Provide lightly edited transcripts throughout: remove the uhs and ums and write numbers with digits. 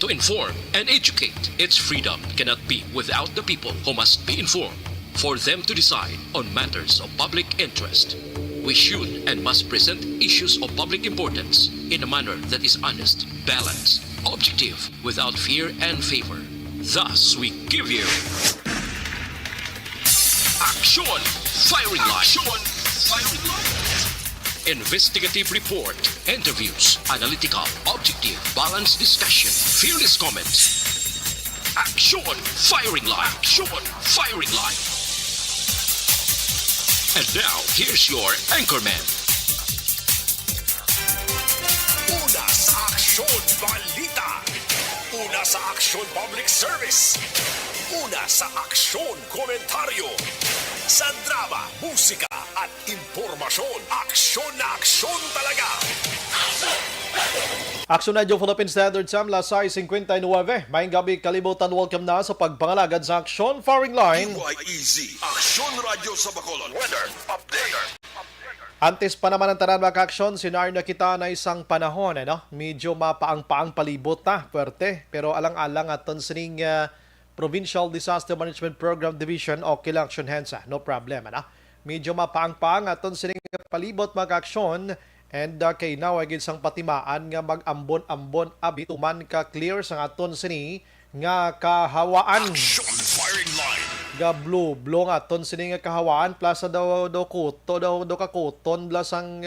to inform and educate. Its freedom cannot be without the people who must be informed for them to decide on matters of public interest. We should and must present issues of public importance in a manner that is honest, balanced, objective, without fear and favor. Thus, we give you Action Firing Line. Investigative report, interviews, analytical, objective, balanced discussion, fearless comments. Action Firing Line. And now, here's your anchorman. Una sa Aksyon Balita. Una sa Aksyon Public Service. Una sa Aksyon Komentaryo. Sa drama, musika at impormasyon. Aksyon na aksyon talaga. Aksyon na Philippine Standard Time, Lasay 59. Maayong gabi, kalibutan, welcome na sa pagpangalagad sa Aksyon Firing Line. UYEZ, Aksyon Radio sa Bacolod. Weather Update. Antes pa naman ang tanan mga ka-aksyon, sinar na kita na isang panahon, medyo mapaang-paang palibot na, puwerte. Pero alang-alang aton sining Provincial Disaster Management Program Division o Kila Action Hensa, no problem. Medyo mapaang-paang aton sining palibot mga ka-aksyon. And kay now ay sang patimaan nga mag-ambon-ambon abituman ka clear sa aton sini nga kahawaan. Action Firing Line. Ga blue nga aton sini nga kahawaan plus daw kuto daw kakuton blasang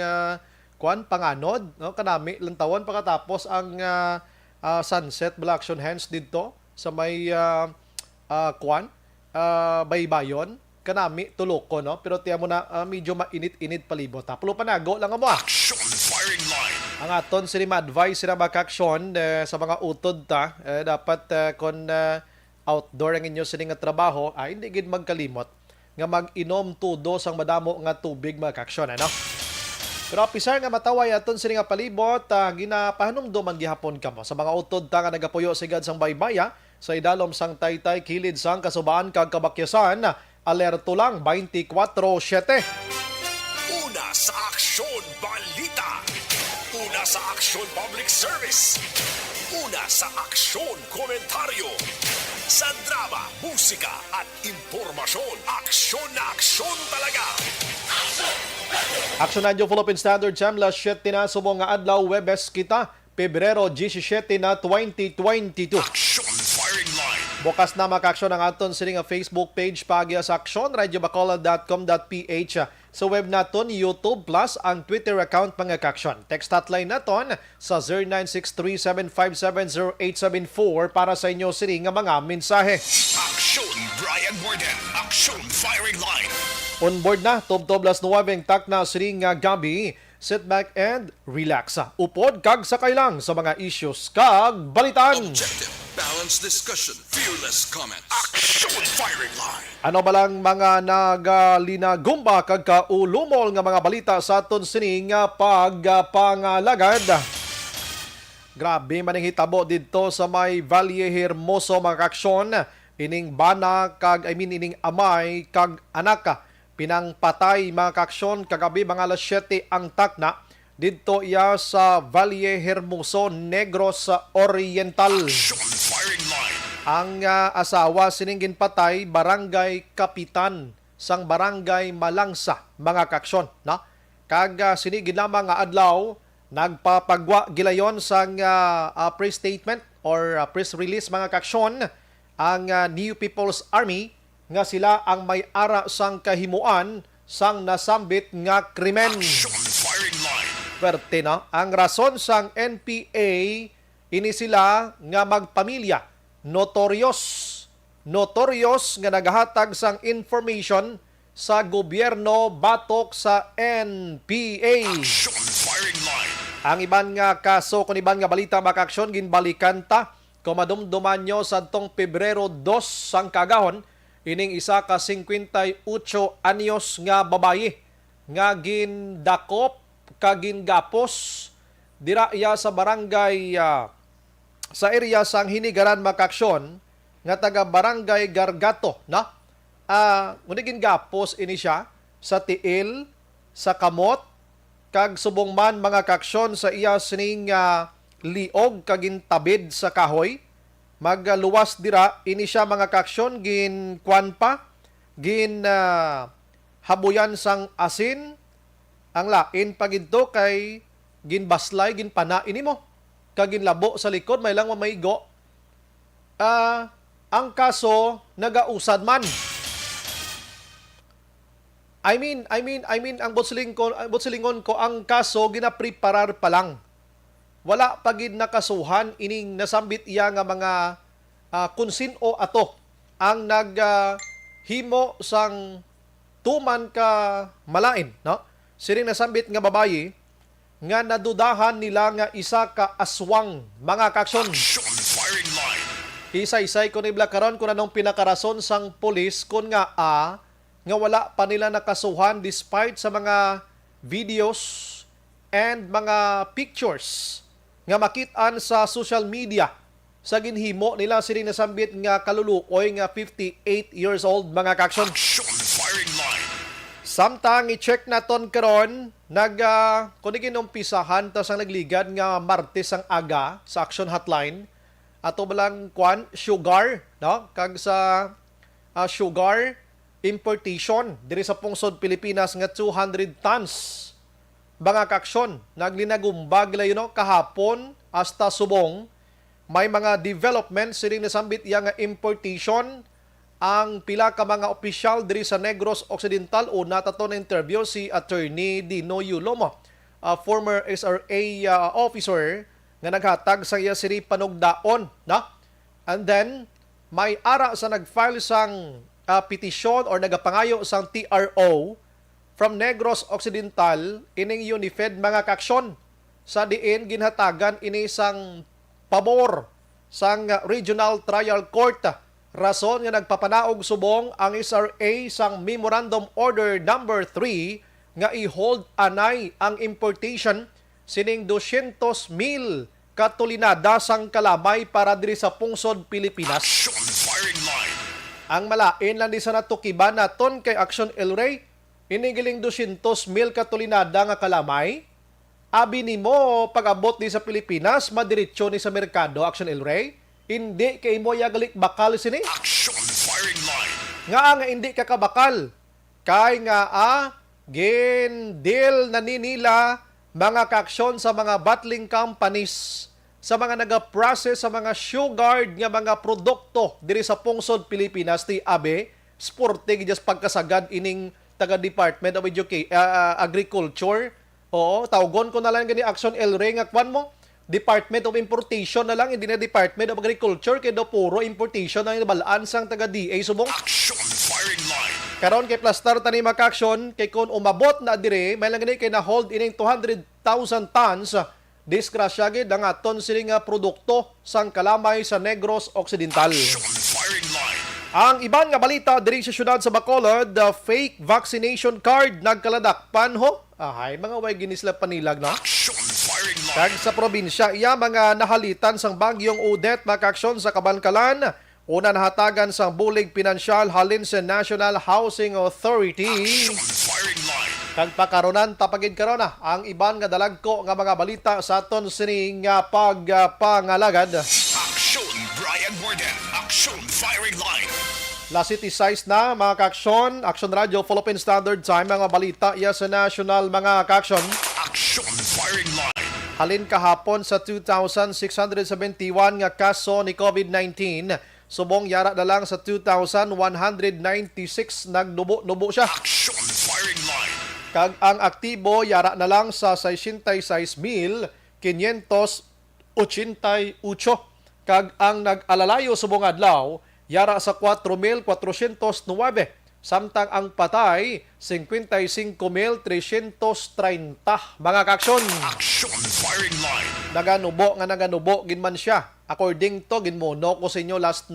kuan panganod no kanami lantawon pagkatapos ang sunset Black Action Hands didto sa may kuan baybayon kanami tulok ko no pero tiyan mo na medyo mainit-init palibot ha. Pulo panago lang mo. Action Firing Line. Ang aton sini ma-advise sila maka-aksyon sa mga utod ta dapat kon outdoor ang inyo sini nga trabaho hindi gid magkalimot nga mag-inom tudo sang madamo nga tubig maka-aksyon ano. Pero pisar nga mataway aton sini nga palibot ginapahanumdum man gihapon kamo sa mga utod ta nga nagapuyo sigad sang baybaya sa idalom sang taytay kilid sang kasubaan kag kabakyasan. Alerto lang 24/7. Una sa Aksyon Balita. Una sa Aksyon Public Service. Una sa Aksyon Komentaryo. Sa drama, musika at impormasyon. Aksyon na aksyon talaga. Aksyon na Philippine Standard Time, last 7 na sumo nga adlaw Webes kita, Pebrero 17 na 2022. Action Firing Line. Bukas na maka-aksyon ang aton sini nga Facebook page pagya sa aksyon radiobacolod.com.ph sa web naton YouTube plus ang Twitter account mga ka-aksyon. Text hotline naton sa 0963-757-0874 para sa inyo sini nga mga mensahe. Action Brian Borden. Action Firing Line. On board na, Tob-Tob las 9 tak na sini nga gabi. Sit back and relax. Upod kag sakay lang sa mga issues kag balitan. Objective, balanced discussion, fearless comments. Action Firing Line. Ano ba lang mga nagalinagumba kag kaulumol nga mga balita sa aton sining pagpangalagad. Grabe man ang hitabo didto sa may Valle Hermoso mga ka-aksyon. Ining bana kag ining amay kag anak pinangpatay mga ka-aksyon kagabi mga alas 7 ang takna didto iya sa Valle Hermoso, Negros Oriental. Action Firing Line. Ang asawa sining ginpatay barangay kapitan sang barangay Malangsa mga ka-aksyon no? Kag sinigid lamang nga adlaw nagpapagwa gilayon sang press statement or press release mga ka-aksyon ang New People's Army nga sila ang may-ara sang kahimuan sang nasambit nga krimen. Action Firing Line. Pwerte no? Ang rason sang NPA ini sila nga magpamilya. Notorious nga naghatag sang information sa gobyerno batok sa NPA. Action Firing Line. Ang iban nga kaso kung iban nga balita maka-aksyon ginbalikan ta kumadumduman nyo sa tong Pebrero 2 sang kagahon ining isa ka 58 anyos nga babayi nga gindakop kagingapos dira iya sa barangay sa area sang Hinigaran maka-aksyon nga taga barangay Gargato na unigin gapos ini siya sa tiil sa kamot kag subong man mga ka-aksyon sa iya sining liog kagintabid sa kahoy. Magluwas dira ini siya mga kaaksyon gin kwan pa gin habuyan sang asin ang lain pagidto kay ginbaslay ginpanain nimo kagin labo sa likod may lang mamaigo. Ang kaso nagausad man. I mean ang botsilingon ko ang kaso ginapreparar pa lang. Wala pagid nakasuhan ining nasambit iya nga mga konsino ato ang naghimo sang tuman ka malain, no? Siring nasambit nga babayi nga nadudahan nila nga isa ka aswang mga kaaksyon. Action firing line. Isa-isay ko nibla karon kung anong pinakarason sang pulis kun nga nga wala pa nila nakasuhan despite sa mga videos and mga pictures nga makitaan sa social media sa ginhimo nila sining nasambit nga kaluluoy nga 58 years old mga kaaksyon. Action firing line. Samtang i-check naton karon kunigin umpisahan ta sang nagligad nga Martes ang aga sa action hotline ato balang kwan sugar, no? Kag sa sugar importation diri sa pungsod Pilipinas nga 200 tons mga kaaksyon naglinagumbag layo kahapon hasta subong may mga development sining nasambit iya nga importation ang pila ka mga opisyal diri sa Negros Occidental. Una tato na interview si Attorney Dino Yulomo, former SRA officer nga naghatag sa iya siri panugdaon, no? And then may ara sa nagfile sang petisyon or nagapangayo sang TRO from Negros Occidental ining Unifed mga kaaksyon sa diin ginhatagan ini sang pabor sang Regional Trial Court. Rason nga nagpapanaog subong ang SRA sang Memorandum Order number 3 nga i-hold anay ang importation sining 200,000 katulinada sang kalamay para diri sa pungsod Pilipinas. Action firing line. Ang malain lang di sa natukiban naton kay Action El Rey inigiling 200,000 katulinada nga kalamay. Abi nimo pag-abot di sa Pilipinas madiretso ni sa merkado Action El Rey. Hindi kay mo yagalik bakal sini. Action firing line. Nga hindi ka kabakal. Kay nga deal na ninila mga kaaksyon sa mga bottling companies sa mga naga-process sa mga sugar nga mga produkto diri sa pungsod Pilipinas ti abe sporte just pagkasagad ining taga Department of Agriculture. Oo, tawgon ko na lang gani Action El Rey nga kwan mo. Department of Importation na lang, hindi na Department of Agriculture, kaya puro importation na balaan sang taga-DA subong. Action firing line. Karon kay plastar tani maka-action, kay kung umabot na dire, may lang gani kay na-hold ining 200,000 tons, disgrasya gid ang aton sining produkto sang kalamay sa Negros Occidental. Action firing line. Ang iban nga balita diri sa syudad sa Bacolod, the fake vaccination card nagkaladakpan ho. Ahay, mga way ginisla panilag, no? Action firing line. Kag sa probinsya, iya mga nahalitan sang bagyong Odette makaaksyon sa Kabankalan. Una nahatagan sang bulig pinansyal halin sa National Housing Authority. Action firing line. Kag pakaronan tapagid karon ang iban nga dalagko nga mga balita sa aton sining pagpangalagad. Action Brian Borden. Action firing line. Last city size na mga kaaksyon, Action Radio Philippine Standard Time, mga balita iya sa national mga kaaksyon. Action firing line. Halin kahapon sa 2,671 nga kaso ni COVID-19, subong yara na lang sa 2,196 nagnubo siya. Action firing line. Kag ang aktibo yara na lang sa 66,588. Kag ang nag-alalayo subong adlaw yara sa 4,409. Samtang ang patay, 55,330 mga kaaksyon. Action firing line. Naganubo ginman siya. According to ginmono ko sa inyo last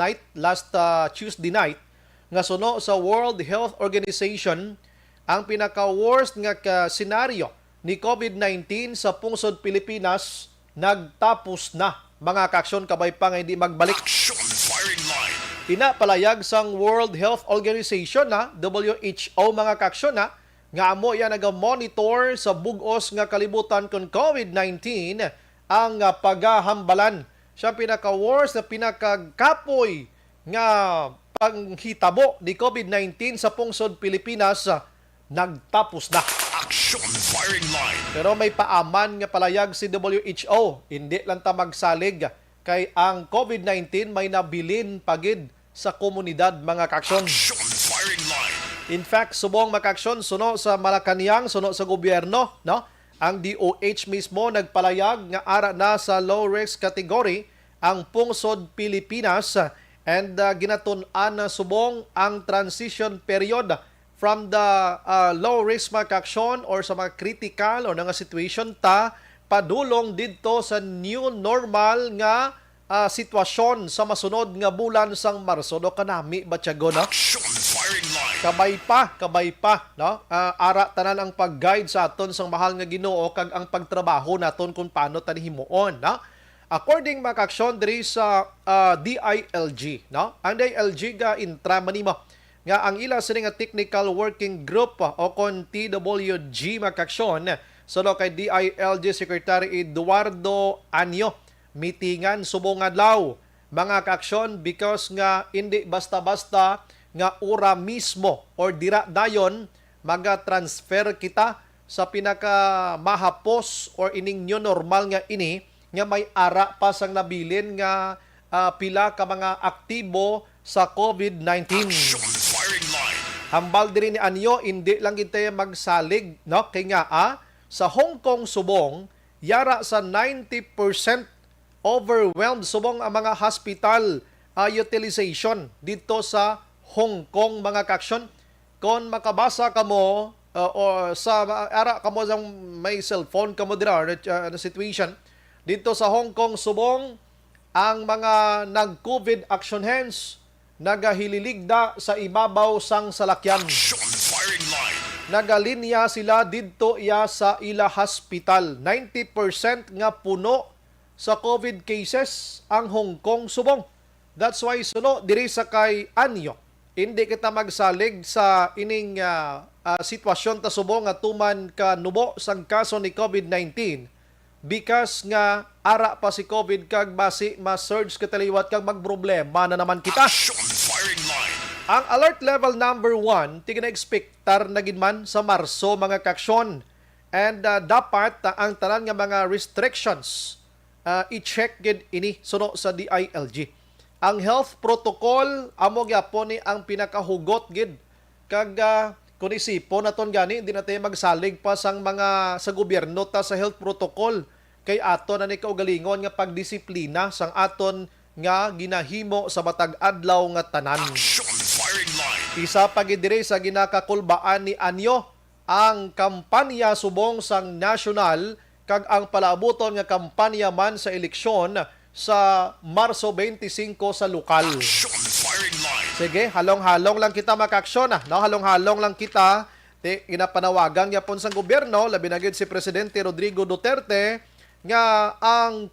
Tuesday night, nga suno sa World Health Organization, ang pinaka-worst nga senaryo ni COVID-19 sa pungsod Pilipinas nagtapos na. Mga kaaksyon kabay pa nga hindi magbalik. Action firing line. Pinapalayag sang World Health Organization WHO mga kaaksyon nga amo yan naga-monitor sa bugos nga kalibutan kon COVID-19 ang pagahambalan. Siya pinaka-worst na pinakakapoy nga panghitabo ni COVID-19 sa pungsod Pilipinas nagtapos na. Action firing line. Pero may paaman nga palayag si WHO, hindi lang ta magsalig kay ang COVID-19 may nabilin pagid sa komunidad mga kaksyon. Action firing line. In fact, subong makaksyon suno sa Malacañang, suno sa gobyerno, no? Ang DOH mismo nagpalayag nga ara na sa low risk category ang pungsod Pilipinas and ginatun-an na subong ang transition period from the low risk makaksyon or sa mga critical or nga situation ta padulong didto sa new normal nga sitwasyon sa masunod nga bulan sang Marso do kanami batyago no. Action firing line. Kabay pa, no? Ara tanan ang pag-guide sa aton sang mahal nga Ginoo kag ang pagtrabaho naton kung paano tan himuon, no? According makaksyon diri sa DILG, no? Ang DILG ga intraman nimo nga ang ila sini nga technical working group o kon TWG makaksyon so kay DILG Secretary Eduardo Anyo mitingan subong adlaw mga kaaksyon because nga hindi basta-basta nga ura mismo or dira dayon maga-transfer kita sa pinaka mahapos or ining new normal nga ini nga may ara pa sang nabilin nga pila ka mga aktibo sa COVID-19. Action firing line. Hambal diri ni Anyo hindi lang kita magsalig no kay nga sa Hong Kong subong yara sa 90% overwhelmed subong ang mga hospital utilization dito sa Hong Kong mga kaksyon. Kung makabasa kamo o sa ara kamo sa may cellphone kamo dira na situation dito sa Hong Kong subong ang mga nag-COVID action hands nagahililigda sa ibabaw sang salakyan. Action firing line. Nagalinya sila didto iya sa ila hospital. 90% nga puno sa COVID cases ang Hong Kong subong. That's why suno diri sa kay Anyo hindi kita magsalig sa ining sitwasyon ta subong nga tuman ka nubo sang kaso ni COVID-19 because nga ara pa si COVID kag basi ma-surge kataliwat kag magproblema na naman kita. Action firing line. Ang alert level number 1 tigna expectar na gid man sa Marso mga kaksyon and dapat ang tanan nga mga restrictions i-check gid ini suno sa DILG. Ang health protocol amo gyapon ni ang pinakahugot gid kag kun isipon naton gani hindi natin magsalig pa sang mga sa gobyerno ta sa health protocol kay aton na ni kaugalingon nga pagdisiplina sang aton nga ginahimo sa matag adlaw nga tanan. Action firing line. Isa pa gid diri sa ginakakulbaan ni Anyo ang kampanya subong sang national kag ang palaabuton nga kampanya man sa eleksyon sa Marso 25 sa lokal. Action firing line. Sige, halong-halong lang kita makaksyon no? Halong-halong lang kita ginapanawagan gyapon sang gobyerno labi na gid si Presidente Rodrigo Duterte nga ang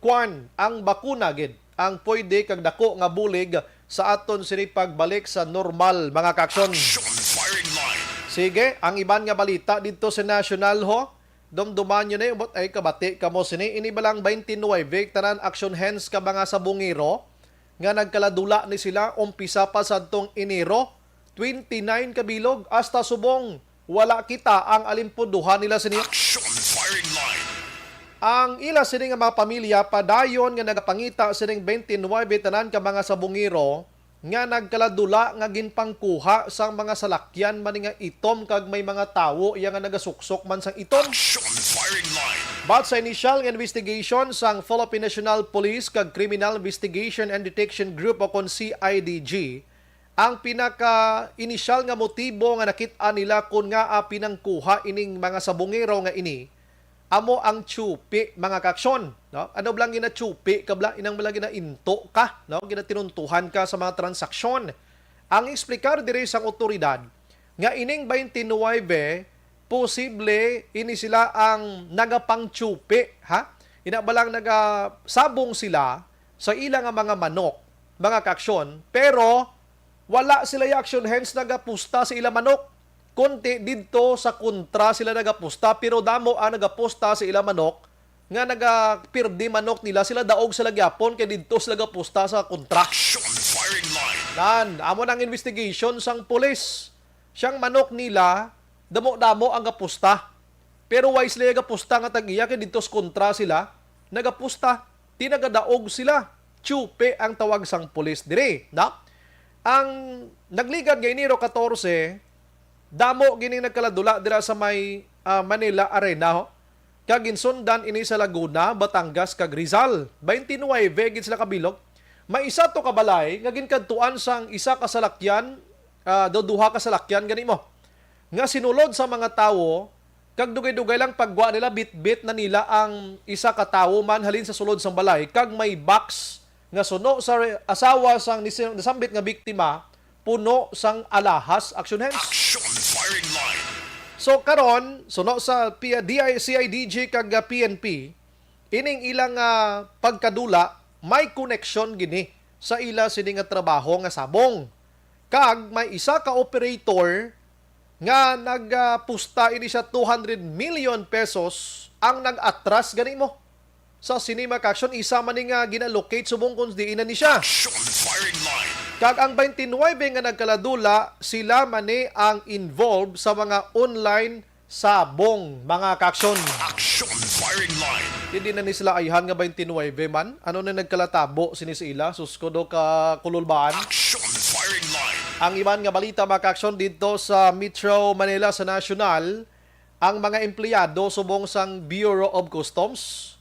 bakuna gid ang pwede kag dako nga bulig sa aton sini pagbalik sa normal mga kaksyon. Action firing line. Sige, ang iban nga balita dito sa national ho dumduman nyo na yung ay kabati kamo sini ini balang 29 tanan action hands ka mga sabungero nga nagkaladula ni sila umpisa pa sadtong Enero 29 kabilog hasta subong wala kita ang alimpuduhan nila sini. Action firing line. Ang ila sini nga mga pamilya padayon nga nagapangita sining 29 tanan ka mga sabungero nga nagkaladula nga ginpangkuha sang mga salakyan man nga itom kag may mga tawo iya nga nagasuksok man sang itom. Action firing line. But sa initial investigation sang Philippine National Police kag Criminal Investigation and Detection Group o kon CIDG, ang pinaka-initial nga motibo nga nakit-an nila kun nga pinangkuha ining mga sabungero nga ini amo ang tsupi mga kaksyon, no? Ano blang gina tsupi kabla inang blang gina into ka, no? Gina tinuntuhan ka sa mga transaksyon. Ang eksplikar diri sang otoridad nga ining 29 posible ini sila ang nagapang tsupi, ha? Ina balang nagasabong sila sa ilang mga manok, mga kaksyon, pero wala sila action hands nagapusta sa ilang manok. Konti dito sa kontra sila nagapusta pero damo ang nagapusta sa ilang manok nga nagapirdi manok nila sila daog sa lagyapon kay didto sila gapusta sa kontra. Action firing line. Nan, amo ng investigation sang pulis. Siyang manok nila damo-damo ang gapusta. Pero wisely gapusta nga tag-iya kay didto sa kontra sila nagapusta, tinagadaog sila. Tsupe ang tawag sang pulis dire, na? Ang nagligad nga Enero 14, damo gining nagkaladula dira sa may Manila Arena ho. Kag ginsundan ini sa Laguna, Batangas kag Rizal. 29 gid sila kabilog. May isa to kabalay nga ginkadtuan sang isa ka salakyan, duha ka salakyan gani mo. Nga sinulod sa mga tawo kag dugay-dugay lang pagwa nila bit-bit na nila ang isa ka tawo man halin sa sulod sang balay kag may box nga suno sa asawa sang nasambit nga biktima puno sang alahas action hands. Action firing line. So karon suno sa CIDG kag PNP ining ilang pagkadula may connection gini sa ila sini nga trabaho nga sabong. Kag may isa ka operator nga nagpusta ini siya 200 million pesos ang nag-atras gani mo sa Cinema Action isa man ni nga ginallocate subong kun diinan ni siya. Action firing line. Kag ang 29 nga nagkaladula, sila mani ang involved sa mga online sabong, mga kaksyon. Action firing line. Hindi na ni sila ayhan nga 29 man. Ano na nagkalatabo sini sa ila? Susko do ka kululbaan. Action firing line. Ang iban nga balita mga kaksyon dito sa Metro Manila sa National, ang mga empleyado subong sang Bureau of Customs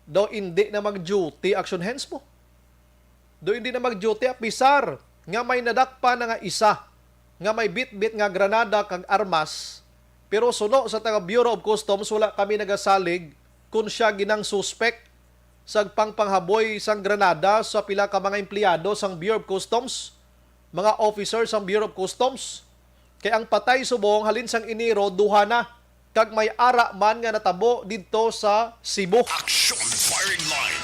do hindi na mag-duty action hands mo. Do hindi na mag-duty apisar nga may nadakpa na nga isa nga may bit-bit nga granada kag armas pero suno sa taga Bureau of Customs wala kami nagasalig kung siya ginang suspect sa pangpanghaboy sang granada sa pila ka mga empleyado sang Bureau of Customs, mga officers sang Bureau of Customs. Kay ang patay subong halin sang Enero duha na kag may ara man nga natabo didto sa Cebu. Action firing line.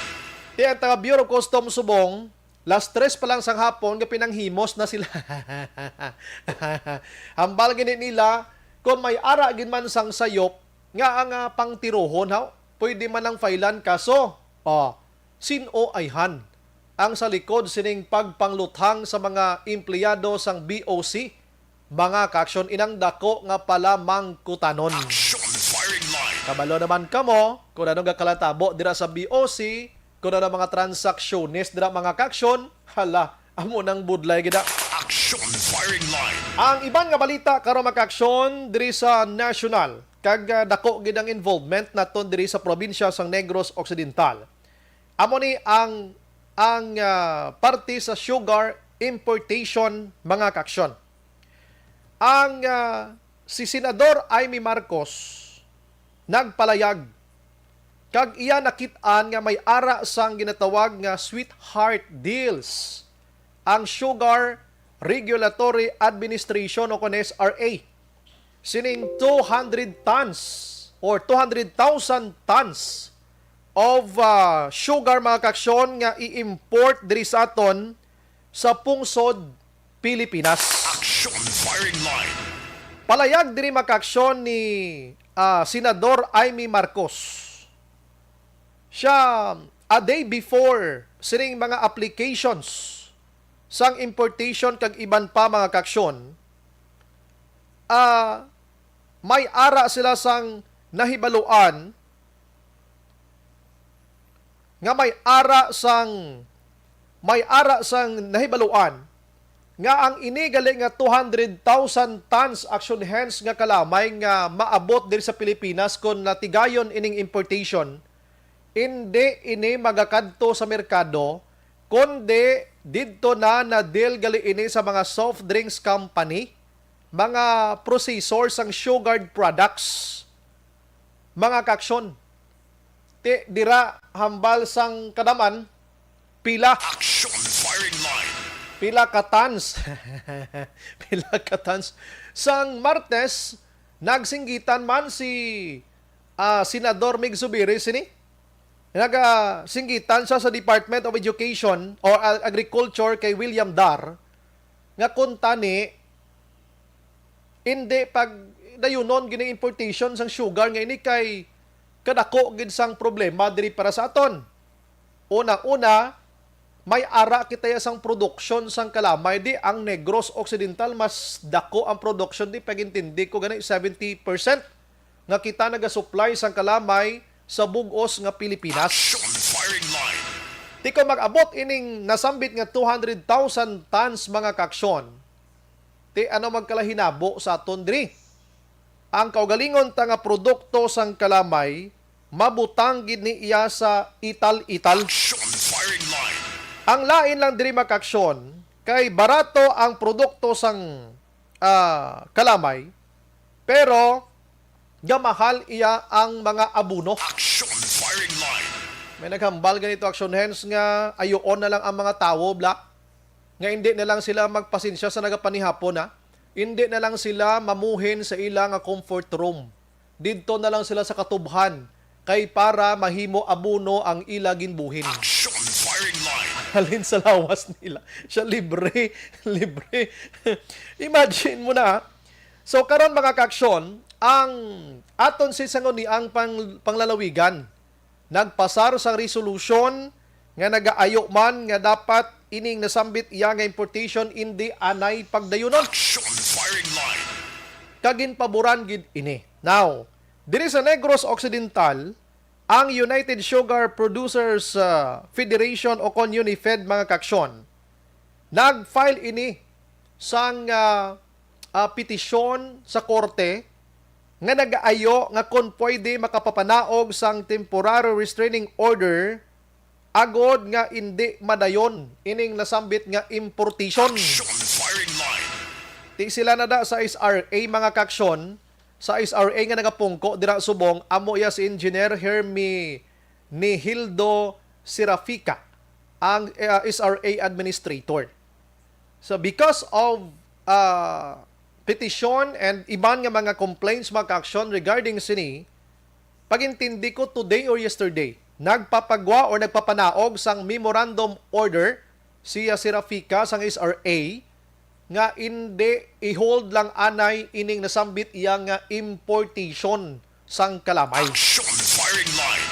Kaya ang taga Bureau of Customs subong last 3 pa lang sang hapon nga pinanghimos na sila. Hambal gini nila kung may ara gin man sang sayop nga ang pangtirohon ha, pwede man lang failan kaso sino ayhan ang sa likod sining pagpangluthang sa mga empleyado sang BOC, mga kaksyon inang dako nga pala mangkutanon. Action firing line. Kabalo naman kamo kung anong gakalatabo dira sa BOC, kung ano mga transactionist dira mga kaksyon, hala, amo nang budlay gida. Action firing line. Ang iban nga balita karon mga kaksyon diri sa national, kag dako gid ang involvement naton diri sa probinsya sang Negros Occidental. Amo ni ang parte sa sugar importation mga kaksyon. Ang si Senador Amy Marcos nagpalayag kag iya nakit-an nga may ara sang ginatawag nga sweetheart deals ang Sugar Regulatory Administration o kon SRA. Sining 200 tons or 200,000 tons of sugar mga kaksyon nga i-import diri sa aton sa pungsod Pilipinas. Action firing line. Palayag diri makaksyon ni Senador Amy Marcos. Siya a day before sining mga applications sang importation kag iban pa mga kaksyon, may ara sila sang nahibaluan nga may ara sang nahibaluan nga ang inigali nga 200,000 tons action hands nga kalamay nga maabot diri sa Pilipinas kon natigayon ining importation, hindi ini magakadto sa merkado kundi didto na deal gali ini sa mga soft drinks company, mga processors sang sugared products, mga kaksyon. Dira hambal sang kadaman pila Action firing line. pila ka tons pila ka tons sang Martes nagsinggitan man si Senador Mig Zubiri sini. Nagasinggitan siya sa Department of Education or Agriculture kay William Dar nga kuntani hindi pag dayunon gini importation sang sugar nga ini kay kadako gid sang problema diri para sa aton. Una-una, may ara kita sang produksyon sang kalamay di ang Negros Occidental mas dako ang production di pagintindi ko gani 70% nga kita naga-supply sang kalamay sa bug-os nga Pilipinas. Action firing line. Di ko mag-abot ining nasambit nga 200,000 tons mga kaksyon. Ti ano magkalahinabo sa aton diri. Ang kaugalingon ta nga produkto sang kalamay mabutang gid ni iya sa ital-ital. Action firing line. Ang lain lang diri makaksyon kay barato ang produkto sang kalamay pero gamahal iya ang mga abuno. Action firing line. May naghambal ganito action hands nga ayoon na lang ang mga tawo black nga hindi na lang sila magpasensya sa nagapanihapon na. Hindi na lang sila mamuhin sa ilang comfort room. Didto na lang sila sa katubhan kay para mahimo abuno ang ilagin buhin. Action firing line. Halin sa lawas nila. Siya libre. Libre. Imagine mo na. So karon mga kaksyon, ang aton si Sangoni ang panglalawigan. Nagpasar sa resolution nga nagaayo man nga dapat ining nasambit iya nga importation hindi anay pagdayunon. Action firing line. Kagin paboran gid ini. Now, diri sa Negros Occidental, ang United Sugar Producers Federation o kon UNIFED mga kaksyon, nag-file ini sang petisyon sa korte nga nagaayo nga kon pwede makapapanaog sang temporary restraining order agod nga hindi madayon ining nasambit nga importation. Action firing line. Ti sila na da sa SRA mga kaksyon, sa SRA nga nagapungko dira subong amo iya si Engineer Hermi Nihildo Serafica ang SRA administrator. So because of petition and iban nga mga complaints mga kaksyon regarding sini, pagintindi ko today or yesterday, nagpapagwa or nagpapanaog sang memorandum order siya Serafica sang SRA nga hindi i-hold lang anay ining nasambit iya nga importation sang kalamay. Action firing line.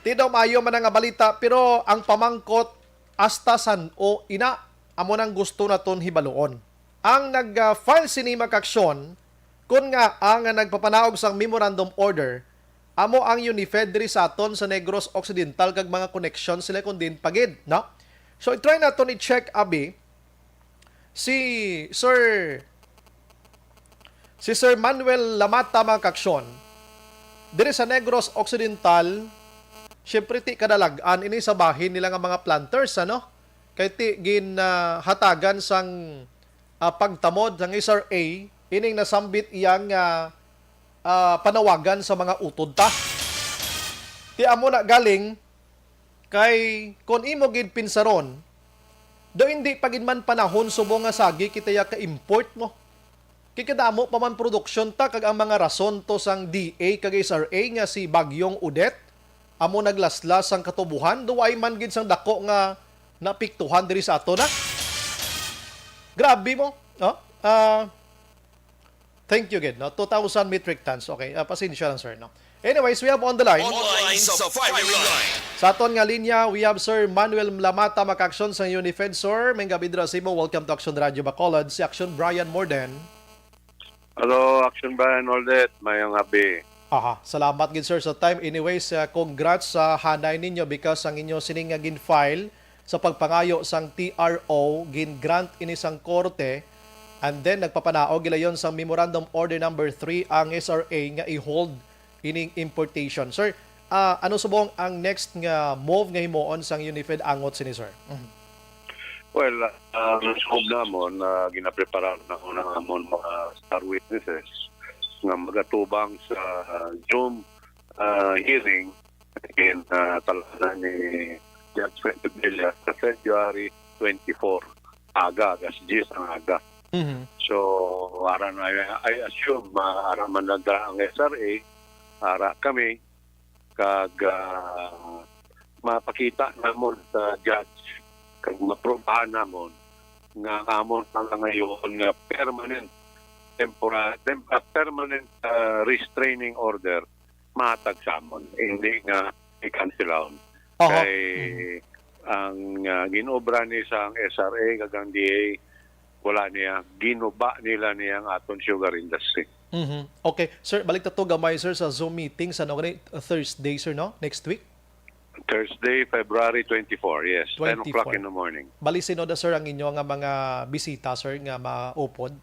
Tidaw maayo man nga balita pero ang pamangkot hasta san o ina amo nang gusto naton hibaluon. Ang nag-file sini makaksyon kun nga ang nagpapanaog sang memorandum order amo ang UNIFED diri sa aton sa Negros Occidental kag mga connection sila kun din pagid, no? So i-try naton i-check abi si Sir Manuel Lamata mga kaksyon diri sa Negros Occidental. Syempre ti kadalagan ini sa bahin nila nga mga planters ano kay ti gin hatagan sang pagtamod sang SRA ining nasambit iyang panawagan sa mga utod ta. Ti amo na galing kay kon imo gid pinsaron do hindi pagid man panahon subong nga sagi kita ya ka-import mo. Kikadamo pa man produksyon ta kag ang mga rason to sang DA kag SRA nga si Bagyong Odette amo naglaslas sang katubuhan duay man gid sang dako nga napiktuhan diri sa ato na. Grabe mo, no? Thank you gid, no? 2,000 metric tons. Okay, pasensya lang sir, no? Anyways, we have on the line. Online sa firing line. Sa aton nga linya, we have Sir Manuel Lamata makaksyon sa UNIFED. Sir, may gabi dira sa imo. Welcome to Action Radio Bacolod. Si Action Brian Morden. Hello, Action Brian Oldet. Mayang habi. Aha, salamat gid sir sa time. Anyways, congrats sa hanay ninyo because ang inyo sining nga gin-file sa pagpangayo sang TRO, gin-grant ini sang korte, and then nagpapanaog gilayon sa Memorandum Order number 3 ang SRA nga i-hold ining importation. Sir, ano subong ang next nga move nga himuon sang UNIFED angot sini sir? Well, ang scope namon na ginaprepara na ko ng amon mga star witnesses nga magatubang sa Zoom hearing in talaga ni Judge Fredilla sa February 24 aga, agas 10 ang aga. So, aran I assume araman lang ang SRA, ara kami kag mapakita namon sa judge kag maprobahan namon nga amon lang ngayon nga permanent restraining order mahatag sa amon. Hindi nga i-cancel. Aha. Kay ang ginobra ni sa SRA kagang DA, wala niya, ginuba nila niya ang aton sugar industry. Okay. Sir, balik na to gamay, sir, sa Zoom meeting sa Thursday, sir, no? Next week? Thursday, February 24, yes, 10 o'clock 24. in the morning. Balisin na, sir, ang inyo nga mga bisita, sir, nga maupod.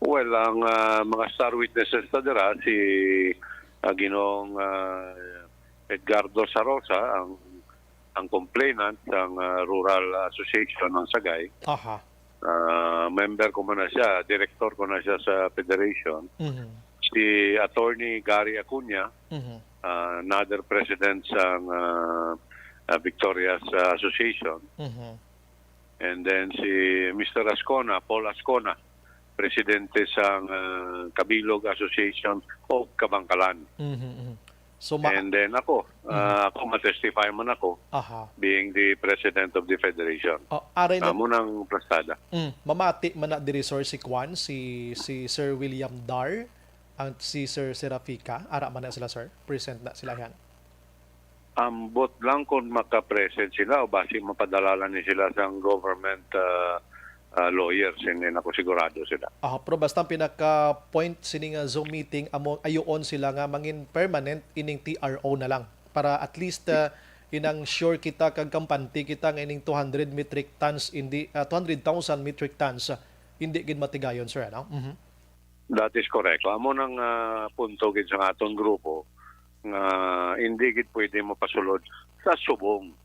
Well, ang mga star witnesses na dira, si Ginong Edgardo Sarosa, ang complainant ng Rural Association ng Sagay. Aha. Member ko man na siya, director ko na siya sa federation. Si Attorney Gary Acuña, another president sa Victoria's Association. And then si Mr. Ascona, Paul Ascona, presidente sa Kabilog Association o Kabangkalan. So, And then ako matestify man ako, aha. being the president of the federation. Aray na, Munang plastada. mamati man na diri, sir, si Kwan, si Sir William Dar, ang si Sir Serafika. Ara man na sila, sir. Present na sila yan. Ambot lang kung makapresent sila o basi mapadalalan ni sila sa government lawyers, hindi na ako sigurado sila. Pero basta ang pinaka-point sining Zoom meeting, ayoon sila nga mangin permanent ining TRO na lang. Para at least inang sure kita kag kampante kita nga ining 200 metric tons, hindi 200,000 metric tons, hindi gid matigayon, sir, ano? That is correct. Amo nang punto gid sa atong grupo nga hindi gid pwede mapasulod sa subong.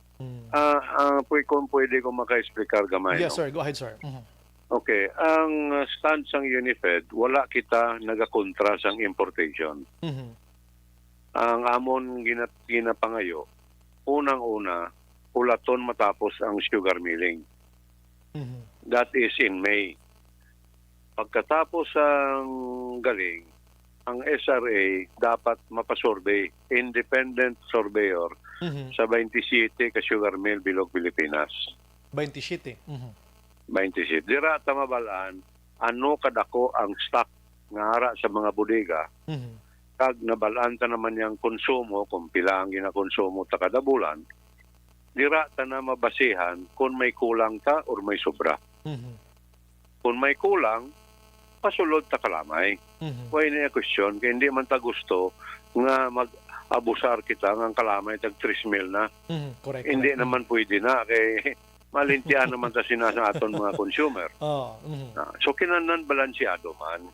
Pwede ko maka-explicar gamay. Yes, no? sir. Go ahead, sir. Okay. Ang stance ng UNIFED, wala kita nagakontra sa importation. Ang amon ginapangayo, unang-una, ulaton matapos ang sugar milling. That is in May. Pagkatapos ang galing, ang SRA dapat mapasurvey, independent surveyor, sa 27 ka sugar mill bilog Pilipinas. 27. 27. Dira tamabalaan, ano kadako ang stock nga ara sa mga bodega, kag nabalaan ta naman yung konsumo, kung pila ang ginakonsumo ta kada bulan, dira ta na mabasihan kung may kulang ta or may sobra. Kung may kulang, pasulod ta kalamay. Why na question, kaya hindi man ta gusto nga mag-abusar kita ng kalamay tag 3 mil na. Correct. Hindi naman pwede na, kay malintian naman ta sinasa aton mga consumer. So kinanan balansyado man.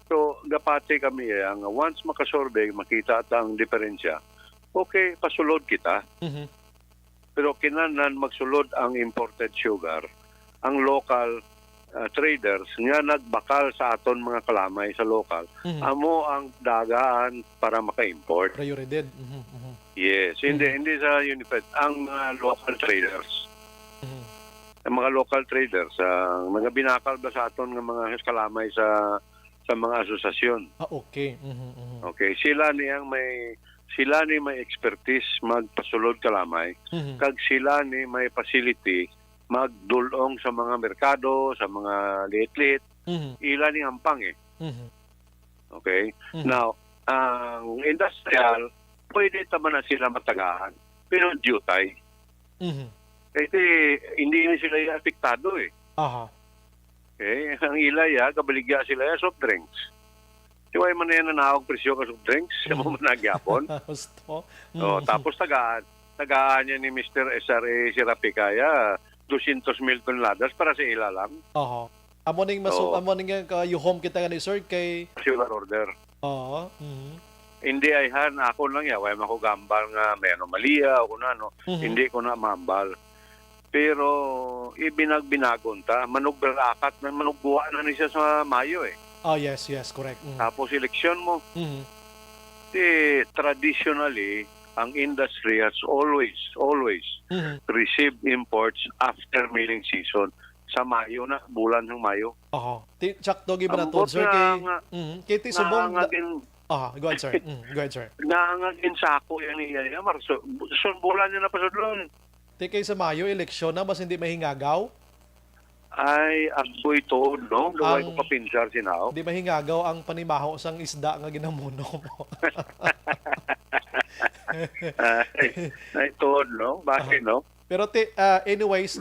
So gapati kami ang once makasurvey, makita ta ang diferensya, okay, pasulod kita. Pero kinanan magsulod ang imported sugar, ang local traders nga nagbakal sa aton mga kalamay sa local, amo ang dagaan para maka-import. Prioridad. Yes, hindi sa UNIFED, ang local traders. Ang mga local traders, mga binakal ba sa aton ng mga kalamay sa mga asosasyon. Okay. Okay, sila ni may expertise magpasulod kalamay, kag sila ni may facility magdulong sa mga merkado, sa mga liit-liit, ilan ni ampang Okay? Now, ang industrial, pwede taman na sila matagahan, pero dutay. Kasi hindi na sila apektado Okay? Ang ilaya, kabaligya sila soft drinks. Siway man na yan na nawag presyo ka soft drinks, sa mga nagyapon. Tapos tagaan niya ni Mr. SRA Sirapikaya, 200,000 toneladas para sa ila lang. Amo ning yuhom kita nga ni sir kay sugar order. Hindi ay ako lang way mako gambal nga may anomalya o kuno ano. Hindi ko na mambal. Pero ibinagbinagon ta, manugberakat na manugbuwa na ni siya sa Mayo yes, correct. Tapos eleksyon mo. Traditionally ang industry has always received imports after milling season sa Mayo na, bulan ng Mayo. Tsak dogi ba na to, sir? Kay ti subong... Go ahead, sir. Naangagin sako yan niya. Marso, bulan niya na pasudlon. Kay sa Mayo, eleksyon na, bas hindi mahingagaw? Ay, agboy tuod, no? Luway Ang- ko kapinsar sinao. Di mahingagaw ang panimaho sang isda nga ginamuno mo. Ay, tuod, no? Bakit, no? Pero anyways,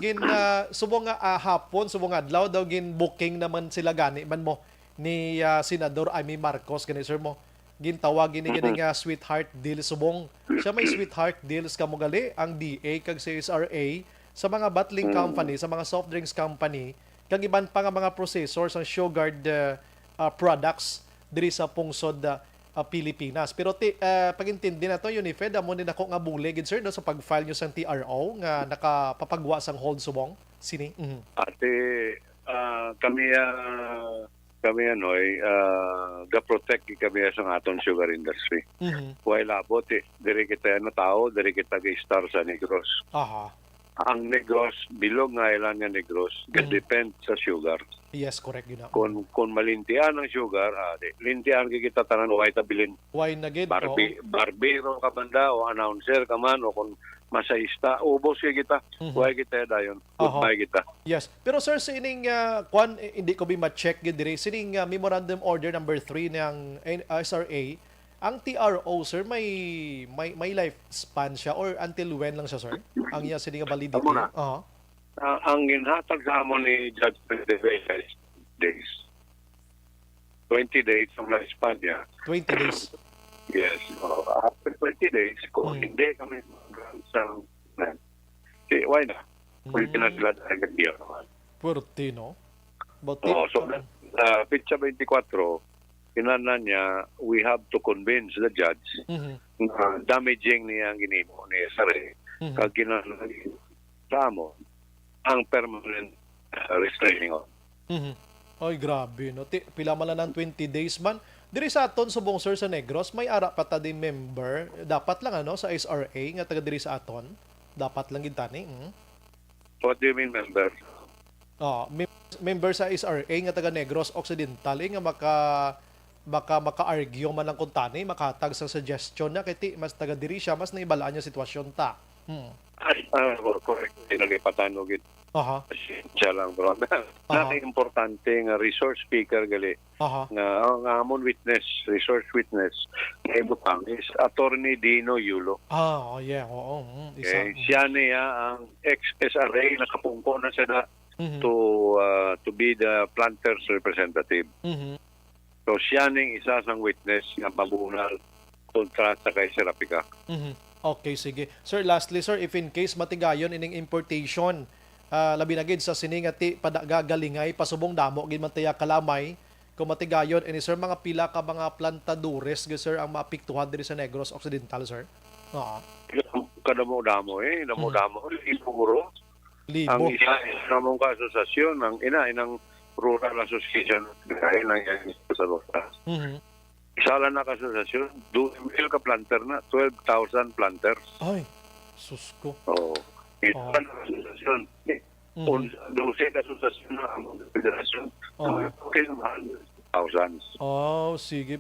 subong nga hapon, subong nga adlaw daw gin booking naman sila gani man mo ni Senador Amy Marcos gani sir mo. Gintawag gini nga sweetheart deal subong. Siya may sweetheart deals kamo gali ang DA kag CSRA sa mga bottling company, sa mga soft drinks company, kag iban pa nga mga processors ang Shogard products diri sa pungsod Pilipinas. Pero pagintindi na to, Unifed, amo din ako nga buli, gid sir, no, sa pag-file nyo sa TRO nga nakapapagwa sang hold subong. Sini? Mhm. Ate, kami ga-protect kami sa atong sugar industry. Mhm. While abot, diri kita tao, diri kita ga-star sa Negros. Aha. Ang Negros, bilog nga ilan nga Negros, depend sa sugar. Yes, correct yun na. Kung malintian ang sugar, lintian kita tanan o tabilin. Why na gid? Barbero ka banda o announcer ka man o kung masayista, ubos kita. Why kita dayon? Goodbye kita. Yes. Pero sir, sa ining hindi ko ma-check gid diri. Sining memorandum order number 3 ng SRA, ang TRO sir may lifespan siya or until when lang siya sir? Ang iya sining validity. Amo na. Aha. Ang ginhatag sa amon ni Judge Pendevelia is days. 20 days ang lifespan niya. 20 days. Yes. After 20 days, kung hindi kami mag-grant sa plan, why na? Kung hindi na sila agad diyan naman. Puerte, no? But So, Pitsa 24, kinanan niya, we have to convince the judge na damaging niya ang ginimo ni SRA. Kag kinanan sa amon, ang permanent restraining order. Ay, grabe, no? Pila man lang ng 20 days man. Diri sa aton subong sir sa Negros, may ara pa ta din member. Dapat lang sa SRA nga taga diri sa aton. Dapat lang gid tani. What do you mean, member? Member sa SRA nga taga Negros Occidental nga maka-argue man lang kung tani, makatag sa suggestion na kiti mas taga diri siya, mas naibalaan niya sitwasyon ta. Correct. Tinalipatan mo gid. Aha. Siya lang, bro. Importante nga resource speaker gali. Aha. Nga amon witness, resource witness, nga ibutang is Attorney Dino Yulo. Yeah. Oo. Okay. Siya niya ang ex-SRA nakapungko na siya na to be the planters representative. So siya ning isa sang witness nga mabunal kontra sa kay Serapika. Okay, sige. Sir, lastly, sir, if in case matigayon ining importation, labi na gid sa sining ati padagalingay pasubong damo gid man tiya kalamay, kung matigayon ini sir mga pila ka mga plantadores gid sir ang maapektuhan diri sa Negros Occidental, sir. Kadamo-damo damo liburo. Libo. Ang isa namong ka-asosasyon ang inang Rural Association kay nang sa Rosas. Isa lang na ka-asosasyon, 2,000 ka planter na, 12,000 planters. Ay, sus ko. Oo. Ito lang na asosasyon. 12 ka-asosasyon na ang federasyon. Okay naman, thousands. Sige.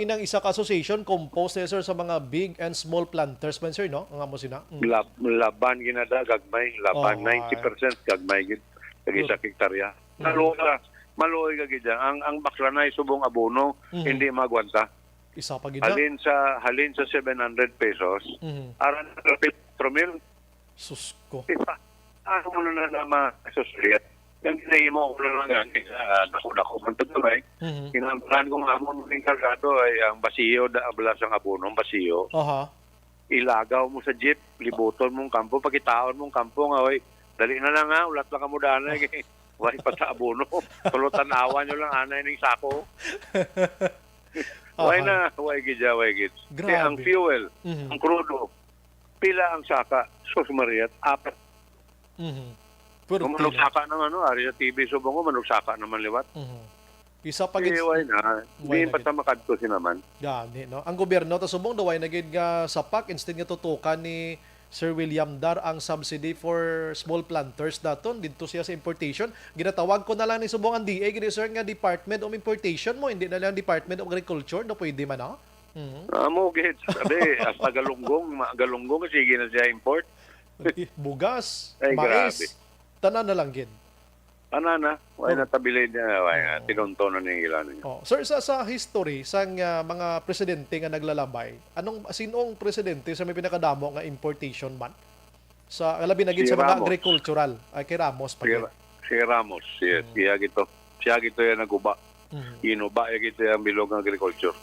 Inang isa ka association composed sir sa mga big and small planters man sir, no? Ang amo sina. Laban ginada, gagmay. Laban, 90% gagmay gid. Kag isa hektarya. Maluoy ka gid. Ang baklanay subong abono, hindi magwanta. Isa pa gid. Halin sa 700 pesos, aran na 4,000. Sus ko. Ano mo na naman associate? Yung ginahimo ko lang nga, dako-dako man tagdamay. Kinampan ko nga mo ng kargado ay ang basiyo, ablas ang abono, ang basiyo. Ilagaw mo sa jeep, libuton mong kampo, pagkitaon mong kampo nga, dali na lang ha, ulat lang ka mo daan wala pa sa abono. Tulo tanawan nyo lang, anay ng sako. Why gid. Kaya ang fuel, ang crudo, pila ang saka, sus Mariat, 4. Kung manugsaka naman, ari sa TV, subong ko, manugsaka naman liwat. Isa pa gid. Why na? Hindi pa ta makadto sinaman. Gani, no? Ang gobyerno, ta subong daway na gid nga sapak, instead nga tutukan ni Sir William Dar ang subsidy for small planters daton dito siya sa importation. Ginatawag ko na lang ni subong ang DA gid sir nga Department of Importation mo, hindi na lang Department of Agriculture, no pwede man ha. Amo gid sabi hasta galunggong sige na siya import. Bugas, ay, mais, grabe. tanan na lang gid. Anana, why natabilid niya, why tinuntonan niya ilan niya. Oh, sir, sa history sang mga presidente nga naglalabay, sinong presidente sa may pinakadamo nga importation man? Sa labi na gid Si sa mga Ramos. agricultural, ay kay Ramos pa. Si Ramos, yes, siya gito yan naguba. Inuba gito yan bilog ng agriculture.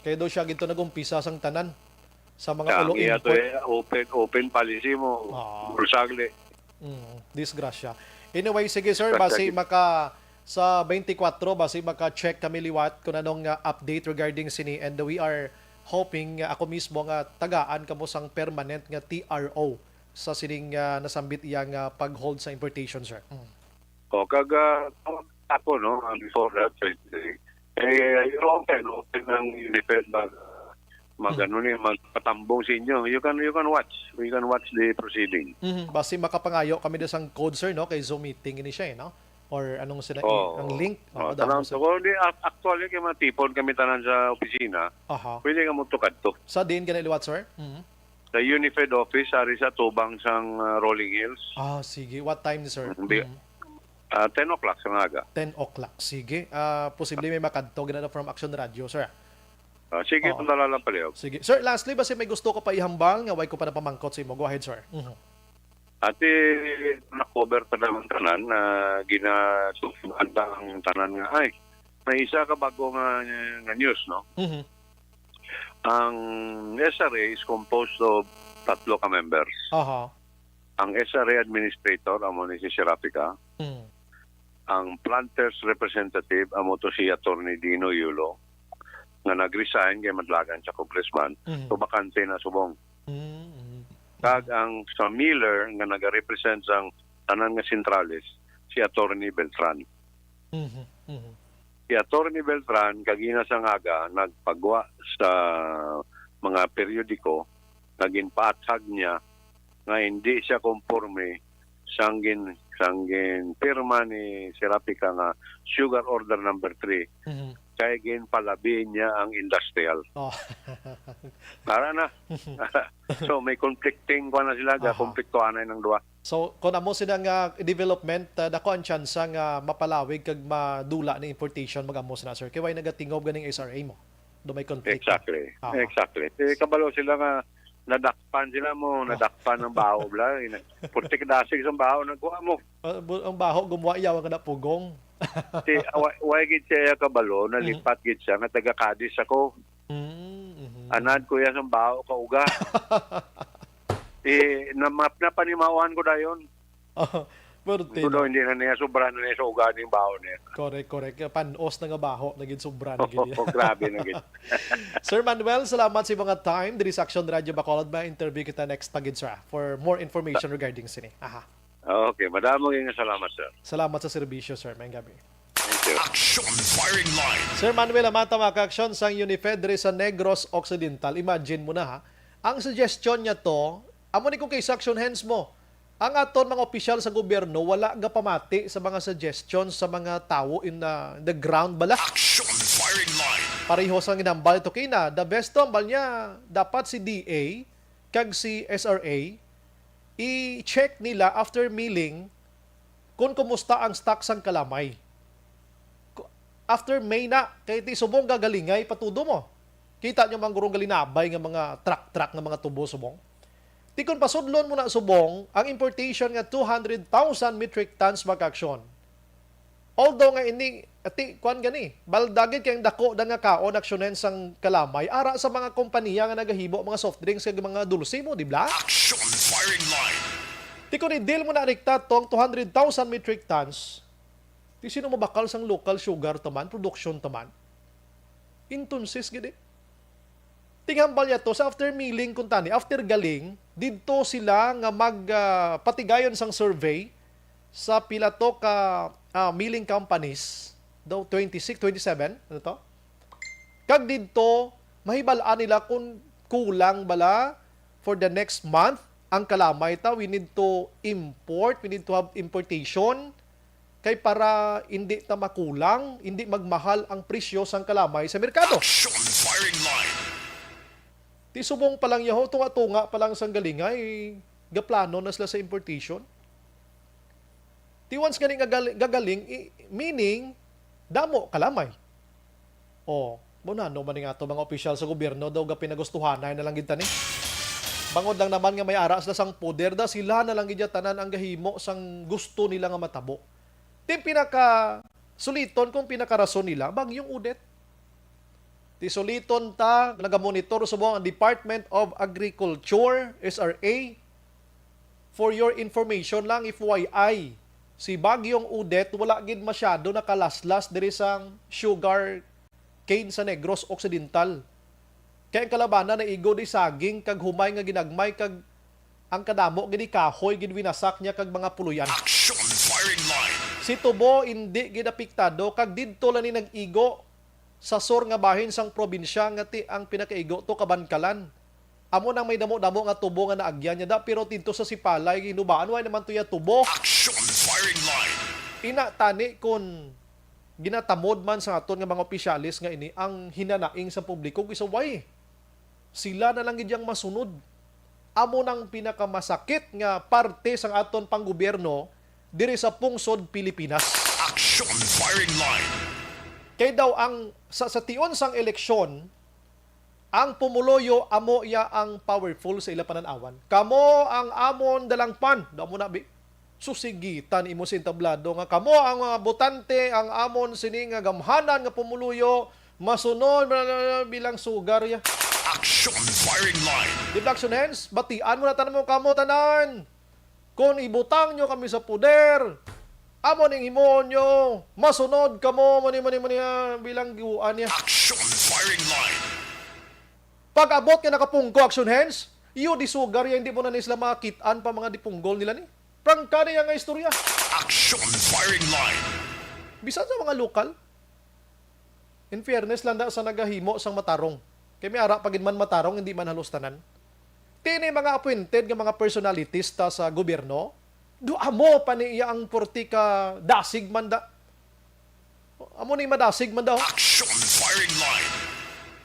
Kaya daw siya gito nagumpisa sang tanan sa mga Kaya ulo iya to import. open policy mo, bursagle. Disgrasya. Anyway, sige sir, Grasya, basi maka sa 24 basi maka-check kami liwat kung anong update regarding sini, and we are hoping ako mismo nga tagaan kamo sang permanent nga TRO sa sining nasambit iyang pag-hold sa importation, sir. O ako no, before that, open ng UNIFED magpatambong sa inyo. You can watch. We can watch the proceeding. Basi makapangayo kami desang code, sir, no, kay Zoom meeting ini siya, no? Or anong sila ang link? Tanang so actually kay matipon kami tanan sa opisina. Pwede ka mo tukad to. Sa din ganun liwat, sir? Sa UNIFED office ari sa tubang sang Rolling Hills. Sige. What time, sir? 10 o'clock sa aga. 10 o'clock. Sige. Posible may makadto ginana from Action Radio, sir. Sige, kung lang pala. Sige. Sir, lastly, basi may gusto ko pa ihambal, nga way ko pa na pamangkot sa imo. Go ahead, sir. Ate, na-cover pa naman tanan na ginasubukan ang tanan nga. Ay, may isa ka bago nga news, no? Ang SRA is composed of 3 ka members. Ang SRA administrator, amo ni si Serapica. Ang planters representative, amo to si Attorney Dino Yulo, nga nag-resign kay madlagan sa congressman, so bakante na subong. Kag ang sa Miller nga nag-represent sang tanan nga sentrales, si Attorney Beltran. Si Attorney Beltran kagina sang aga nagpagwa sa mga periodiko, naging paathag niya nga hindi siya konforme sanggin pirma ni Serapica nga sugar order number 3. Kaya ginpalabi niya ang industrial. Para na. So may conflicting ko na sila, konfliktuhan na ng duwa. So kung amo sila nga development, dako ang chance nga mapalawig kag madula ni importation magamo sila, sir. Kaya why nagatingob ganing SRA mo? Do may conflict. Exactly. Kabalo sila nga nadakpan ng baho bla. Putik dasig sa baho nagkuha mo. Ang baho gumawa iyaw nga na pugong. Why gid siya kabalo, nalipat gid siya nga taga Cadiz ako. Anad ko yan sa baho kauga. Namap na panimawan ko dayon. Pero hindi na niya sobra na niya sa uga ng baho niya. Correct. Panos na nga baho, naging sobra na gid. Grabe na gid. Sir Manuel, salamat sa mga time. Diri sa Action Radio Bacolod, ma-interview kita next pagid, sir, for more information regarding sini. Okay, madamong nga salamat, sir. Salamat sa serbisyo, sir. Mayang gabi. Thank you. Action Firing Line. Sir Manuel Amata, mga ka-action sang UNIFED sa Negros Occidental. Imagine mo na, ang suggestion niya to, amo ni kung kay Action Hands mo, ang aton mga opisyal sa gobyerno wala nga pamati sa mga suggestions sa mga tao in the ground bala. Action Firing Line. Pareho sang ginambal ito kina. The best tombal niya, dapat si DA kag si SRA i-check nila after milling kung kumusta ang stock sang kalamay. After May na, kaya ti subong gagalingay, patudo mo. Kita nyo mga gurong galinabay ng mga truck ng mga tubo subong. Ti kung pasudlon mo na subong, ang importation nga 200,000 metric tons mag-aksyon. Although nga ini, kuan gani, baldagid kayong dako da nga kaon aksyonen sang kalamay, ara sa mga kompanya nga nagahibo, mga soft drinks, kag mga dulce mo, di ba? Action Firing Line. Ti kung i-deal mo na rikta tong 200,000 metric tons, ti sino mabakal sang local sugar taman, production taman? Intunsis gini. Tinghambal niya to sa after milling kuntani, after galing, dito sila nga magpatigayon sang survey sa pila to ka milling companies, daw 26, 27, ano to? Kag dito, mahibalaan nila kung kulang bala for the next month ang kalamay ta. We need to import, we need to have importation kay para hindi ta makulang, hindi magmahal ang presyo sang kalamay sa merkado. Action Firing Line. Ti subong pa lang yaho, tunga pa lang sang galingay, gaplano na sila sa importation. Ti once gani gagaling, meaning, damo kalamay. O, muna, no man nga to mga opisyal sa gobyerno, daw ga pinagustuhanay na lang gid tani. Bangod lang naman nga may aras na sang poder, da sila na lang gid tanan ang gahimo sang gusto nila nga matabo. Ti pinaka suliton kung pinakarason nila, bagyong udet. Ti suliton ta, nagamonitor sa buong Department of Agriculture, SRA. For your information lang, FYI, si Bagyong Udet, wala gid masyado nakalaslas diri sang sugar cane sa Negros Occidental. Kaya ang kalabanan na igo di saging, kag humay nga ginagmay, kag ang kadamo gini kahoy, gid winasak niya kag mga puluyan. Action firing line. Si Tubo hindi gidapiktado kag didto lang ni nag-igo sa sur nga bahin sang probinsya nga ti ang pinakaigo to Kabankalan. Amo nang may damo-damo nga tubo nga naagyan niya da pero tinto sa Sipalay ginubaan way naman tuya tubo. Action firing line. Ina tani kun ginatamod man sa aton nga mga opisyalis nga ini ang hinanaing sa publiko isaway. Sila na lang gid yang masunod. Amo nang pinakamasakit nga parte sang aton panggobyerno diri sa pungsod Pilipinas. Action firing line. Kay daw ang sa tion sang eleksyon, ang pumuloyo amo ya ang powerful sa ila pananawan. Kamo ang amon dalangpan, daw mo na bi. Susigitan imo sa entablado nga kamo ang mga botante, ang amon sini nga gamhanan nga pumuluyo, masunod bilang sugar ya. Action firing line. Di ba, Action Hands? Batian mo na tanan mo kamo tanan. Kung ibutang nyo kami sa puder, amo ning himon nyo, masunod kamo, mani bilang giwaan niya. Action firing line. Pag abot nga nakapungko, Action Hands, iyo di sugar ya, hindi mo na nisla makitaan pa mga dipunggol nila ni. Prangka na nga istorya. Action firing line. Bisan sa mga lokal. In fairness, landa sa nagahimo sang matarong. Kaya may ara pagin man matarong, hindi man halos tanan. Tini mga appointed nga mga personalities ta sa gobyerno, amo pa niya ang porti ka dasig man da. Amo ni madasig man daw. Action firing line.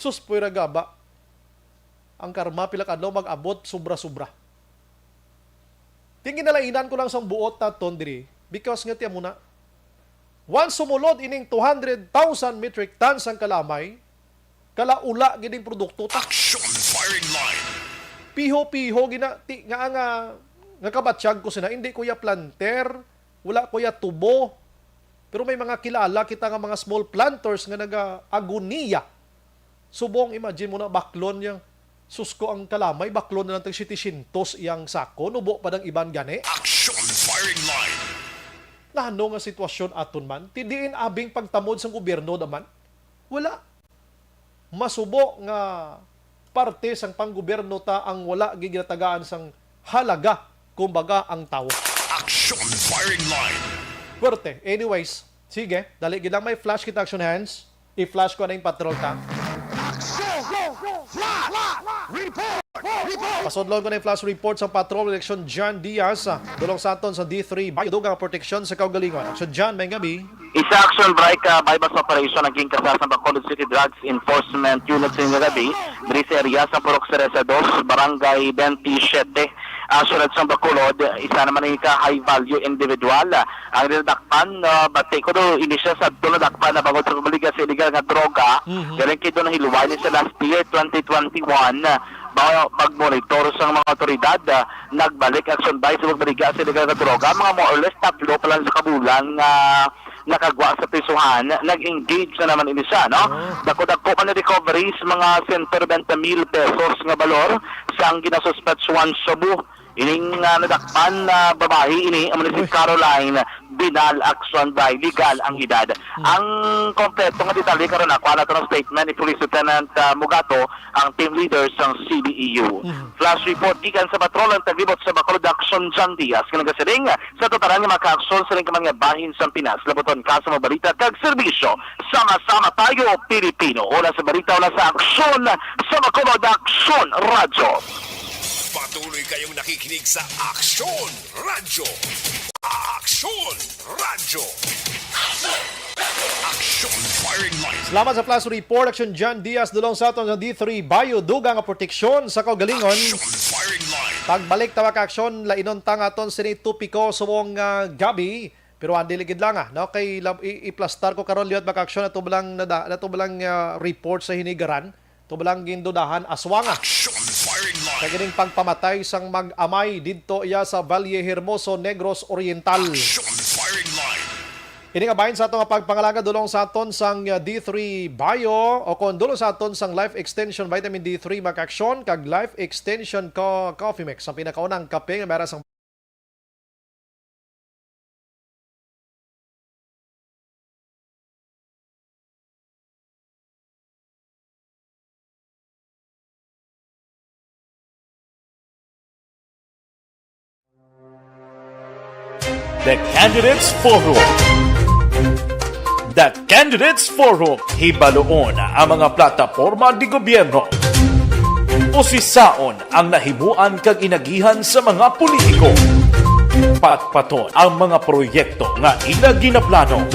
Sus, puwera gaba. Ang karma pila kadlaw mag-abot sobra-sobra. Tingin nalainan ko lang sang buot na tondri because nga tiya muna. Once sumulod ining 200,000 metric tons ang kalamay, kalaula gining produkto ta. Action firing line. Piho-piho nga kabatsyag ko sina, hindi kuya planter, wala kuya tubo. Pero may mga kilala kita nga mga small planters nga naga-agoniya. Subong, imagine mo na baklon yang susko ang kalamay, baklon na lang tag 700 iyang sako, nubo pa ng iban gani. Action firing line. Nahano nga sitwasyon aton man, tidiin abing pagtamod sa gobyerno naman. Wala. Masubo nga parte sang panggobyerno ta ang wala giginatagaan sang halaga kumbaga ang tao. Action firing line. Pwerte. Anyways, sige, dali gid lang may flash kita, Action Hands. I-flash ko na yung patrol ta. Pasodlon ko na yung flash report sa patrol election John Diaz. Dulong sa aton sa D3 Bayudugang proteksyon sa Kaugalingon. Action John, may gabi. Isa action break bypass operation naging kasas ng Bacolod City Drugs Enforcement Unit sa gabi diri sa area sa Purok Cereza 2, Barangay 27. Sunod sa Bacolod, isa naman yung high value individual. Ang dinadakpan, bati ko doon, inisya sa doon nadakpan na bagod sa kumaliga sa illegal nga droga. Galing kayo doon hiluway sa last year, 2021. Mag-monitor sa mga otoridad, nagbalik action by sa magbaliga sa illegal nga droga. Mga more or less, tatlo pa lang sa kabulang nakagwa sa prisuhan, nag-engage na naman inisa, no? Dako-dako pa na recoveries, mga 120,000 pesos nga balor sa ang ginasuspect Juan Cebu. Ining nadakpan na babae ini, ang si Caroline Binal Action by legal ang edad. Ang kompleto nga detalye karon ako na ng statement ni Police Lieutenant Mugato, ang team leader ng CDEU. Flash report gikan sa patrol ang taglibot sa Bacolod Action John Diaz kinagasiling sa totalan nga maka-action sa ring mga bahin sa Pinas. Laboton ka sa mga balita kag serbisyo. Sama-sama tayo Pilipino. Una sa balita, una sa aksyon sa Bacolod Action Radio. Patuloy kayong nakikinig sa Action Radio. Action Radio. Action firing line. Salamat sa flash report, Action John Diaz. Dulong sa aton sa D3 Bayudugang proteksyon sa Kaugalingon. Action firing line. Pagbalik tawa ka aksyon, lainon tang aton sini tupiko subong gabi Pero ang diligid lang no kay i-plastar ko karon liwat bakaksyon ato balang report sa hinigaran, to balang gindudahan aswanga. Action firing line. Kagining pagpamatay sang mag-amay didto iya sa Valle Hermoso, Negros Oriental. Action firing line. Ini nga bahin sa ato nga pagpangalaga dulong sa aton sang D3 Bio o kon dulong sa aton sang Life Extension Vitamin D3 Makaksyon kag Life Extension Coffee Mix ang pinakaunang kape nga meron sang The Candidates Forum. The Candidates Forum, hibaloon ang mga plataporma di gobyerno. Usisaon ang nahimuan kag inagihan sa mga politiko. Patpaton ang mga proyekto nga ila ginaplano.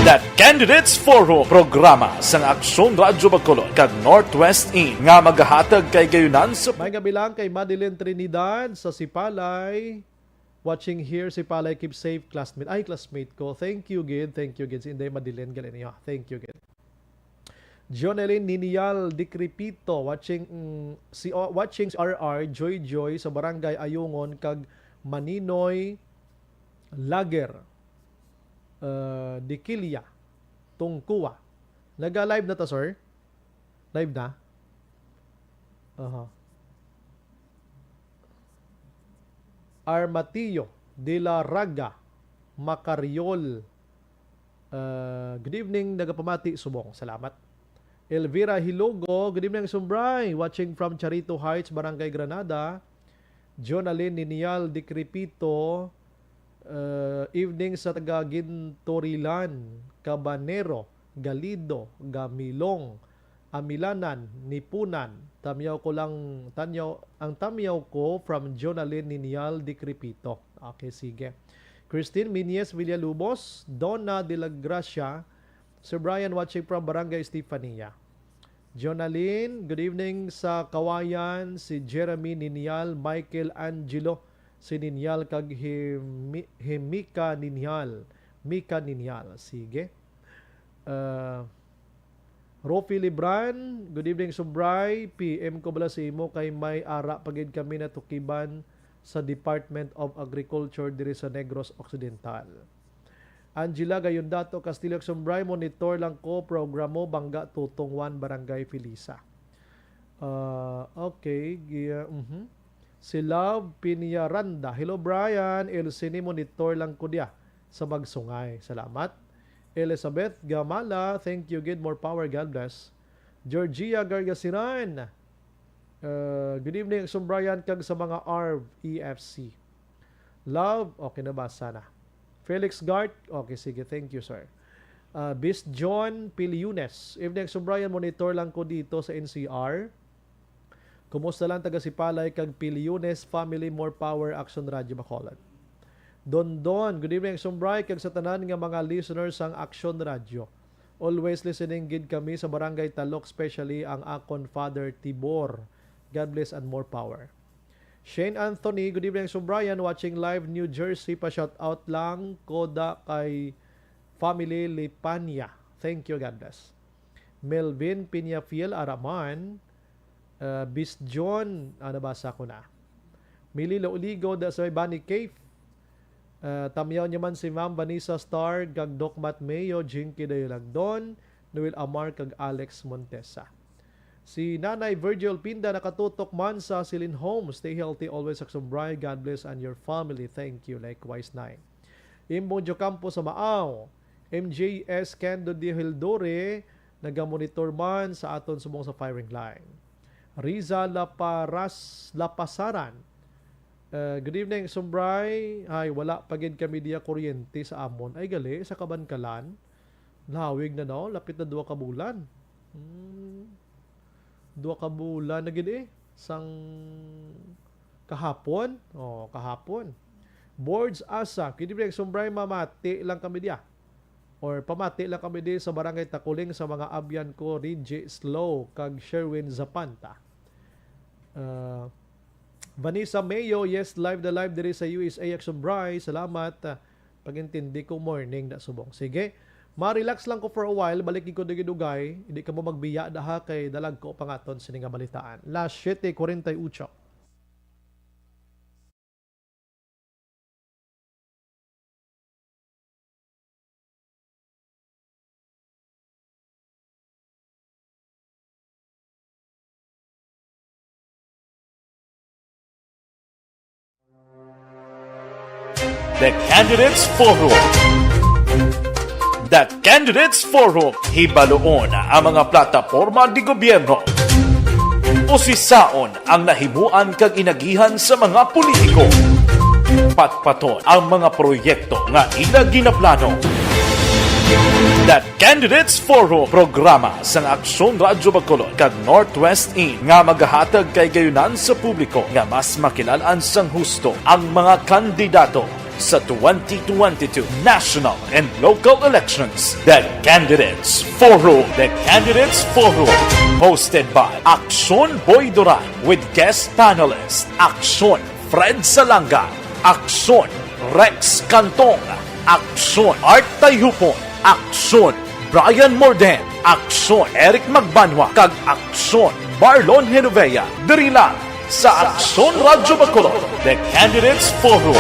The Candidates Forum, programa sang Aksyon Radyo Bacolod kag Northwest In nga magahatag kay gayunan sa may gabi lang kay Madeline Trinidad sa Sipalay. Watching here, Sipalay, keep safe, classmate. Ay, classmate ko. Thank you, Gid. Thank you, Gid. Hindi, Madeline, galing niya. Thank you, Gid. Jonelyn Ninial Dikripito, watching watching RR Joy sa Barangay Ayungon kag Maninoy Lager Dikilya Tungkuwa. Naga-live na ta, sir? Live na? Armatillo de la Raga Macariol. Good evening, nagapamati subong. Salamat. Elvira Hilogo, good evening Sumbray, watching from Charito Heights, Barangay Granada. Jonalyn Ninial Dikripito, evening sa taga Gintorilan, Cabanero, Galido, Gamilong, Amilanan, Nipunan. Tamyaw ko from Jonalyn Ninial Dikripito. Okay, sige. Christine Minies Villalubos, Donna de la Gracia, Sir Brian watching from Barangay Estefania. Jonalyn, good evening sa Kawayan, si Jeremy Ninial, Michael Angelo, si Ninial kag Mika Ninial. Sige. Rofi Libran, good evening Subray. PM ko bala sa imo kay may ara pagid kami na tukiban sa Department of Agriculture diri sa Negros Occidental. Angela Gayondato Castillo Subray, monitor lang ko programo Bangga Tutong 1 Barangay Filisa. Okay. Si Love Pinyaranda. Hello Brian, Elsini monitor lang ko dia sa Magsungay. Salamat. Elizabeth Gamala, thank you, good, more power, God bless. Georgia Gargasiran, good evening, Brian kag sa mga ARV EFC. Love, okay na ba sana? Felix Gart, okay, sige, thank you, sir. Bis John Piliunes, evening, Brian, monitor lang ko dito sa NCR. Kumusta lang taga Sipalay kag Piliunes Family, more power, Action Radio Bacolod. Don, good evening, Sumbray, kag sa tanan nga mga listeners ang Action Radio. Always listening gid kami sa Barangay Talok, especially ang akon Father Tibor. God bless and more power. Shane Anthony, good evening, Sumbrayan, watching live New Jersey. Pa-shout out lang koda kay Family Lipania. Thank you, God bless. Melvin Piñafiel Araman, Bis John, nabasa ko na. Mili Lauligo da sa Bani Cave. Tamyaw niya man si Ma'am Vanessa Star, kag Doc Matt Mayo, Jinky Dayolagdon, Noel Amar, kag Alex Montesa. Si Nanay Virgil Pinda nakatutok man sa Silin Home. Stay healthy always, Sumbray. God bless and your family. Thank you. Likewise, Nay. Imbong Jocampo sa Maaw. MJS Cando de Hildore, nagamonitor man sa aton sumong sa firing line. Riza Lapasaran, good evening, Sumbray. Ay, wala pagid kami diya kuryente sa amon. Ay, gali, sa Kabankalan. Lawig na no, lapit na 2 ka bulan. 2 ka bulan na gid sang kahapon. Kahapon. Boards Asa, good evening, Sumbray, mamati lang kami diya. Or pamati lang kami diya sa Barangay Takuling sa mga abyan ko, Ridge Slow, kag Sherwin Zapanta. Vanessa Mayo, yes, live diri sa USA, Sumbray. Salamat. Pag-intindi ko morning na subong. Sige, ma-relax lang ko for a while, balik ko dugay, hindi ka mo magbiya daha kay dalag ko pangaton sa nga balitaan. Last 7:48. The Candidates Forum. The Candidates Forum, hibaloon ang mga plataporma di gobyerno. Usisaon ang nahimuan kag inagihan sa mga politiko. Patpaton ang mga proyekto nga ila ginaplano. The Candidates Forum, programa sa Aksyon Radyo Bacolod kag Northwest In nga magahatag kay gayunan sa publiko nga mas makilalan sang husto ang mga kandidato sa 2022 national and local elections. The Candidates Forum. The Candidates Forum, hosted by Aksyon Boy Duran with guest panelists Aksyon Fred Salanga, Aksyon Rex Cantong, Aksyon Art Tayhupon, Aksyon Brian Morden, Aksyon Eric Magbanwa, kag Aksyon Marlon Genovea. Diri lang sa Aksyon Radyo Bacolod. The Candidates Forum.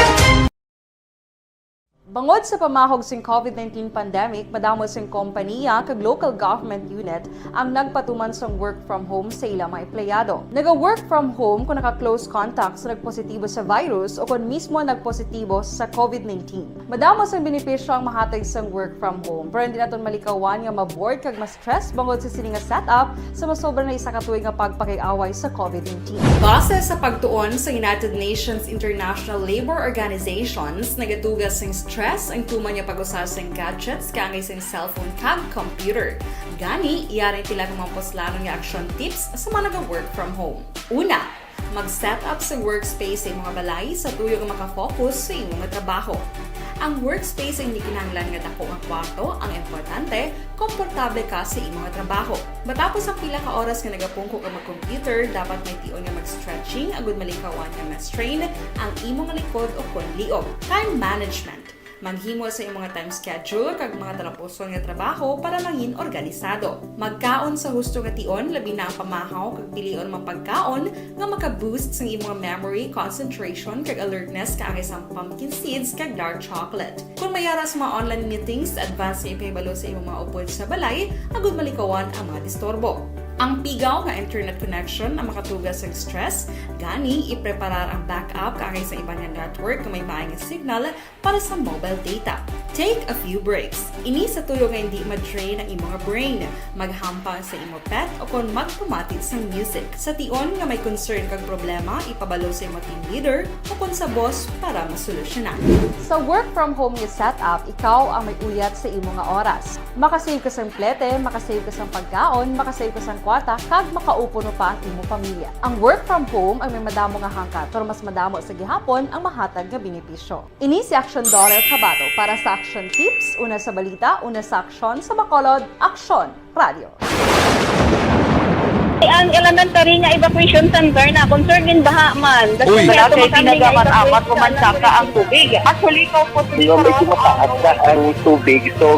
Bangod sa pamahog sing COVID-19 pandemic, madamo sing kompanya kag local government unit ang nagpatuman sang work from home sa ilang mga empleyado. Naga-work from home kung naka-close contact sa nagpositibo sa virus o kung mismo nagpositibo sa COVID-19. Madamo sang benepisyo ang mahatag sang work from home, pero hindi naton malikawan nga maboard kag ma-stress bangod sa sini nga setup sa masobra na isa ka tuig nga pagpakiaway sa COVID-19. Base sa pagtuon sa United Nations International Labor Organizations, nagatugas sing stress ang tuman niya pag-usar sa gadgets kangay sa cellphone kag computer. Gani, iyari tila ng mga poslanon nga action tips sa mga nag-work from home. Una, mag-set up sa workspace sa imong balay sa tuyo nga makafocus sa imong trabaho. Ang workspace ay hindi kinahanglan nga dako nga kwarto, ang importante, komportable ka sa imong trabaho. Matapos ang pila ka oras nga nagapungko ka mag-computer, dapat may tion nga mag-stretching agud malikawan nga ma-strain ang imong likod o konliog. Time management. Maghimo sa imong time schedule kag mga talapuson nga trabaho para mangin organisado. Magkaon sa husto nga tion, labi na ang pamahaw kag pilion mang pagkaon nga maka-boost sa imong memory, concentration kag alertness kaagay sa pumpkin seeds kag dark chocolate. Kung mayara sa mga online meetings, advance nga ipahibalo sa imong mga upod sa balay, agud malikawan ang mga disturbo. Ang pigaw nga internet connection ang makatugas sa stress, gani ipreparar ang backup kaagay sa ibang network na may maayong signal para sa mobile data. Take a few breaks. Ini sa tuyo nga hindi ma-drain ang imong brain, maghampang sa imong pet o kung magpamatit sa music. Sa tion nga may concern kag problema, ipabalo sa imong team leader o kung sa boss para masolusyonan. Sa work from home nga setup, ikaw ang may uyat sa imong nga oras. Makasave ka sa plete, makasave ka sa pagkaon, makasave ka sa kwarta, kag makaupo no pa ang imong pamilya. Ang work from home ay may madamo nga hangkat, pero mas madamo sa gihapon ang mahatag nga benepisyo. Ini si Aksyon Dorel Cabato para sa Action Tips, una sa balita, una sa aksyon sa Bacolod, Aksyon Radio. Ang elementary nga evacuation center na concern din baha man. Uy, kasi pinagamat-amat kumansaka ang tubig. Actually, ikaw po Hindi mo medyo mataas na ang tubig. So,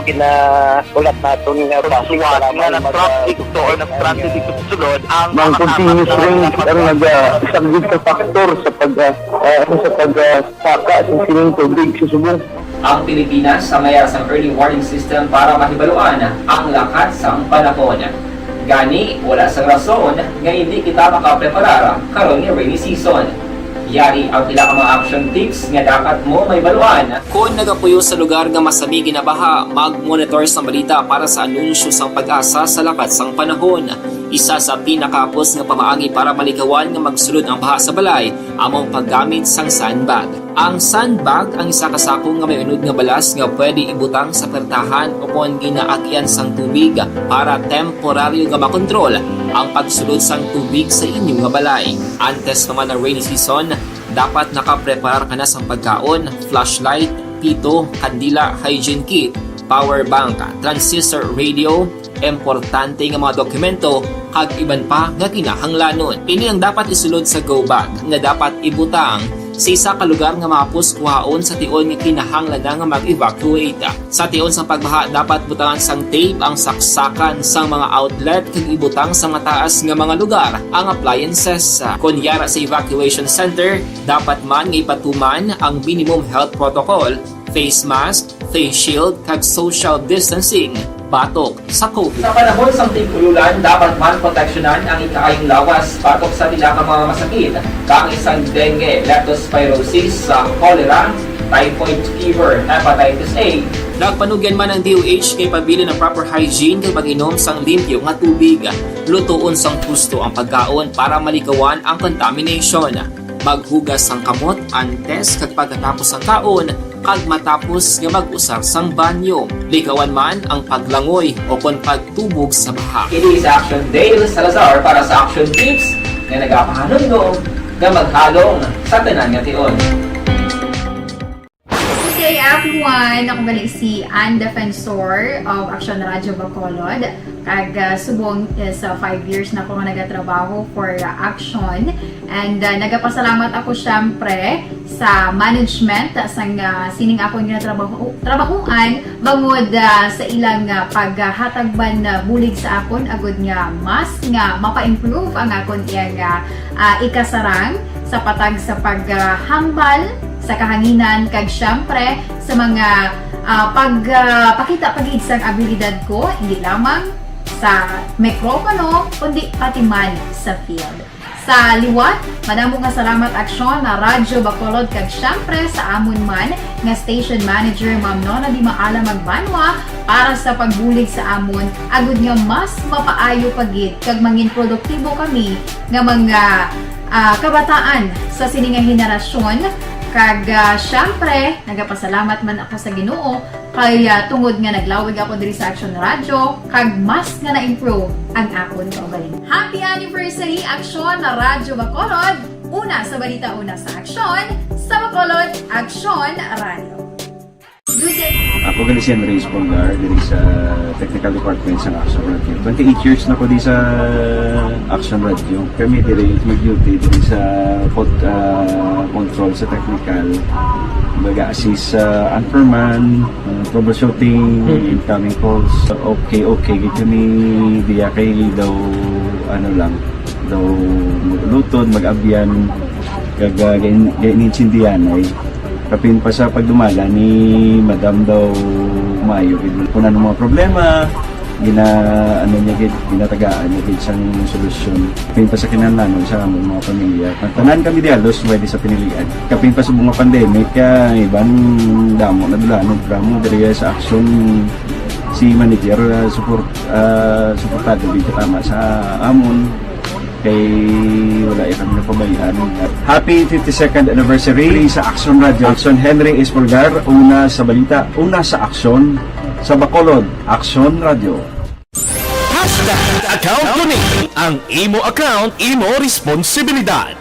ulat natin nga siwat nga nag-traffic to or nag-transit dito sa sulod ang mga continuous rain ang nag-isang sa factor sa pagsaka sa sining tubig sa subong. Ang Pilipinas sa mayas ang early warning system para mahibaluan ang lakat sa panahon. Gani, wala sa rason nga hindi kita makapreparar karon ni rainy season. Yari ang pila ka mga action tips nga dapat mo may baluan. Kung nagapuyo sa lugar nga masabi ginabaha, mag-monitor sa balita para sa anunsyo sang pag-asa sa lakat sang panahon. Isa sa pinakapos nga pamaagi para malikawan nga magsulod ang baha sa balay, among paggamit sang sandbag. Ang sandbag ang isa ka sako nga may unod nga balas nga pwede ibutang sa pertahan o kung ginaagyan sang tubig para temporaryo nga makontrol ang pagsulod sang tubig sa inyong nga balay. Antes naman ng rainy season, dapat nakapreparar ka na sa pagkaon, flashlight, pito, kandila, hygiene kit, power bank, transistor radio, importante nga mga dokumento, kag iban pa nga kinahanglanon. Ini ang dapat isulod sa go bag nga dapat ibutang sa isa ka lugar nga mapos kuhaon sa tion nga kinahanglan nga mag-evacuate. Sa tion sang pagbaha dapat butangan sang tape ang saksakan sang mga outlet kag ibutang sa mataas nga mga lugar ang appliances. Kunyara sa evacuation center, dapat man nga ipatuman ang minimum health protocol, face mask, face shield kag social distancing batok sa COVID. Sa panahon sa tigululan, dapat man proteksyonan ang ikaayong lawas batok sa pinaka mga masakit, kang isang dengue, leptospirosis, cholera, typhoid fever, hepatitis A. Nagpanugyan man ang DOH kay pabili ng proper hygiene kay pag-inom sang limpyo nga tubig. Lutuon sang husto ang pagkaon para malikawan ang contamination. Maghugas sang kamot antes kag pagkatapos ang kaon kag matapos nga mag-usar sang banyo. Likawan man ang paglangoy o kon pagtubog sa baha. Kini sa Action Dale Salazar para sa Action Tips nga nagapahanungdong nga maghalong sa tanan nga tion. Good day everyone! Ako balik si Ann Defensor of Action Radio Bacolod. Kag subong sa 5 years na ako nga nagatrabaho for Action. And nagapasalamat ako syempre sa management sang sining ako nga trabahuan bangod sa ilang paghatagban bulig sa akon agud nga mas nga mapa-improve ang akon iyang ikasarang sa patag sa paghambal sa kahanginan kag syempre sa mga pagpakita pagid sang abilidad ko hindi lamang sa mikropono kundi pati man sa field. Sa liwat, madamo nga salamat Aksyon na Radyo Bacolod kag syempre sa amon man nga station manager Ma'am Nona Di Maala Magbanwa para sa pagbulig sa amon agud nga mas mapaayo pagid kag mangin produktibo kami nga mga kabataan sa sininga henerasyon. Kag syempre, nagapasalamat man ako sa Ginoo kay tungod nga naglawig ako diri sa Action Radio kag mas nga na-improve ang akon kaugalingon. Happy anniversary Action na Radyo Bacolod! Una sa balita, una sa Action, sa Bacolod, Action Radio. Good day! Ako gali si Andres Polgar diri sa Technical Department sa Action Radio. 28 years na ko di sa Action Radio. Kami diri mag-duty diri sa control sa technical. Mag-assist sa anchorman, troubleshooting, incoming calls. Okay, gid kami diya kay daw daw maglutod, mag-abyan, ganinsindihan ay kapin pa sa pagdumala ni Madam daw Mayo kung ano mga problema ginatagaan niya gid sang solusyon kapin pa sa kinahanglan sa among mga pamilya tanan kami dialos pwede sa pinilian kapin pa sa mga pandemic ibang damo na dulanon programo diri sa Action si manager suportado gid tama sa amon kay wala kami napabayaan. Happy 52nd anniversary sa Action Radio. Action Henry Espolgar, una sa balita, una sa aksyon, sa Bacolod, Action Radio. Account ko ni ang imo account, imo responsibilidad.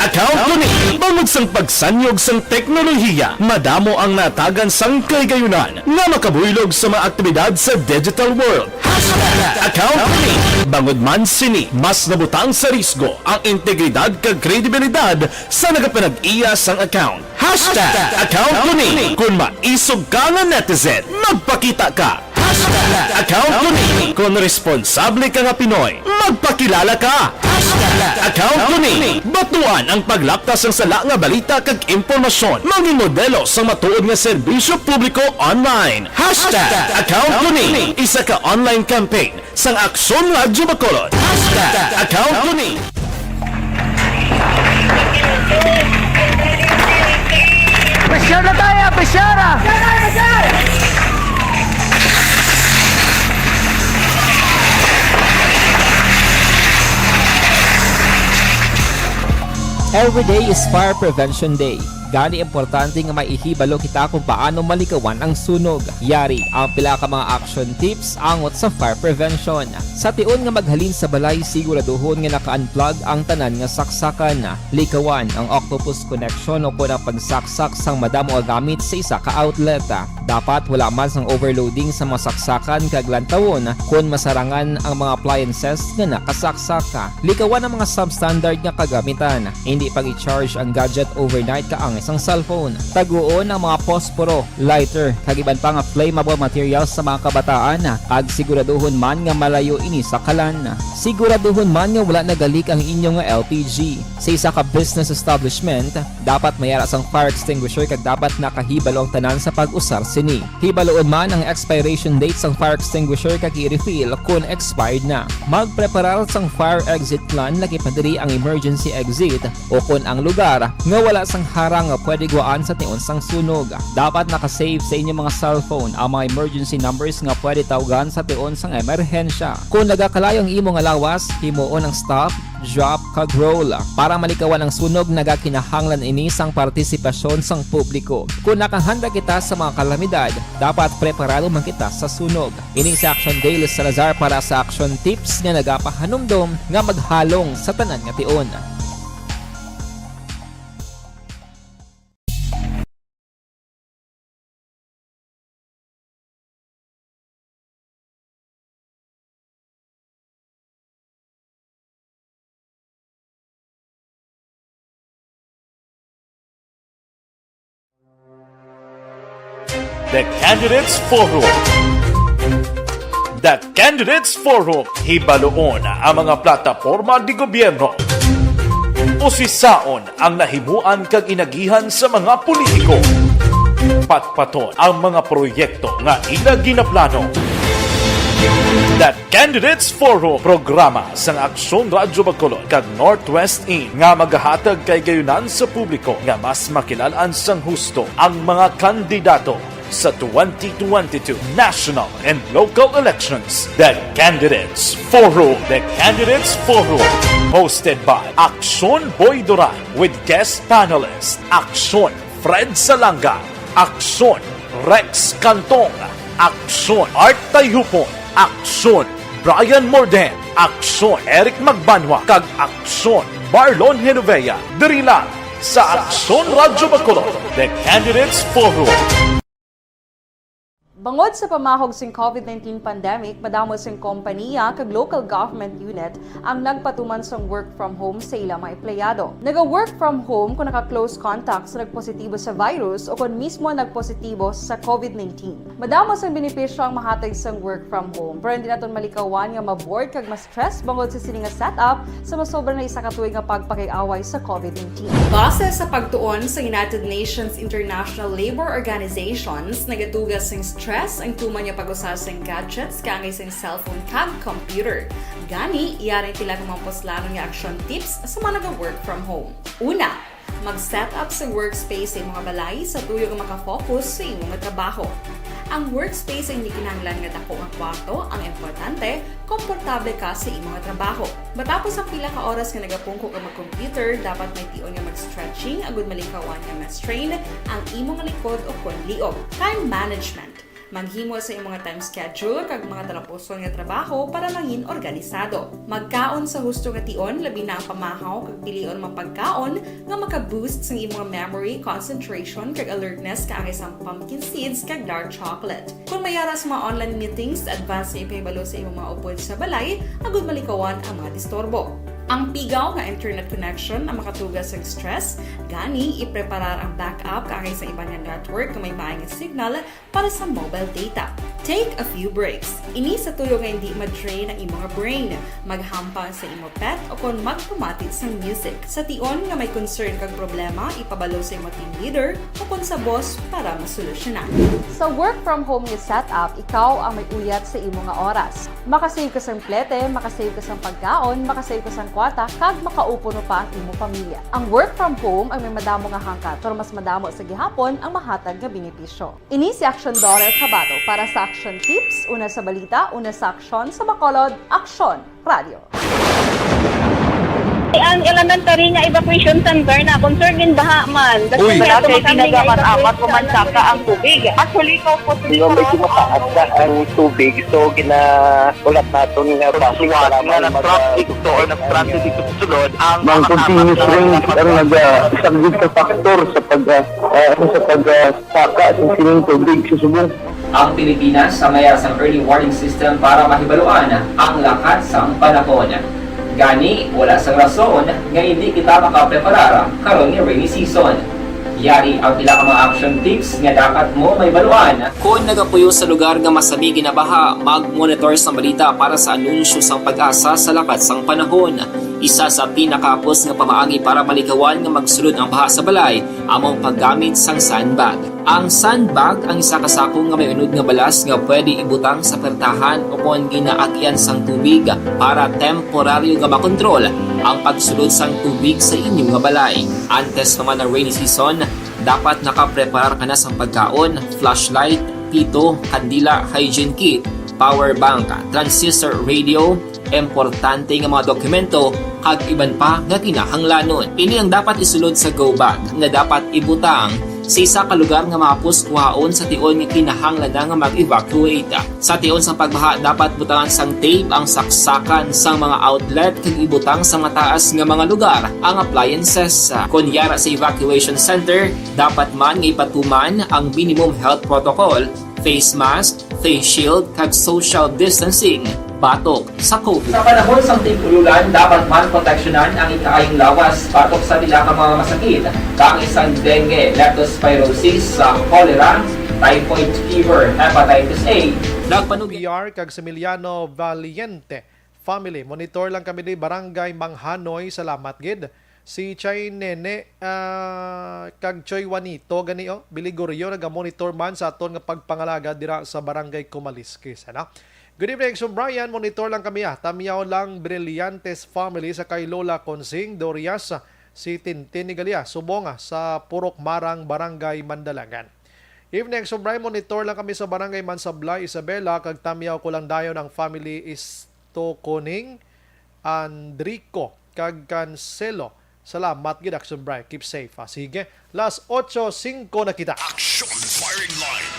Account ko ni bangod sang pagsanyog sang teknolohiya, madamo ang natagan sang kaygayunan nga makabuylog sa mga aktibidad sa digital world. Account ko ni bangod man sini mas nabutang sa risgo ang integridad kag kredibilidad sa nagapanag-iya sang account. Account ko ni kung maisog ka nga netizen, magpakita ka. Account ko ni kung responsable ka nga Pinoy, magpakilala ka. Account ko ni batuan ang paglaptas ng sala nga balita kag impormasyon, maging modelo sa matuod nga serbisyo publiko online. Account ko ni isa ka online campaign sang Aksyon Radyo Bacolod. Account ko ni Presyara tayo! Presyara! Every day is Fire Prevention Day. Gani importante nga maihibalo kita kung paano malikawan ang sunog. Yari ang pila ka mga action tips angot sa fire prevention. Sa tion nga maghalin sa balay, siguraduhon nga naka-unplug ang tanan nga saksakan. Likawan ang octopus connection o kung ang pagsaksak sang madamo nga gamit sa isa ka outlet. Dapat wala man sang overloading sa mga saksakan kag lantawon kung masarangan ang mga appliances nga nakasaksaka. Likawan ang mga substandard nga kagamitan. Hindi pag i-charge ang gadget overnight kaang isang cellphone. Taguon ang mga posporo, lighter, kag iban pa nga flammable materials sa mga kabataan. Kag siguraduhon man nga malayo ini sa kalan. Siguraduhon man nga wala nagalik ang inyong nga LPG. Sa isa ka business establishment, dapat mayara sang fire extinguisher kag dapat nakahibalo ang tanan sa pag-usar sini. Hibaloon man ang expiration date sang fire extinguisher kag i-refill kung expired na. Magpreparar sang fire exit plan laki padiri ang emergency exit o kung ang lugar nga wala sang harang nga pwede guwaan sa tion sang sunog. Dapat nakasave sa inyong mga cellphone ang mga emergency numbers nga pwede tawagan sa tion sang emerhensya. Kung nagakalayo ang imo nga lawas, himuon ang stop, drop, kag roll. Para malikawan ang sunog, nagakinahanglan ini sang partisipasyon sang publiko. Kung nakahanda kita sa mga kalamidad, dapat preparado man kita sa sunog. Ini sa Action Daily Salazar para sa action tips nga nagapahanumdom nga maghalong sa tanan nga tion. The Candidates Forum. The Candidates Forum, hibaloon ang mga plataporma di gobyerno. Usisaon ang nahimuan kag inagihan sa mga politiko. Patpaton ang mga proyekto nga ila ginaplano. The Candidates Forum, programa sang Aksyon Radyo Bacolod kag Northwest In nga magahatag kay gayunan sa publiko nga mas makilalaan sang husto ang mga kandidato sa 2022 national and local elections. The Candidates Forum. The Candidates Forum, hosted by Aksyon Boy Duran with guest panelists Aksyon Fred Salanga, Aksyon Rex Cantong, Aksyon Art Tayhupon, Aksyon Brian Morden, Aksyon Eric Magbanwa, kag Aksyon Marlon Genovea. Diri lang sa Aksyon Radyo Bacolod. The Candidates Forum. Bangod sa pamahog sing COVID-19 pandemic, madamo sing kompanya kag local government unit ang nagpatuman sang work from home sa ilang mga empleyado. Naga-work from home kung naka-close contact sa nagpositibo sa virus o kung mismo nagpositibo sa COVID-19. Madamo sang benepisyo ang mahatag sang work from home, pero hindi naton malikawan nga maboard kag ma-stress bangod sa sini nga setup sa masobra na isa ka tuig nga pagpakiaway sa COVID-19. Base sa pagtuon sa United Nations International Labor Organizations, nagatugas sing stress ang tuman niya pag-usar sa gadgets kangay sa cellphone kag computer. Gani, iyaring tila ng mga poslano nga action tips sa mga nag-work from home. Una, mag-set up sa workspace sa mga balay sa tuyo nga makafocus sa imong trabaho. Ang workspace ay hindi kinahanglan nga dako ang kwarto, ang importante, komportable ka sa imong trabaho. Matapos ang pila ka oras nga nagapungko ka mag-computer, dapat may tion nga mag-stretching agud malikawan nga ma-strain ang imong likod o kon liog. Time management. Maghimo sa imong time schedule kag mga talapuson nga trabaho para maging organisado. Magkaon sa husto nga tion, labi na ang pamahaw kag pilion mapagkaon nga maka-boost sa imong memory, concentration kag alertness kaangay sang pumpkin seeds kag dark chocolate. Kung mayaras mga online meetings, advance na ipahibalo sa imong mga upod sa balay, agud malikawan ang mga disturbo. Ang pigaw nga internet connection ang makatugas sa stress, gani ipreparar ang backup kaangay sa ibang network kung may maayong signal para sa mobile data. Take a few breaks. Ini sa tuyo nga hindi ma-drain ang imong brain, maghampang sa imong pet o kung magpumatid sa music. Sa tion nga may concern kag problema, ipabalo sa imong team leader o kung sa boss para masolusyonan. Sa work from home nga setup, ikaw ang may uyat sa imong nga oras. Makasave ka sa plete, makasave ka sa pagkaon, makasave ka sa kwata, kag makaupo no pa ang imong pamilya. Ang work from home ay may madamo nga hangkat, pero mas madamo sa gihapon ang mahatag nga benepisyo. Ini si Action Daughter Cabato para sa Action Tips, una sa balita, una sa aksyon sa Bacolod, Aksyon Radio. Ang elementary nga evacuation center na concern gin baha man. Uy, wala kay pinagaman amat kumansaka ang tubig. Actually, ko po Di ba medyo mataas na ang tubig, so ginaulat natin nga Pasuwat nga nag-trap dito or nag-transit dito sa sulod ang Mang continuous rain ang isang good factor sa pagsaka at sining tubig sa subong. Ang Pilipinas sa mayas ang early warning system para mahibaluan ang lakat sang panahon. Gani, wala sang rason nga hindi kita makapreparara karon ni rainy season. Yari ang pila ka mga action tips nga dapat mo may baluan. Kung nagapuyo sa lugar nga masami ginabaha, mag-monitor sa balita para sa anunsyo sang pag-asa sa lakat sang panahon. Isa sa pinakapos nga pamaagi para malikawan nga magsulod ang baha sa balay, among paggamit sang sandbag. Ang sandbag ang isa kasakong nga may unod nga balas nga pwede ibutang sa pertahan upon ginaagyan sang tubig para temporaryo nga makontrol ang pagsulod sang tubig sa inyong nga balay. Antes naman ng rainy season, dapat nakapreparar ka na sang pagkaon, flashlight, pito, kandila, hygiene kit, power bank, transistor radio, importante nga mga dokumento kag iban pa nga kinahanglanon. Ini ang dapat isulod sa go bag nga dapat ibutang sa isa ka lugar nga mapus kuhaon sa tion nga kinahanglan nga mag-evacuate. Sa tion sa pagbaha dapat butangan sang tape ang saksakan sang mga outlet kag ibutang sa mataas nga mga lugar ang appliances. Kunyara sa evacuation center, dapat man nga ipatuman ang minimum health protocol, face mask, face shield kag social distancing batok sa COVID. Sa panahon sa tigululan, dapat man proteksyonan ang ikaayong lawas batok sa pila ka mga masakit, kang isang dengue, leptospirosis, cholera, typhoid fever, hepatitis A. Nagpanugi kag Semiliano Valiente family. Monitor lang kami ni Barangay Manghanoy. Salamat gid. Si Chay Nene kag Choy Juanito gani Biligoryo naga-monitor man sa aton nga pagpangalaga dira sa Barangay Kumaliskis. Good evening, so Brian. Monitor lang kami Tamiyaw lang Brillantes family sa kay Lola Consing Dorias, si Tintin ni Galia Subonga sa Purok Marang Barangay Mandalagan. Evening, so Brian. Monitor lang kami sa Barangay Mansablay Isabela kag tamiyaw ko lang dayon ang family is Tokoning Andrico kag Cancelo. Salamat gid Action Brian. Keep safe Sige. Last 8:05 na kita. Action firing line.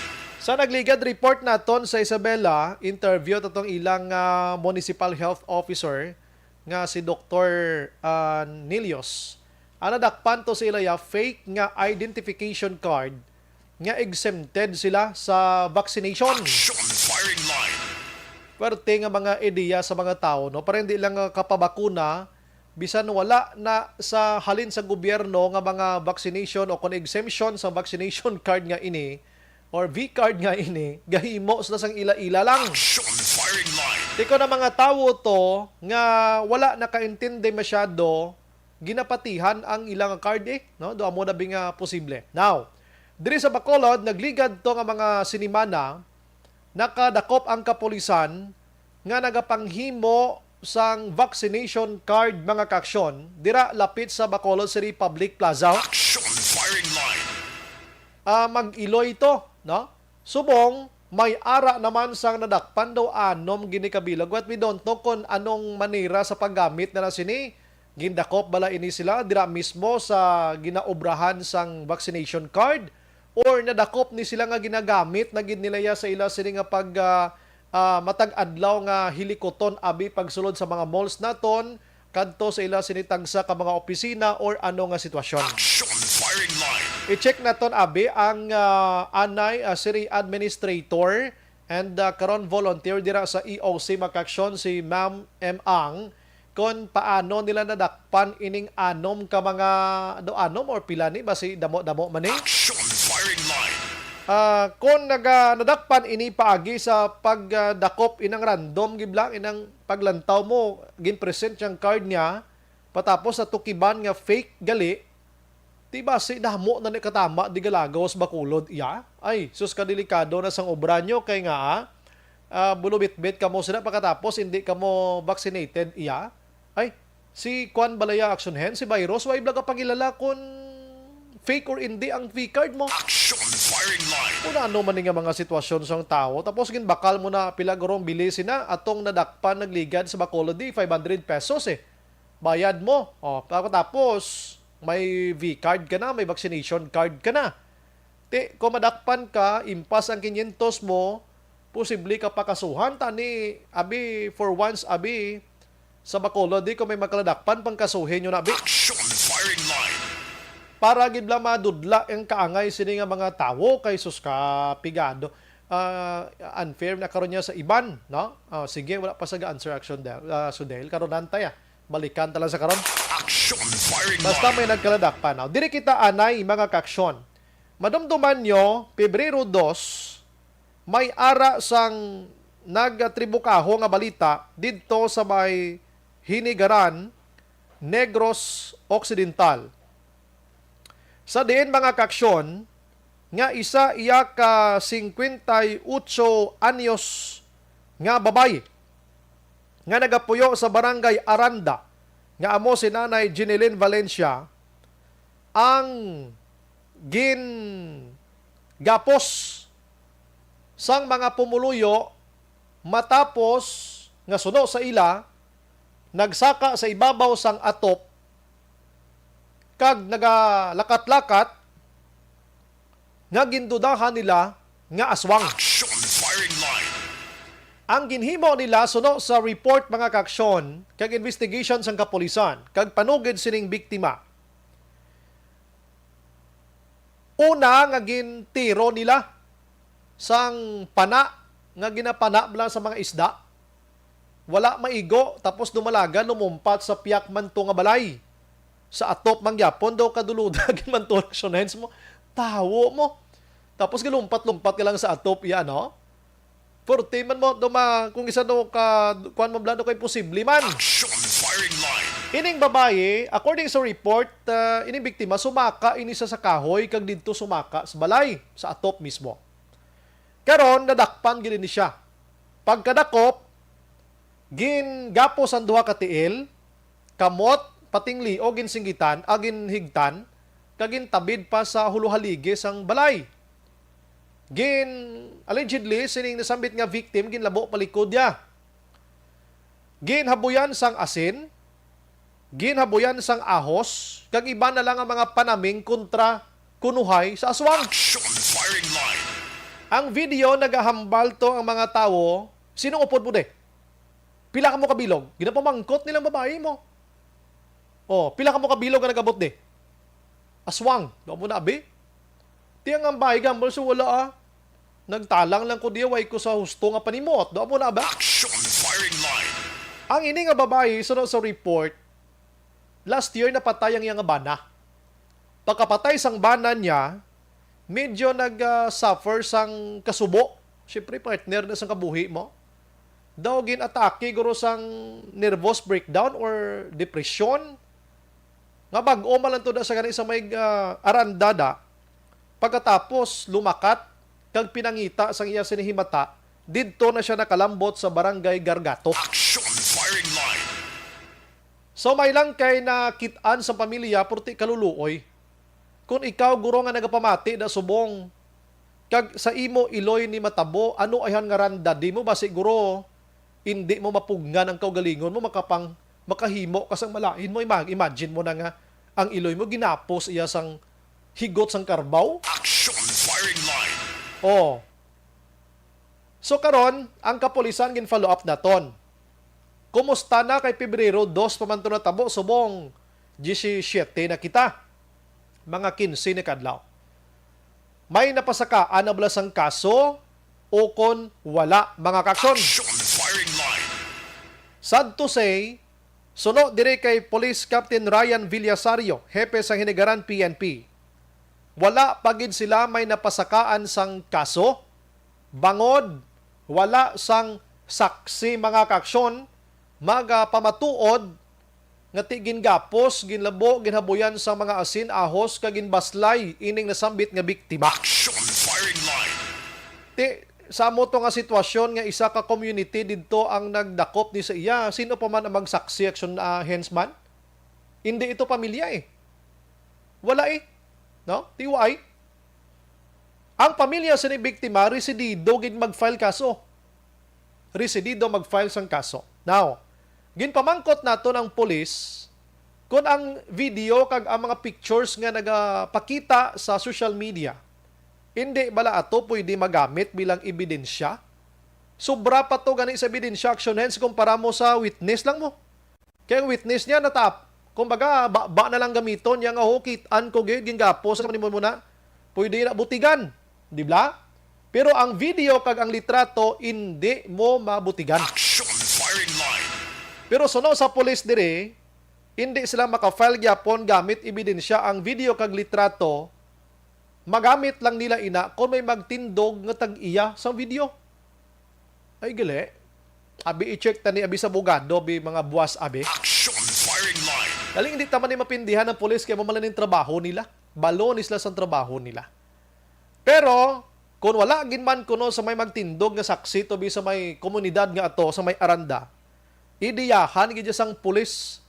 Sa nagligad report naton sa Isabela, interview tatong ilang municipal health officer nga si Dr. Nilios. Nadakpan to sila fake nga identification card nga exempted sila sa vaccination. Action firing line. Pwerte nga mga ideya sa mga tao, para hindi lang kapabakuna, bisan wala na sa halin sa gobyerno nga mga vaccination o kung exemption sa vaccination card nga ini, or V-card nga ini, gahimo sa sang ila-ila lang. Action firing line. Tiko na mga tao to nga wala nakaintindi masyado, ginapatihan ang ilang card no? Doon mo na nga posible. Now, diri sa Bacolod, nagligad to nga mga sinimana, nakadakop ang kapulisan nga nagapanghimo sang vaccination card mga kaaksyon, dira lapit sa Bacolod City Public Plaza. Action firing line. Mag-iloy ito, no? Subong, may ara naman sang nadakpan daw anom ginikabilag. What we don't know kung anong manera sa paggamit na sini. Gindakop bala ini sila dira mismo sa ginaobrahan sang vaccination card or nadakop ni sila nga ginagamit na ginilaya sa ila sini nga pag matag-adlaw nga hilikoton abi pagsulod sa mga malls naton kadto sa ila sinitagsa ka mga opisina or ano nga sitwasyon. Action firing line. I-check naton abi ang anay city administrator and karon volunteer dira sa EOC makaksyon si Ma'am M. Ang kung paano nila nadakpan ining anom ka mga anom or pila ni basi damo-damo man Action firing line. Kung nadakpan ini paagi sa pagdakop inang random giblang inang paglantaw mo gin-present yung card niya patapos sa tukiban nga fake gali diba si damo na ni katama di galagaw sa Bacolod ay sus ka delikado na sang obra nyo kay nga bulubit-bit ka mo sila pagkatapos hindi ka mo vaccinated ay si Kwan Balaya Action Hen si Virus way blaga pagilala kung fake or hindi ang V-card mo. Action firing line. Kung ano man nga mga sitwasyon sa tao, tapos ginbakal mo na pila gorong bilisin na atong nadakpan nagligad sa Bacolod 500 pesos bayad mo. Tapos may V-card ka na, may vaccination card ka na. Kung madakpan ka, impas ang 500 mo, posible ka pakasuhan. Tani, abi, for once, abi, sa Bacolod, kung may makaladakpan, pangkasuhin nyo na, abi. Action firing line. Para gid lang madudla ang kaangay sini nga mga tawo kay sus ka pigado. Unfair na karon niya sa iban, no? Sige, wala pa sa answer action there. Sudel karon nantay balikan tala sa karon. Action firing Basta line. may nagkaladak pa now. Diri kita anay mga kaksyon. Madumduman nyo, Pebrero 2, may ara sang nagtribukaho nga balita didto sa may Hinigaran, Negros Occidental. Sa diin mga kaksyon, nga isa iya ka 58 anyos nga babay nga nagapuyo sa barangay Aranda nga amo si Nanay Jeneline Valencia ang gapos sang mga pumuluyo matapos nga suno sa ila nagsaka sa ibabaw sang atop kag nagalakat-lakat nga gindudahan nila nga aswang. Action firing line. Ang ginhimo nila suno sa report mga kaksyon kag investigation sang kapulisan kag panugid sining biktima. Una nga gintiro nila sang pana nga ginapana lang sa mga isda. Wala maigo tapos dumalaga lumumpat sa piyak manto nga balay. Sa atop mangyapon daw kaduluda gimanto hens mo. Tawo mo. Tapos galumpat-lumpat ka lang sa atop yan, no? Forte man mo kung isa do ka kuan mo blado kay posible man. Action firing line. Ining babae, according sa report, ining biktima sumaka ini sa kahoy kag didto sumaka sa balay sa atop mismo. Karon nadakpan gid ni siya. Pagkadakop, gingapos ang duha ka tiil, kamot patingli o ginsinggitan, agin higtan, kagin tabid pa sa huluhaligi sang balay. Allegedly, sining nasambit nga victim, ginlabo palikod niya. Ginhabuyan sang asin, ginhabuyan sang ahos, kag iba na lang ang mga panaming kontra kunuhay sa aswang. Action firing line. Ang video nagahambal to ang mga tao, sinong upod mo de? Pila ka mo kabilog? Ginapamangkot nilang babae mo. Pila ka mo kabilog nga nagabot de? Aswang. Doon mo na, abi? Tiyang ang bahay gambol so wala Nagtalang lang ko diaway ko sa husto nga panimot. Doon mo na, ba? Action firing line. Ang ini nga babae, sunod sa report, last year napatay ang iyang bana. Pagkapatay sang bana niya, medyo nag-suffer sang kasubo. Siyempre, partner na sang kabuhi mo. Daw gin-atake guro sang nervous breakdown or depression. Nga bag-o malang to da sa ganit sa may arandada. Pagkatapos lumakat, kag pinangita sang iya sinihimata, didto na siya nakalambot sa barangay Gargato. Action firing line. So may lang kay nakitaan sa pamilya purti kaluluoy. Kung ikaw guro nga nagapamati da subong kag sa imo iloy ni matabo, ano ayhan nga randa, di mo ba siguro hindi mo mapugnan ang kaugalingon mo, makahimo ka sang malain mo. Imagine mo na nga ang iloy mo ginapos iya sang higot sang karbaw. Action firing line. So karon ang kapulisan gin follow up naton. Kumusta na kay Pebrero 2 pamanto na tabo subong 17 na kita. Mga 15 na kadlaw. May napasakaan na blas ang kaso o kon wala mga kaksyon. Action firing line. Sad to say, suno dire kay Police Captain Ryan Villasario, hepe sa Hinigaran PNP. Wala pagid sila may napasakaan sang kaso, bangod, wala sang saksi mga kaksyon, magapamatuod, nga gingapos, ginlabo, ginhabuyan sa mga asin, ahos, kaginbaslay, ining nasambit nga biktima. Action firing line. Sa mo to nga sitwasyon nga isa ka community didto ang nagdakop ni sa iya, sino pa man ang magsaksi action hensman? Hindi ito pamilya Wala No? Tiwai. Ang pamilya sa ni biktima, residido gid mag-file kaso. Residido mag-file sang kaso. Now, ginpamangkot nato ng pulis Kung ang video kag ang mga pictures nga nagapakita sa social media, hindi bala ato pwede magamit bilang ebidensya? Sobra pa to gani sa ebidensya action hands kumpara mo sa witness lang mo. Kaya ang witness niya natap, kumbaga ba na lang gamiton niya nga kitaan ko gid gingapo sa kanimo muna. Pwede na butigan, di ba? Pero ang video kag ang litrato hindi mo mabutigan. Action firing line. Pero suno sa police dire, hindi sila maka-file gyapon gamit ebidensya ang video kag litrato. Magamit lang nila ina kung may magtindog nga tag-iya sa video. Ay gali. Abi i-check tani abi sa abogado bi mga buwas abi. Action firing line. Daling hindi taman ni mapindihan ng pulis kaya mamalan yung trabaho nila. Balo sila sa trabaho nila. Pero kung wala ginman kuno sa may magtindog nga saksi to bi sa may komunidad nga ato sa may aranda, idiyahan gid sang pulis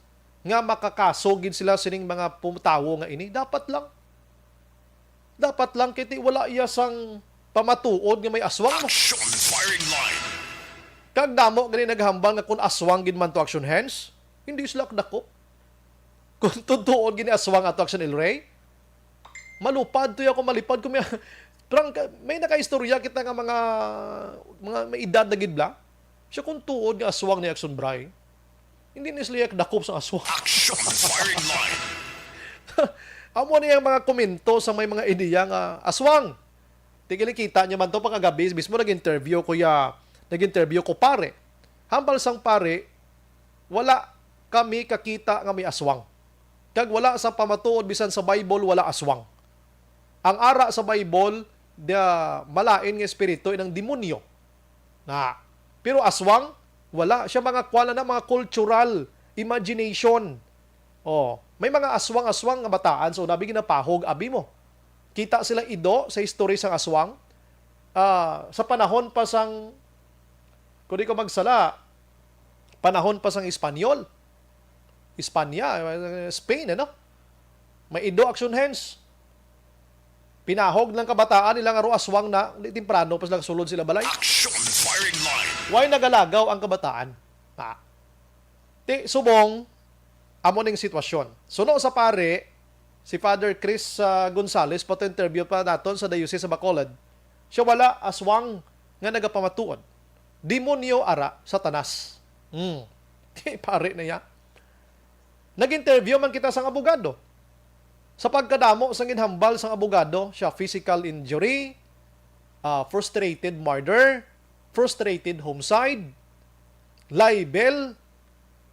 nga makakasogid sila sining mga pumtawo nga ini. Dapat lang kiti wala iya sang pamatuod nga may aswang mo. Action firing line. Kag damo gani naghambal nga kung aswang gid man to action hands, hindi sila dako. Kung tutuod gini aswang ato action ilray, malupad to ako malipad ko may nakaistorya kita nga mga may edad na gid bla. Siya kung tuod nga aswang ni action bray. Hindi ni sila dakop sa aswang. Action firing line. Amo niya mga komento sa may mga ideya nga aswang. Tigili kita niya man to pagkagabi, mismo nag-interview ko pare. Hambal sang pare, wala kami kakita nga may aswang. Kag wala sa pamatuod bisan sa Bible wala aswang. Ang ara sa Bible da malain nga espiritu ng demonyo. Pero aswang wala siya mga kwala na mga cultural imagination. May mga aswang-aswang nga bataan so nabi ginapahog abi mo. Kita sila ido sa history sang aswang. Sa panahon pa sang kung di ko magsala, panahon pa sang Espanyol. Espanya, Spain, ano? May ido action hands. Pinahog ng kabataan nila nga aswang na temprano pas lang sulod sila balay. Action firing line. Why nagalagaw ang kabataan? Subong, amo ning sitwasyon. Suno sa pare, si Father Chris Gonzales, pato interview pa naton sa Diocese sa Bacolod. Siya wala aswang nga nagapamatuod. Demonyo ara Satanas. Pare na ya. Nag-interview man kita sang abogado. Sa pagkadamo sang ginhambal sang abogado, siya physical injury, frustrated murder, frustrated homicide, libel,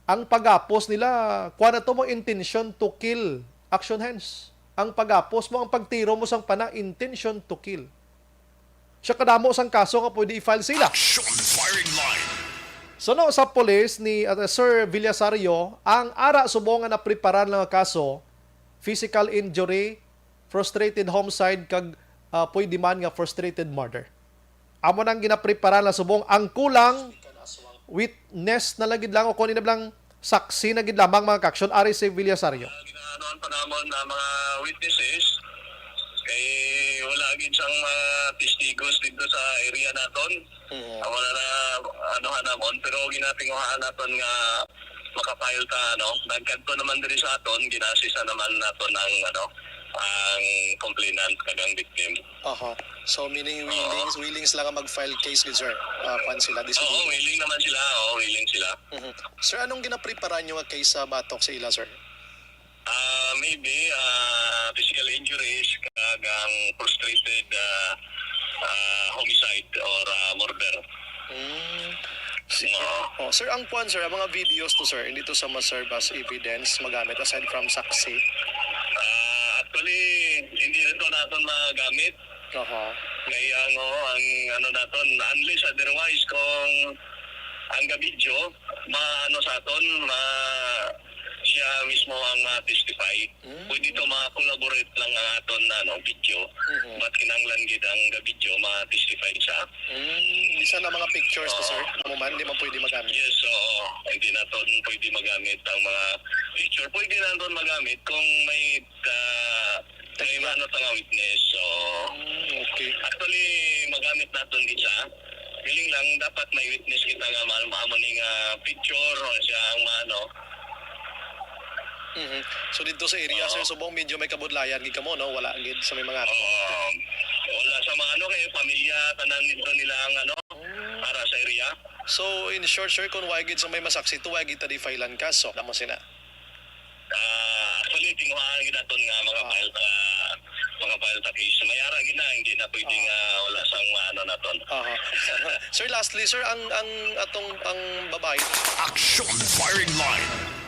ang pagapos nila, kuha na to mo intention to kill, action hands. Ang pagapos mo, ang pagtiro mo sang pana, intention to kill. Siya kadamo sang kaso nga pwede i-file sila. Action firing line. So no, sa police ni Sir Villasario, ang ara subong nga napreparar ng kaso, physical injury, frustrated homicide, kag pwede man nga frustrated murder. Amo nang ginaprepara na subong ang kulang witness na lagid lang o kunin na lang saksi na gid lamang mga kaksyon ari si Villasario. Ginanoan pa namon na mga witnesses kay wala gid sang mga testigos dito sa area naton. Wala na namon pero ginatinguhaan naton nga makapile ta nagkanto naman diri sa aton ginasisa naman naton ang ang complainant kagang victim. So meaning willing sila nga mag-file case with sir. Pan sila willing naman sila. Willing sila. Sir, anong ginaprepara nyo nga case sa batok sa ila, sir? Maybe physical injuries kagang frustrated homicide or murder. Sir, ang puan, sir, ang mga videos to, sir, hindi to sa ma-serve as evidence magamit aside from saksi? Actually, hindi nito natin magamit. Kaya ang naton, unless otherwise kung ang video, sa aton, siya mismo ang testify. Pwede ito ma-collaborate lang ang aton video. But kinanglan gid ang video ma-testify siya. Isa na mga pictures to, sir? Hindi mo pwede magamit? Yes, hindi naton pwede magamit ang mga picture. Pwede naton magamit kung may nga witness. Okay. Actually, magamit naton din siya. Feeling lang, dapat may witness kita nga maamo ning picture o siya ang So dito sa area, Sir Subong, medyo may kabudlayan gid kamo, no? Wala gid sa may mga Wala sa mga kay pamilya tanan dito nila ang para sa area. So in short, sir, kung wag gid sa may masaksi to, wag gid ta di filean kaso. Namo sina. Actually tinguhaan gid naton nga mga file ta case. Mayara gid na hindi na pwedeng wala sang naton. Sir, lastly, sir, ang babae. Action Firing Line.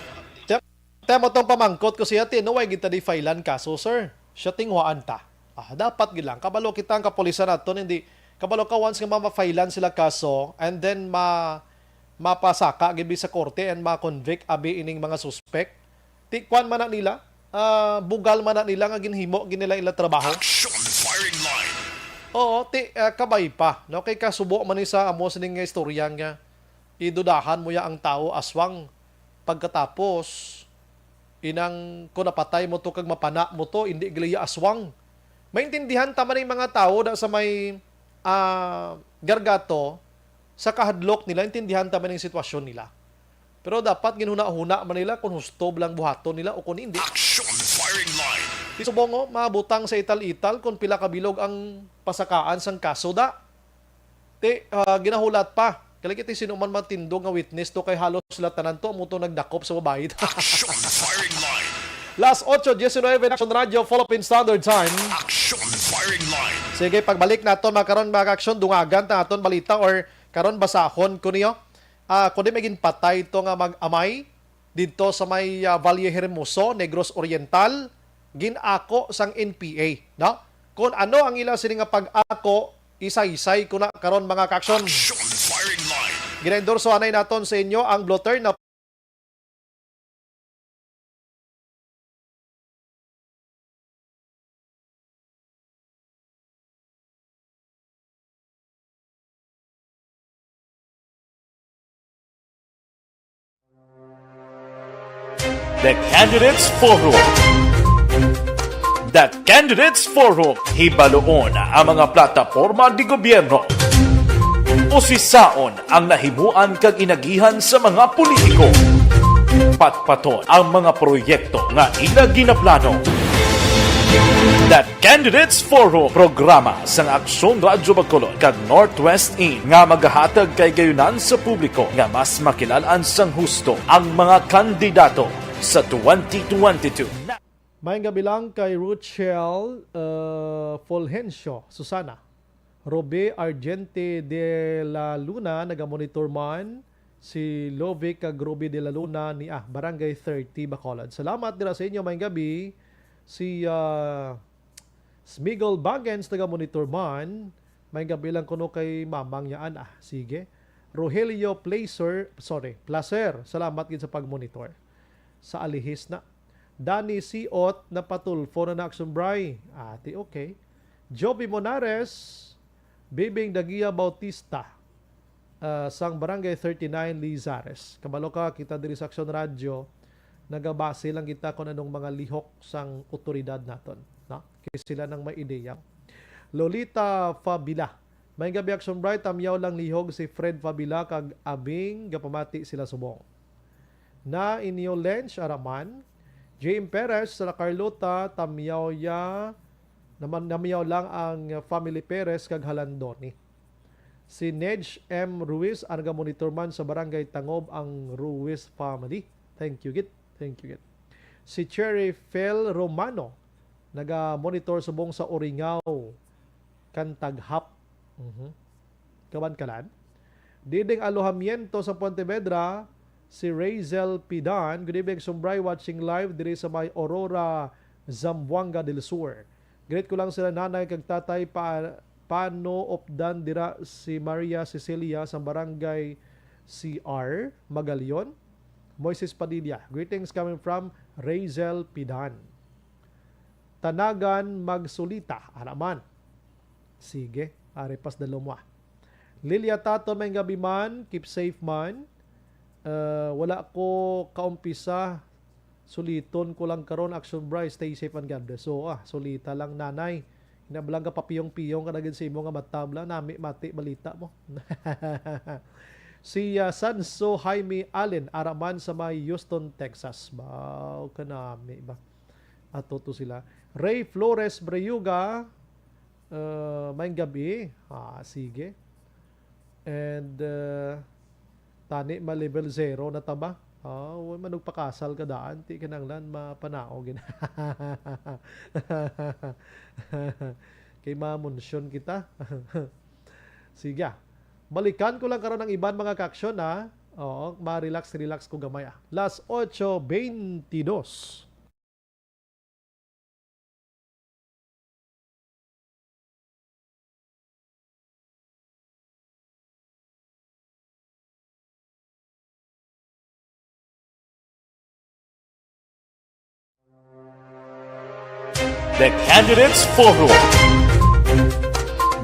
Temo tong pamangkot ko siya tin, no, wag gid ta di filean kaso, sir. Siya tinghuaan ta. Dapat gid lang kabalo kita ang kapulisan naton, hindi kabalo ka once nga ma-filean sila kaso and then mapasaka gibi sa korte and ma-convict abi ining mga suspect. Tikwan man na nila, bugal man na nila nga ginhimo ginila ila trabaho. Action Firing Line. Oo, kabay pa. No, kay kasubo man ni sa amo sining nga istorya nga idudahan mo ya ang tao aswang pagkatapos inang kung napatay mo to kag mapana mo to, hindi gliya aswang. Maintindihan tama ng mga tao da sa may gargato sa kahadlok nila, intindihan tama ng sitwasyon nila. Pero dapat ginhuna-huna man nila kung husto lang buhaton nila o kung hindi. Action Firing Line. Subongo, mabutang sa ital-ital kung pila kabilog ang pasakaan sang kaso da. Ginahulat pa. Kalikiti sino man matindog nga witness to kay halos sila tanan to muto nagdakop sa babae. Action Firing Line. Last 8:19 Action Radio Philippine Standard Time. Action Firing Line. Sige, pagbalik naton makaron mga action dungagan ta aton balita or karon basahon ko niyo. Kundi maging patay to nga mag-amay dito sa may Valle Hermoso, Negros Oriental, ginako sang NPA, no? Kung ano ang ila sini nga pag-ako, isay-isay ko na karon mga action. Action Firing Line. Ginendorso anay naton sa inyo ang blotter na The Candidates Forum. The Candidates Forum. Hibaloon ang mga plataporma di gobyerno. Usisaon ang nahimuan kag inagihan sa mga politiko. Patpaton ang mga proyekto nga ila ginaplano. The Candidates Forum, programa sang Aksyon Radyo Bacolod kag Northwest In nga magahatag kay gayunan sa publiko nga mas makilalaan sang husto ang mga kandidato sa 2022. May gabi lang kay Ruchel Fulgencio, Susana, Robe Argente de la Luna, nagamonitor man, si Lovic Robe de la Luna ni Barangay 30 Bacolod. Salamat dira sa inyo, may gabi. Si Smigol Bagens, nagamonitor man, may gabi lang kuno kay mamang yaan. Sige. Rogelio Placer, salamat din sa pagmonitor. Sa alihis na. Danny Siot na patulfo na Action Bray. Okay. Joby Monares, Bibing Dagia Bautista, sang Barangay 39 Lizares. Kabalo ka, kita diri sa Action Radio, nagabase lang kita kung anong mga lihok sang otoridad naton. No? Kasi sila nang may ideya. Lolita Fabila, may gabi Action Bray, tamyaw lang lihog si Fred Fabila kag abing gapamati sila subong. Na inyo Lench Araman, James Perez sa Carlota, tamyaw lang ang family Perez kag Halandoni. Si Nedge M. Ruiz, arga monitor man sa Barangay Tangob ang Ruiz family. Thank you, Git. Si Cherry Fel Romano, naga-monitor subong sa Oringao, Kantaghap. Kaban-kalan. Diding Alohamiento sa Pontevedra, si Razel Pidan, good evening, Sumbray, watching live diri sa may Aurora, Zamboanga del Sur. Great ko lang sila nanay kag tatay paano opdan dira si Maria Cecilia sa Barangay CR, Magalion. Moises Padilla, greetings coming from Razel Pidan. Tanagan Magsulita, Araman. Sige, arepas dalomwa. Lilia Tato, may gabi man, keep safe man. Wala ko kaumpisa, suliton ko lang karon Action Bray, stay safe and God bless. So sulita lang nanay, inabalang ka papiyong-piyong ka na sa imo nga matabla, nami mati balita mo. Si Sanso Jaime Allen araman sa may Houston, Texas. Bao kanami ba? Ato to sila. Ray Flores Breyuga, may gabi. Sige. And tani ma level 0 na taba. Huwag manugpakasal ka daan. Ti kinanglan mapanao. Kay mamunsyon kita. Sige. Balikan ko lang karon ng iban mga kaaksyon ha. Oo, ma-relax ko gamay. Las 8:22. The Candidates Forum.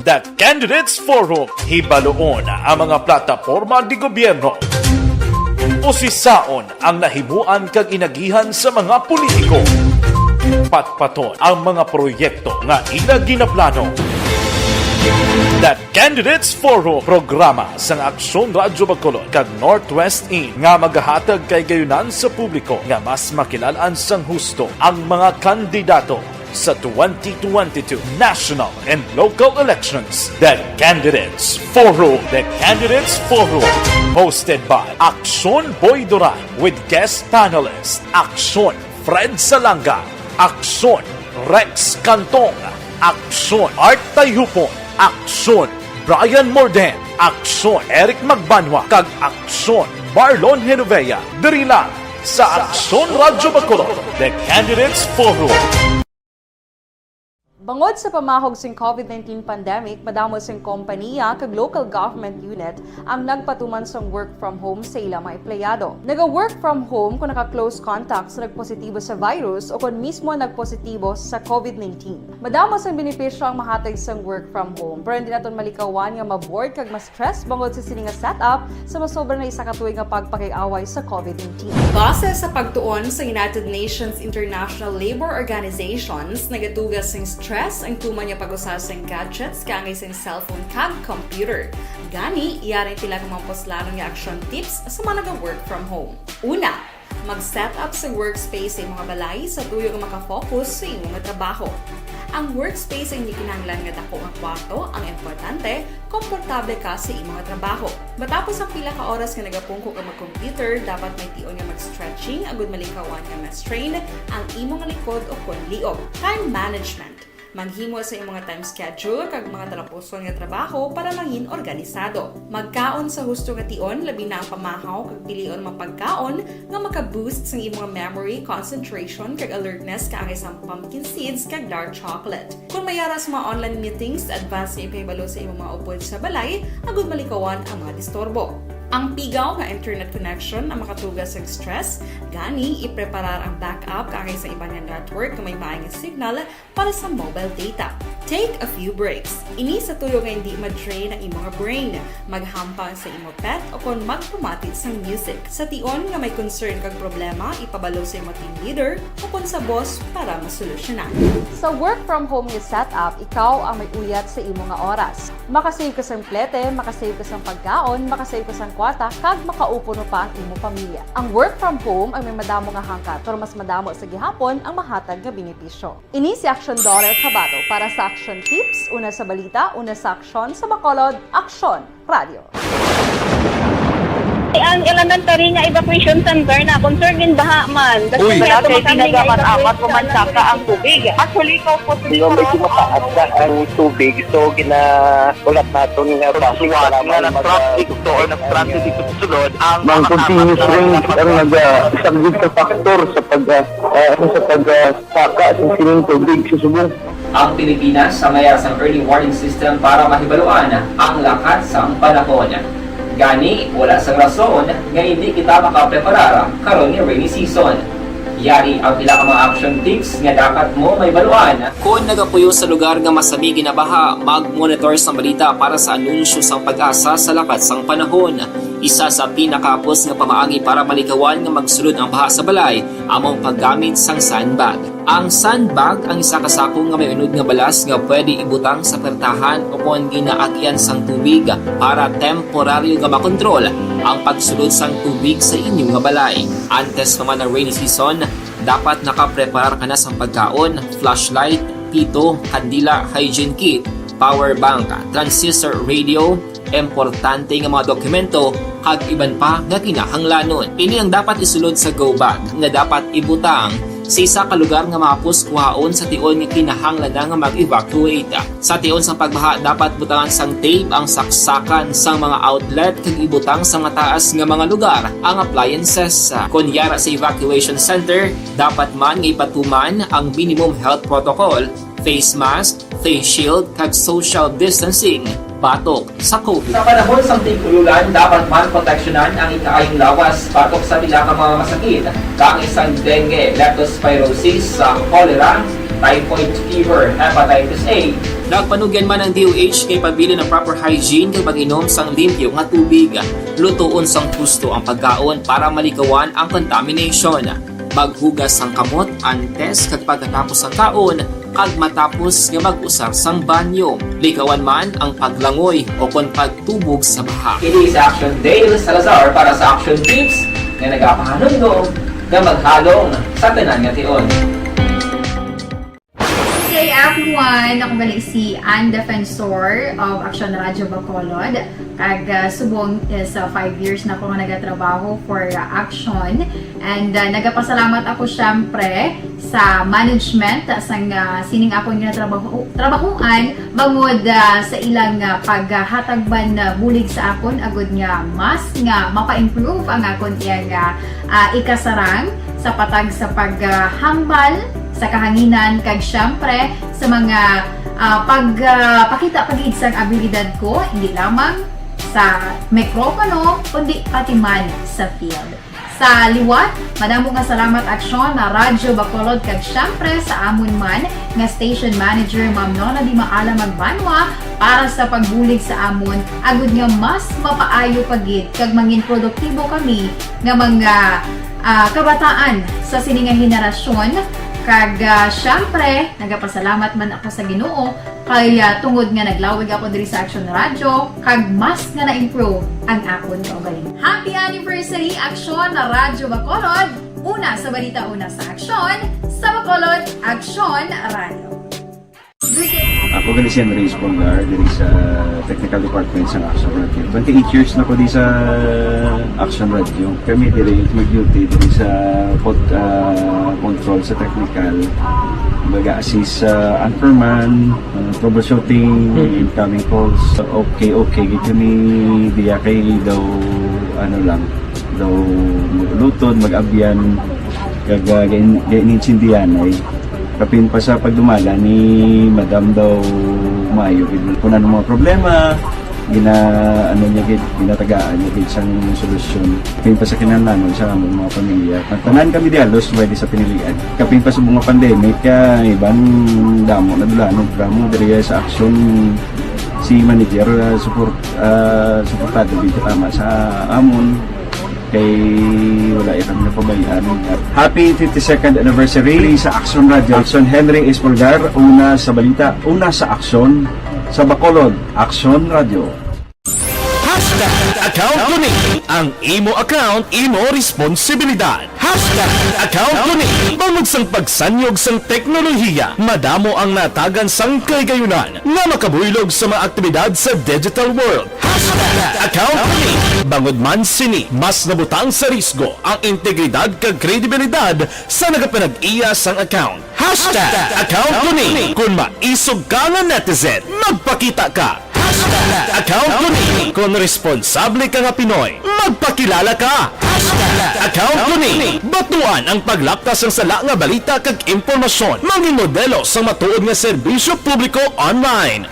The Candidates Forum, hibaloon ang mga plataporma di gobyerno. Usisaon ang nahimuan kag inagihan sa mga politiko. Patpaton ang mga proyekto nga ila ginaplano. The Candidates Forum, programa sa Aksyon Radyo Bacolod kag Northwest In nga magahatag kay gayunan sa publiko nga mas makilalaan sang husto ang mga kandidato sa 2022 national and local elections. The Candidates Forum. The Candidates Forum. Hosted by Aksyon Boy Duran with guest panelists Aksyon Fred Salanga, Aksyon Rex Cantong, Aksyon Art Tayhupon, Aksyon Brian Morden, Aksyon Eric Magbanwa, kag Aksyon Marlon Genovea. Diri lang sa Aksyon Radyo Bacolod. The Candidates Forum. Bangod sa pamahog sing COVID-19 pandemic, madamo sing kompanya kag local government unit ang nagpatuman sang work from home sa ilang mga empleyado. Naga-work from home kung naka-close contacts na nagpositibo sa virus o kung mismo nagpositibo sa COVID-19. Madamo sang benepisyo ang mahatag sang work from home, pero hindi naton malikawan nga maboard kag ma-stress bangod sa sini nga setup sa masobra na isa ka tuig nga pagpakiaway sa COVID-19. Base sa pagtuon sa United Nations International Labor Organizations, nagatugas sing stress ang tuman niya pag-usas ng gadgets kangay sa cellphone kag computer. Gani, iyarin tila kung mamposlanong yung action tips sa mga nag-work from home. Una, mag-set up sa workspace sa mga balay sa tuyo nga makafocus sa imong trabaho. Ang workspace ay hindi kinahanglan nga dako nga kwarto, ang importante, komportable ka sa imong trabaho. Matapos ang pila ka oras nga nagapungko ka mag-computer, dapat may tion nga mag-stretching agud malikawan nga ma-strain ang imong likod o kon liog. Time management. Maghimo sa imong time schedule kag mga talapuson nga trabaho para mangin organisado. Magkaon sa husto nga tion, labi na ang pamahaw kag pilion mapagkaon nga maka-boost sa imong memory, concentration kag alertness kaangay sa pumpkin seeds kag dark chocolate. Kung mayara sa mga online meetings, advance na ipahibalo sa imong mga upod sa balay, agud malikawan ang mga disturbo. Ang pigaw nga internet connection ang makatugas sa stress, gani ipreparar ang backup kaangay sa ibang network na may maayong signal para sa mobile data. Take a few breaks. Ini sa tuyo nga hindi ma-drain ang imong brain, maghampang sa imong pet o kung magpumati sa music. Sa tion nga may concern kag problema, ipabalo sa imong team leader o kung sa boss para masolusyonan. Sa work from home nga setup, ikaw ang may uyat sa imong nga oras. Makasave ka sang plete, makasave ka sang pagkaon, makasave ka sang kwarta, kag makaupo no pa ang imong pamilya. Ang work from home ay may madamo nga hangkat, pero mas madamo sa gihapon ang mahatag nga benepisyo. Ini si Action Dollar Kabato para sa Action Tips, una sa balita, una sa aksyon sa Bacolod, Aksyon Radio. Ang elementary nga evacuation center na concerned baha man. Uy, dati tinagaman amat pumansaka ang tubig. Actually, ikaw po Di ba medyo mataas na ang tubig, so ginaulat natin nga Siwat nga nag-traffic to or nag-transit dito sa sulod ang mang continuous rain ang nag-isang sa factor sa pagsaka sa sining tubig sa subong. Ang Pilipinas sa mayasang early warning system para mahibaluan ang lakat sa panahon. Gani, wala sa rason nga hindi kita makapreparara karon ni rainy season. Yari ang pila ka mga action tips nga dapat mo may baluan. Kung nagapuyo sa lugar nga masabi ginabaha, mag-monitor sa balita para sa anunsyo sa pag-asa sa lakat sang panahon. Isa sa pinakapos nga pamaagi para malikawan nga magsulod ang baha sa balay, among paggamit sang sandbag. Ang sandbag ang isa ka sako nga may unod nga balas nga pwede ibutang sa pertahan upon ginaagyan sang tubig para temporaryo nga makontrol ang pagsulod sang tubig sa inyong nga balay. Antes naman ng rainy season, dapat nakapreparar ka na sa pagkaon, flashlight, pito, kandila, hygiene kit, power bank, transistor radio, importante nga mga dokumento kag iban pa nga kinahanglanon. Ini ang dapat isulod sa go bag nga dapat ibutang sa isa ka lugar nga mapus kuhaon sa tion nga kinahanglan nga mag-evacuate. Sa tion sa pagbaha dapat butangan sang tape ang saksakan sang mga outlet kag ibutang sa mataas nga mga lugar ang appliances. Kunyara sa evacuation center, dapat man nga ipatuman ang minimum health protocol, face mask, face shield kag social distancing batok sa COVID. Sa panahon sa tig-ululan, dapat man proteksyonan ang ikaayong lawas batok sa pila ka mga masakit, kang isang dengue, leptospirosis, cholera, typhoid fever, hepatitis A. Nagpanugyan man ang DOH kay pabili ng proper hygiene kay pag-inom sang limpyo nga tubig. Lutuon sang husto ang pagkaon para malikawan ang contamination. Maghugas sang kamot antes kag pagkatapos ang kaon kag matapos nga mag-usar sang banyo. Likawan man ang paglangoy o kon pagtubog sa baha. Kini sa Action Dale Salazar para sa Action Tips nga nagapahanong nga maghalong sa tanan nga tion. Hey everyone! Ako balik si Ann Defensor of Action Radio Bacolod. Kag subong sa 5 years na ako nga nagatrabaho for Action. And nagapasalamat ako syempre sa management sang sining ako nga trabahuan bangod sa ilang paghatagban bulig sa akon agud nga mas nga mapa-improve ang akon iyang ikasarang sa patag sa paghambal sa kahanginan kag syempre sa mga pagpakita pagid sang abilidad ko hindi lamang sa mikropono kundi pati man sa field. Sa liwat, madamo nga salamat Aksyon na Radyo Bacolod kag syempre sa amon man nga station manager Ma'am Nona Di Maala Magbanwa para sa pagbulig sa amon agud nga mas mapaayo pagid kag mangin produktibo kami nga mga kabataan sa sininga henerasyon. Kag syempre, nagapasalamat man ako sa Ginoo kay tungod nga naglawig ako diri sa Action Radio kag mas nga na-improve ang akon kaugalingon. Happy anniversary Action na Radyo Bacolod! Una sa balita, una sa Action, sa Bacolod, Action Radio. Ako gali si Henry Espongar diri sa Technical Department sa Action Radio. 28 years na ko di sa Action Radio. Kami diri mag-duty diri sa control sa technical. Mag-assist sa anchorman, troubleshooting, incoming calls. Okay. Gito ni diya kay daw daw lutod, mag-abyan, ganinsindihan ay kapin pa sa pagdumaga ni Madam daw Mayo kung ano mga problema ginatagaan niya gid sang solusyon kapin pa sa kinahanglan sa among mga pamilya tanan kami dialos pwede sa pinilian kapin pa sa mga pandemic ibang damo na dulanon programo diri sa Action si manager suportado dito tama sa amon kay wala kami napabayaan. Happy 52nd anniversary sa Action Radio. Action Henry Espolgar, una sa balita, una sa Action, sa Bacolod, Action Radio. Account Kuning. Ang imo account, imo responsibilidad. Account Kuning. Bangod sang pagsanyog sang teknolohiya, madamo ang natagan sang kaygayunan nga makabuylog sa mga aktibidad sa digital world. Account Kuning. Bangod man sini, mas nabutang sa risgo ang integridad kag kredibilidad sa nagapanag-iya sang account. Account Kuning. Kung maisog ka nga netizen, magpakita ka. Account Kuning. Kung responsable ka nga Pinoy, magpakilala ka. Account Kuning. Batuan ang paglaptas ng sala nga balita kag impormasyon. Mangin modelo sa matuod nga serbisyo publiko online.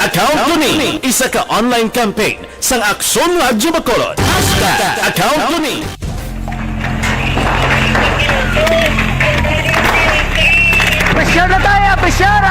Account Kuning. Isa ka online campaign sang Aksyon Radyo Bacolod. Account Kuning. Pressure na tayo! Pressure!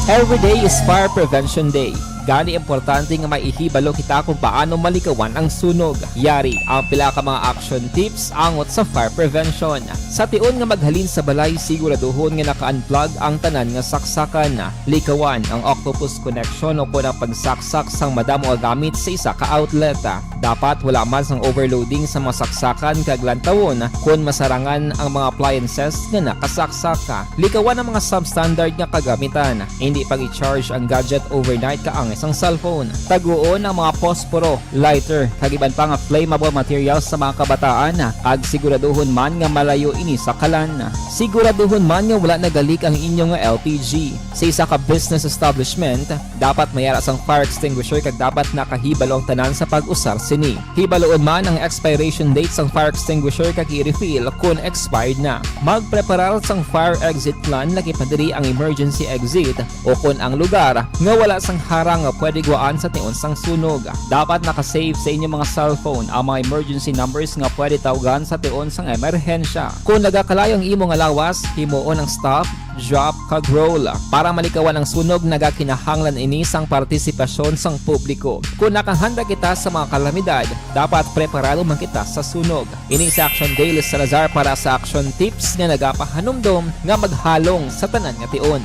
Every day is Fire Prevention Day. Gani importante nga maihibalo kita kung paano malikawan ang sunog. Yari ang pila ka mga action tips angot sa fire prevention. Sa tion nga maghalin sa balay, siguraduhon nga naka-unplug ang tanan nga saksakan. Likawan ang octopus connection o kung ang pagsaksak sang madamo nga gamit sa isa ka outlet. Dapat wala man sang overloading sa mga saksakan kag lantawon kung masarangan ang mga appliances nga nakasaksaka. Likawan ang mga substandard nga kagamitan. Hindi pag i-charge ang gadget overnight kaangis ang cellphone. Taguon ang mga posporo, lighter, kag iban pa nga flammable materials sa mga kabataan. Ag siguraduhon man nga malayo ini sa kalan. Siguraduhon man nga wala nagalik ang inyong nga LPG. Sa isa ka business establishment, dapat mayara sang fire extinguisher kag dapat nakahibalo ang tanan sa pag-usar sini. Hibaloon man ang expiration date sang fire extinguisher kag i-refill kung expired na. Magpreparar sang fire exit plan laki padiri ang emergency exit o kung ang lugar nga wala sang harang nga pwede guaan sa tion sang sunog. Dapat nakasave sa inyong mga cellphone ang mga emergency numbers nga pwede tawagan sa tion sang emerhensya. Kung nagakalayo ang imo nga lawas, himuon ang stop, drop, kag roll. Para malikawan ang sunog, nagakinahanglan ini sang partisipasyon sang publiko. Kung nakahanda kita sa mga kalamidad, dapat preparado man kita sa sunog. Ini sa Action Daily Salazar para sa action tips nga nagapahanumdom nga maghalong sa tanan nga tion.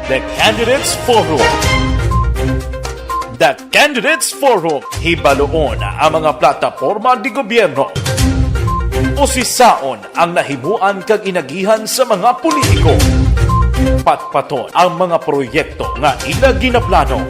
The Candidates Forum. The Candidates Forum, hibaloon ang mga plataporma di gobyerno. Usisaon ang nahimuan kag inagihan sa mga politiko. Patpaton ang mga proyekto nga ila ginaplano.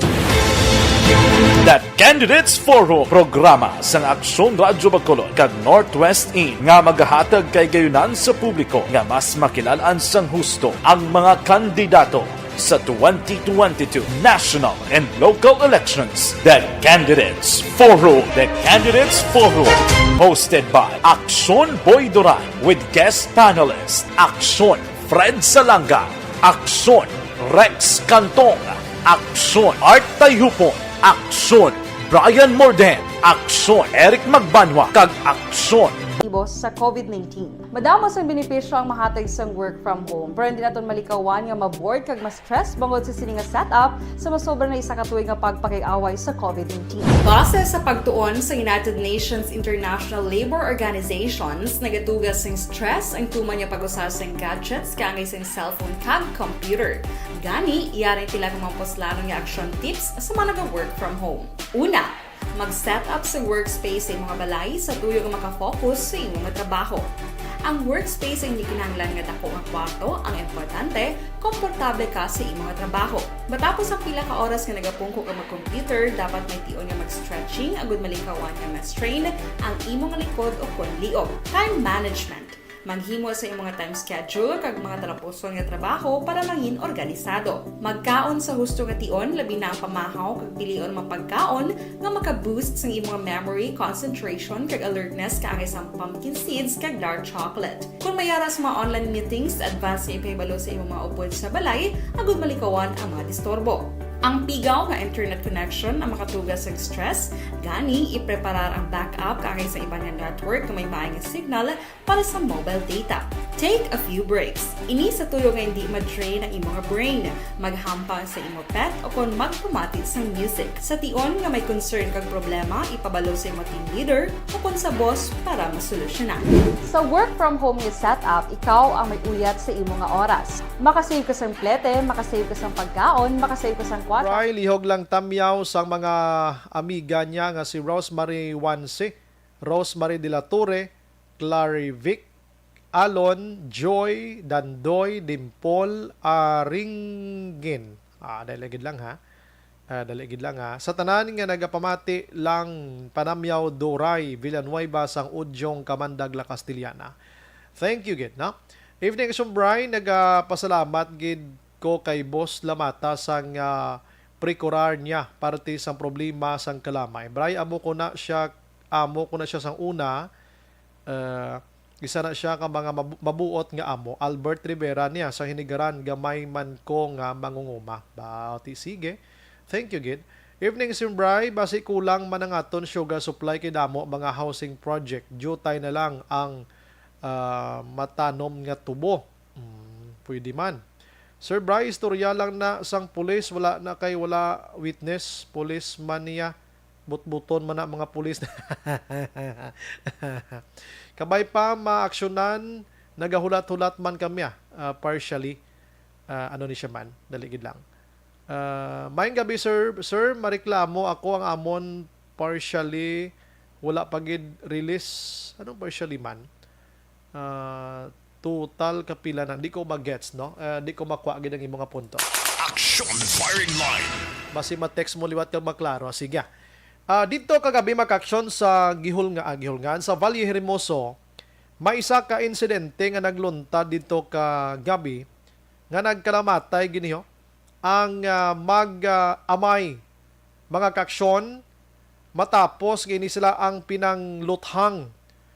The Candidates Forum, programa sang Aksyon Radyo Bacolod kag Northwest In nga magahatag kay gayunan sa publiko nga mas makilalaan sang husto ang mga kandidato sa 2022 national and local elections. The Candidates Forum. The Candidates Forum, hosted by Aksyon Boy Duran with guest panelists Aksyon Fred Salanga, Aksyon Rex Cantong, Aksyon Art Tayhupon, Aksyon Brian Morden, Aksyon Eric Magbanwa, kag Aksyon sa COVID-19. Madamos ang benepisyo ang mahatag sang work from home, pero hindi naton malikawan nga maboard kag ma-stress bangod sa sini nga setup sa masobra na isa ka tuig nga pagpakig-away sa COVID-19. Base sa pagtuon sa United Nations International Labour Organizations, nagatugas sing stress ang tuman nga pag-usar sang gadgets kaangay sing cellphone kag computer. Gani, iyaring tila kung mamposlanong nga action tips sa mga nag-work from home. Una, mag-set up sa workspace sa mga balay sa tuyo nga makafocus sa imong trabaho. Ang workspace ay hindi kinahanglan nga dako nga kwarto, ang importante, komportable ka sa imong trabaho. Matapos ang pila ka oras nga nagapungko ka mag-computer, dapat may tion nga mag-stretching agud malikawan nga ma-strain ang imong likod o kon liog. Time management. Maghimo sa imong time schedule kag mga talapuson nga trabaho para mangin organisado. Magkaon sa husto nga tion, labi na ang pamahaw kag pilion mapagkaon nga maka-boost sa imong memory, concentration kag alertness kaangay sa pumpkin seeds kag dark chocolate. Kung mayara sa mga online meetings, advance nga ipahibalo sa imong mga upod sa balay, agud malikawan ang mga disturbo. Ang pigaw nga internet connection ang makatugas sa stress, gani ipreparar ang backup kaangay sa ibang network na may maayong signal para sa mobile data. Take a few breaks. Ini sa tuyo nga hindi ma-drain ang imong brain. Maghampang sa imong pet o kung magpumatid sa music. Sa tion nga may concern kag problema, ipabalo sa imong team leader o kung sa boss para masolusyonan. Sa work from home nga setup, ikaw ang may uyat sa imong nga oras. Makasave ka sa plete, makasave ka sa pagkaon, makasave ka sa kwarta. Right, lihog lang tamyaw sa mga amiga niya nga si Rosemary Wanse, Rosemary de la Torre, Clary Vic, Alon, Joy, Dandoy, Dimpol, Aringin. Daligid lang ha. Daligid lang ha. Sa tanan nga nagapamati lang Panamyaw Doray, Villanueva sang Udyong Kamandag La Castillana. Thank you gid, no? Evening Sumbray, nagapasalamat gid ko kay Boss Lamata sang prekurar niya parte sang problema sang kalamay. Bray amo ko na siya sang una Isa na siya ka mga mabuot nga amo. Albert Rivera niya sa hinigaran gamay man ko nga mangunguma. Bauti sige. Thank you gid. Evening Simbray, basi kulang man ang aton sugar supply kay damo mga housing project. Jutay na lang ang matanom nga tubo. Pwede man. Sir Bry, istorya lang na sang pulis, wala na kay wala witness, pulis man niya. Butbuton man na mga pulis. Kabay pa maaksyonan, nagahulat-hulat man kami partially. Ano ni siya man, daligid lang. Maayong gabi sir, mareklamo ako ang amon partially wala pagid release. Anong partially man? Total kapila na. Di ko mag-gets, no? Di ko makuha gid ang imong punto. Action firing line. Basi ma-text mo liwat kag maklaro. Sige. Dito kagabi makaksyon sa Gihulngan sa Valle Hermoso, may isa ka insidente nga nagluntad dito kagabi nga nagkalamatay giniho ang mag-amay mga kaksyon matapos gini sila ang pinangluthang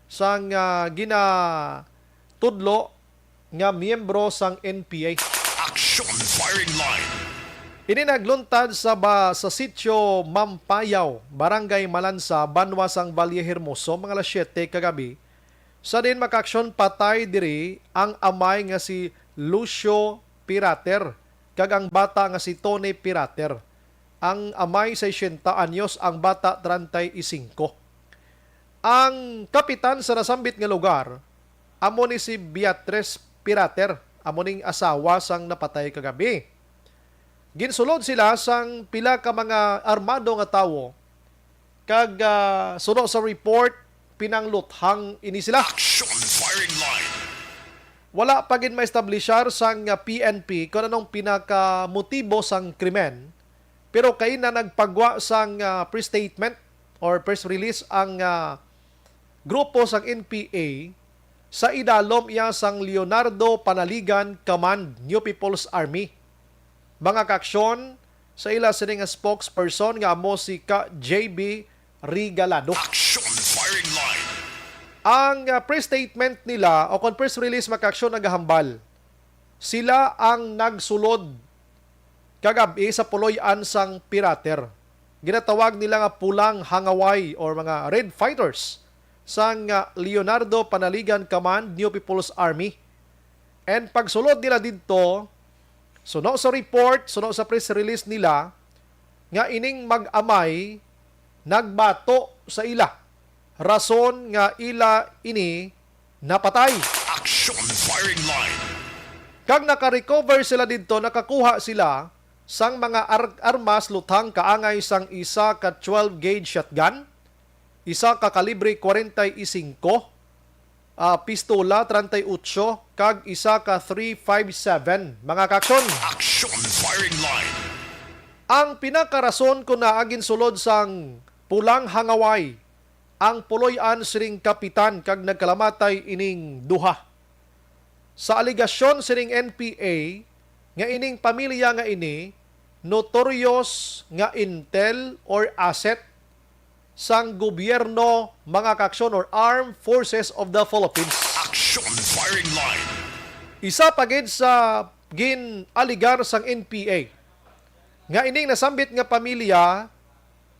sang ginatudlo nga miyembro sang NPA. Action firing line. Ini nagluntad sa sitio Mampayaw, Barangay Malansa, Banwasang Valle Hermoso, mga alas 7 kagabi. Sa din makaksyon patay diri ang amay nga si Lucio Pirater, kag ang bata nga si Tony Pirater. Ang amay 60 anyos, ang bata 35. Ang kapitan sa nasambit nga lugar, amo ni si Beatrice Pirater, amo ning asawa sang napatay kagabi. Ginsulod sila sang pila ka mga armado nga tawo kag suno sa report pinangluthang ini sila. Action firing line. Wala pa gid ma-establishar sang PNP kung anong pinakamotibo sang krimen, pero kay na nagpagwa sang press statement or press release ang grupo sang NPA sa idalom iya sang Leonardo Panaligan Command New People's Army. Mga kaksyon sa ila sining spokesperson nga amo si Ka JB Rigalado. Action firing line. Ang press statement nila o press release makaksyon nagahambal. Sila ang nagsulod kagabi sa puloy-an sang Pirater. Ginatawag nila nga pulang hangaway or mga Red Fighters sang Leonardo Panaligan Command New People's Army. And pagsulod nila dito, suno sa report, suno sa press release nila, nga ining mag-amay, nagbato sa ila. Rason nga ila ini napatay. Action firing line. Kag naka-recover sila dito, nakakuha sila sang mga armas luthang kaangay sang isa ka 12 gauge shotgun, isa ka kalibre 45, pistola 38, kag isa ka 357. Mga kaksyon. Action firing line. Ang pinakarason ko na agin sulod sang pulang hangaway, ang puloy-an siring kapitan kag nagkalamatay ining duha. Sa aligasyon siring NPA, nga ining pamilya nga ini, notorious nga intel or asset sang gobyerno mga kaksyon or Armed Forces of the Philippines. Action firing line. Isa pagid sa gin-aligar sang NPA. Nga ining nasambit nga pamilya,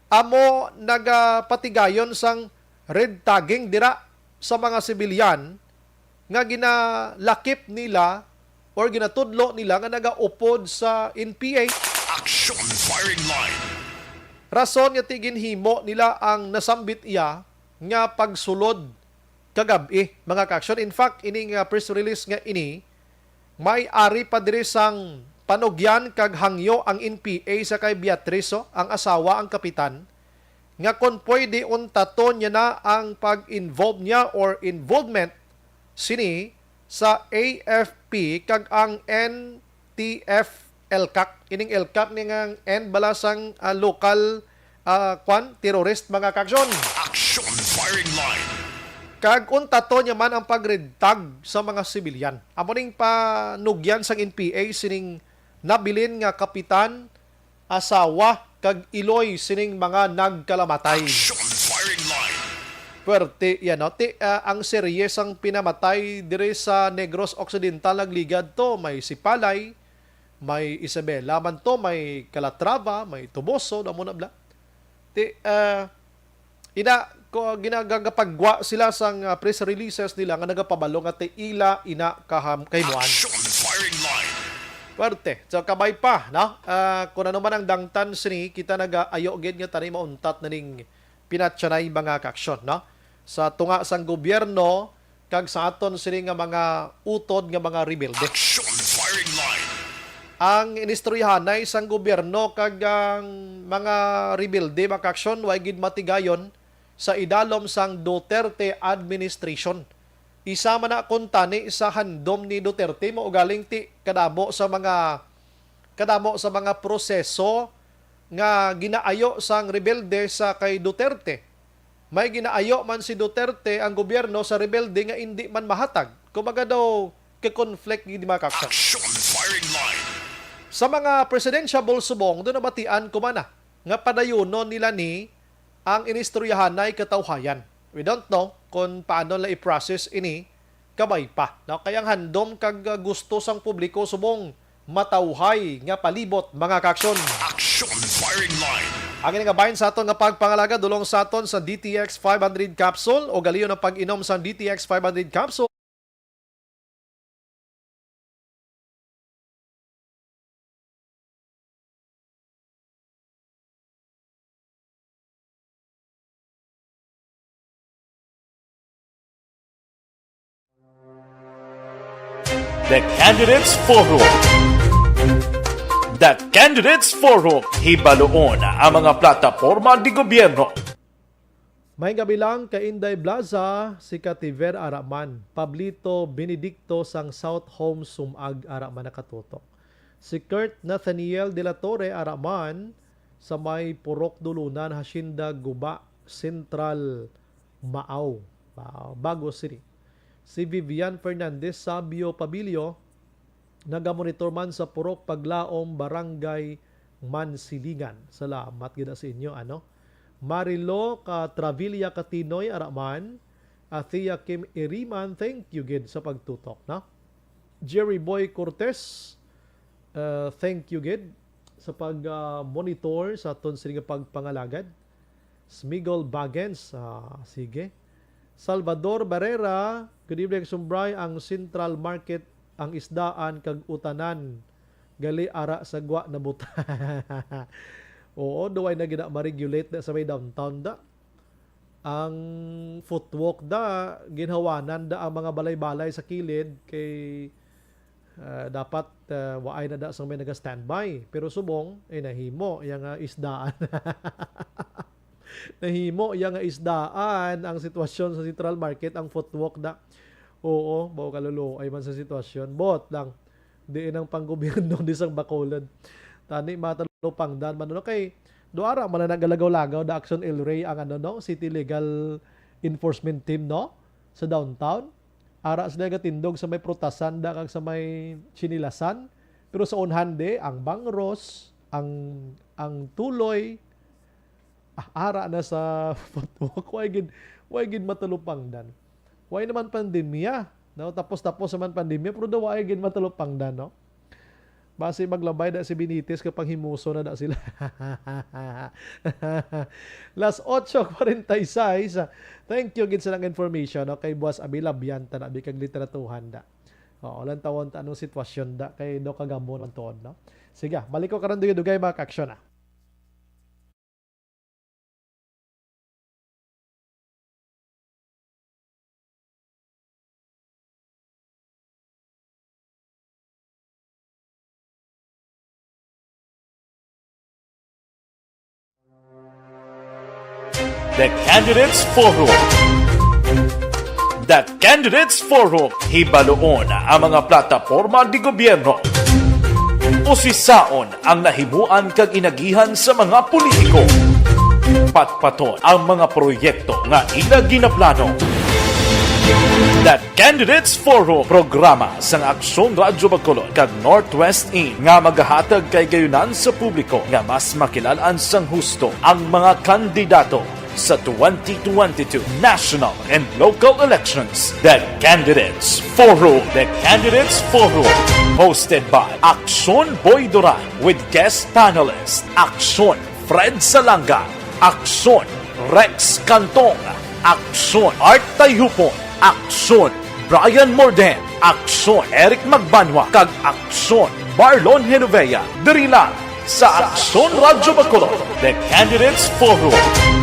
amo nagapatigayon sang red tagging dira sa mga sibilyan nga ginalakip nila or ginatudlo nila nga nagaupod sa NPA. Action firing line. Rason nga tiginhimo nila ang nasambit iya nga pagsulod kagabi mga kaksyon. In fact, ining press release nga ini, may ari pa diri sang panugyan kag hangyo ang NPA sa kay Beatrice, ang asawa, ang kapitan, nga kon pwede untaton niya na ang pag-involve niya or involvement sini sa AFP kag ang NTF LCAC. Ining LCAC ni nga balasang local terrorist mga kaksyon. Action firing line. Kag untaton niya man ang pagredtag sa mga sibilyan. Amo ning panugyan sang NPA sining nabilin nga kapitan, asawa, kag iloy sining mga nagkalamatay. Action firing line. Puwerte yan, no? Ang series ang pinamatay dire sa Negros Occidental nagligad to. May Sipalay, may Isabela man to, may Calatrava, may Tuboso, damo na bla. Ginagagapagwa sila sang press releases nila nga nagapabalo nga ila ina kaymuan. Puwerte. So kabay pa, no? Kung ano man ang dangtan sini, kita nag-ayo gid nga tani mauntat na ning pinatsanay mga kaaksyon, no? Sa tunga sang gobyerno kag sa aton sini nga mga utod nga mga rebelde. Ang inistoryahanay sang gobyerno kag ang mga rebelde mga kaaksyon way gid matigayon sa idalom sang Duterte administration. Isa man na kuntani sa handom ni Duterte mo galing kadamo sa mga proseso nga ginaayo sang rebelde sa kay Duterte. May ginaayo man si Duterte ang gobyerno sa rebelde nga hindi man mahatag. Kumaga daw ke-conflict gid makaksa. Sa mga presidential subong do nabatian ko man nga padayunon nila ni ang inistoryahanay katawhayan. We don't know kung paano la i-process ini kabay pa. No? Kayang handom kag gusto sang publiko subong matawhay nga palibot mga kaaksyon. Action Firing Line. Ang inagabayan sa aton nga pagpangalaga dulong sa aton sa DTX 500 capsule o galiyon ang pag-inom sa DTX 500 capsule. The Candidates Forum. The Candidates Forum. Hibaloon ang mga plataporma di gobyerno. May gabi lang kay Inday Blaza, si Kativer Araman, Pablito Benedicto sang South Home Sumag Araman nakatutok. Si Kurt Nathaniel de la Torre Araman sa may Purok Dulunan, Hacienda Guba, Central Maaw, Bago City. Si Vivian Fernandez Sabio Pabilio, nagamonitor man sa Purok Paglaom, Barangay Mansilingan. Salamat gid sa inyo, Marilo Travilla Katinoy Araman, Athea Kim Iriman, thank you gid sa pagtutok, Jerry Boy Cortez, thank you gid sa pag-monitor sa aton sining pagpangalagad. Smigol Bagens, sige. Salvador Barrera, good evening Sumbray, ang Central Market, ang isdaan kag utanan, gali ara sa gwa na buta. Oo, duway na gina ma-regulate na sa may downtown da. Ang footwalk da, ginhawanan da ang mga balay-balay sa kilid, kay dapat waay na da sa may naga-standby. Pero subong, nahimo, yung isdaan. Nahimo yang isdaan ang sitwasyon sa Central Market, ang footwalk da. Oo, bao kaluluoy man sa sitwasyon. Bot lang, diin ang panggobyerno di sang Bacolod. Tani matalo pangdan man kay duara man na nagalagaw-lagaw da Action El Rey ang City Legal Enforcement Team sa downtown. Ara sila gatindog sa may prutasan da kag sa may sinilasan. Pero sa unhande ang Bangros, ang Tuloy, ara na sa footwalk. Why gid matalupangdan. Why naman pandemya, tapos naman pandemya, pero daw why gid matalupangdan, Base maglabay da si Benitez kapag himuso na da sila. Las 8:46. Thank you gid sa lang information, kay Boss Abila Bianta na bikag literatuhan da. Lan tawon ta anong sitwasyon da kay do kagamon man tuod, Sige, balik ko karon dugay mga aksyon The Candidates Forum. The Candidates Forum. Hibaloon ang mga plataporma di gobyerno. Usisaon ang nahimuan kag inagihan sa mga politiko. Patpaton ang mga proyekto nga ila ginaplano. The Candidates Forum, programa sang Aksyon Radyo Bacolod kag Northwest In nga magahatag kay gayunan sa publiko nga mas makilalan sang husto ang mga kandidato sa 2022 national and local elections. The Candidates Forum. The Candidates Forum. Hosted by Aksyon Boy Duran with guest panelist Aksyon Fred Salanga, Aksyon Rex Cantong, Aksyon Art Tayupon, Aksyon Brian Morden, Aksyon Eric Magbanwa, kag Aksyon Marlon Genovea. Diri lang sa Aksyon Radyo Bacolod, The Candidates Forum.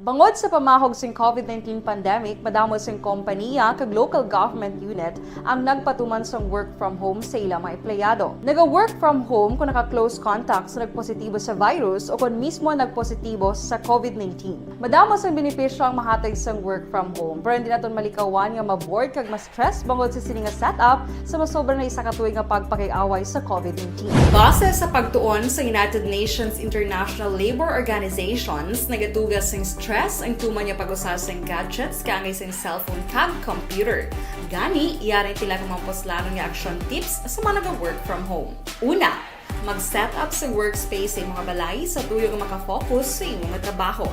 Bangod sa pamahog sing COVID-19 pandemic, madamo sing kompanya kag local government unit ang nagpatuman sang work from home sa ilang mga empleyado. Naga-work from home kung naka-close contacts na nagpositibo sa virus o kung mismo nagpositibo sa COVID-19. Madamo sang benepisyo ang mahatag sang work from home, pero hindi naton malikawan nga ma-bored kag ma-stress bangod sa sini nga setup sa masobra na isa ka tuig nga pagpakiaway sa COVID-19. Base sa pagtuon sa United Nations International Labour Organizations, nagatugas sing stress ang tuman niya pag-usas ng gadgets kangay sa cellphone kag computer. Gani, iyaring tila ng mga poslano nga action tips sa mga nag-work from home. Una, mag-set up sa workspace sa mga balay sa tuyo nga makafocus sa imong trabaho.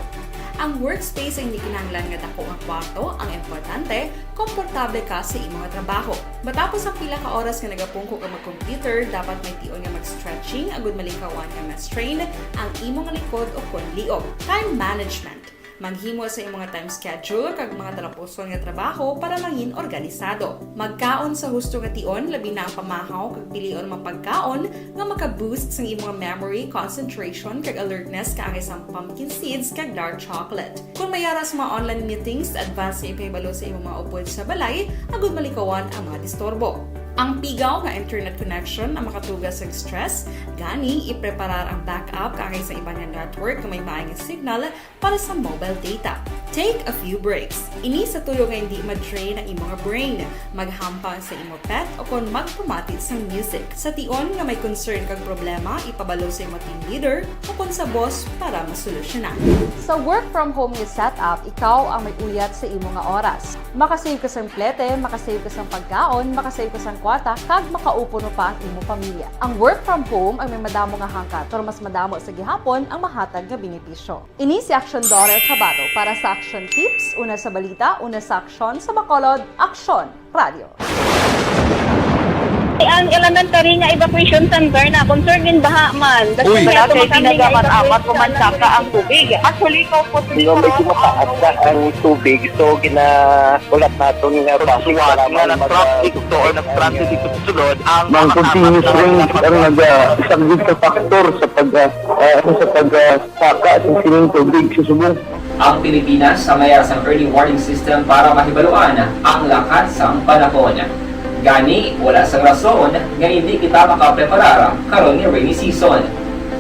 Ang workspace ay hindi kinahanglan nga dako ang kwarto, ang importante, komportable ka sa imong trabaho. Matapos ang pila ka oras nga nagapungko ka mag-computer, dapat may tion nga mag-stretching agud malikawan nga ma-strain ang imong likod o kon liog. Time management. Maghimo sa imong time schedule kag mga talapuson nga trabaho para mangin organisado. Magkaon sa husto nga tion, labi na ang pamahaw kag pilion mapagkaon nga maka-boost sa imong memory, concentration kag alertness kaangay sa pumpkin seeds kag dark chocolate. Kung mayaras mga online meetings, advance sa ipahibalo sa imong mga upod sa balay, agud malikawan ang mga disturbo. Ang pigaw nga internet connection ang makatugas sa stress, gani ipreparar ang backup kaangay sa ibang network na may maayong signal para sa mobile data. Take a few breaks. Ini sa tuyo nga hindi ma-drain ang imong brain, maghampang sa imong pet o kung magpumatid sa music. Sa tion nga may concern kag problema, ipabalo sa imong team leader o kung sa boss para masolusyonan. Sa work from home nga setup, ikaw ang may uyat sa imong nga oras. Makasave ka sa plete, makasave ka sa pagkaon, makasave ka sa kwata, kag makaupo no pa ang imong pamilya. Ang work from home ay may madamo nga hangkat, pero mas madamo sa gihapon ang mahatag nga benepisyo. Ini si Aksyon Dore Cabato para sa Action Tips, una sa balita, una sa aksyon sa Bacolod, Aksyon Radio. Ang elementary nga evacuation center na concern din baha man. Uy, kay pinagamat-amat kumansaka ang tubig. Actually, ikaw po Hindi mo medyo mataas na ang tubig. So, ginaulat natin nga basi para traffic to or nag-traffic dito sa sulod ang Mang continuous rain ang isang good factor sa pagsaka at sining tubig sa subong. Ang Pilipinas sa mayas ang early warning system para mahibaluan ang lakas ng panahon. Gani, wala sang rason nga hindi kita makapreparar karon ni rainy season.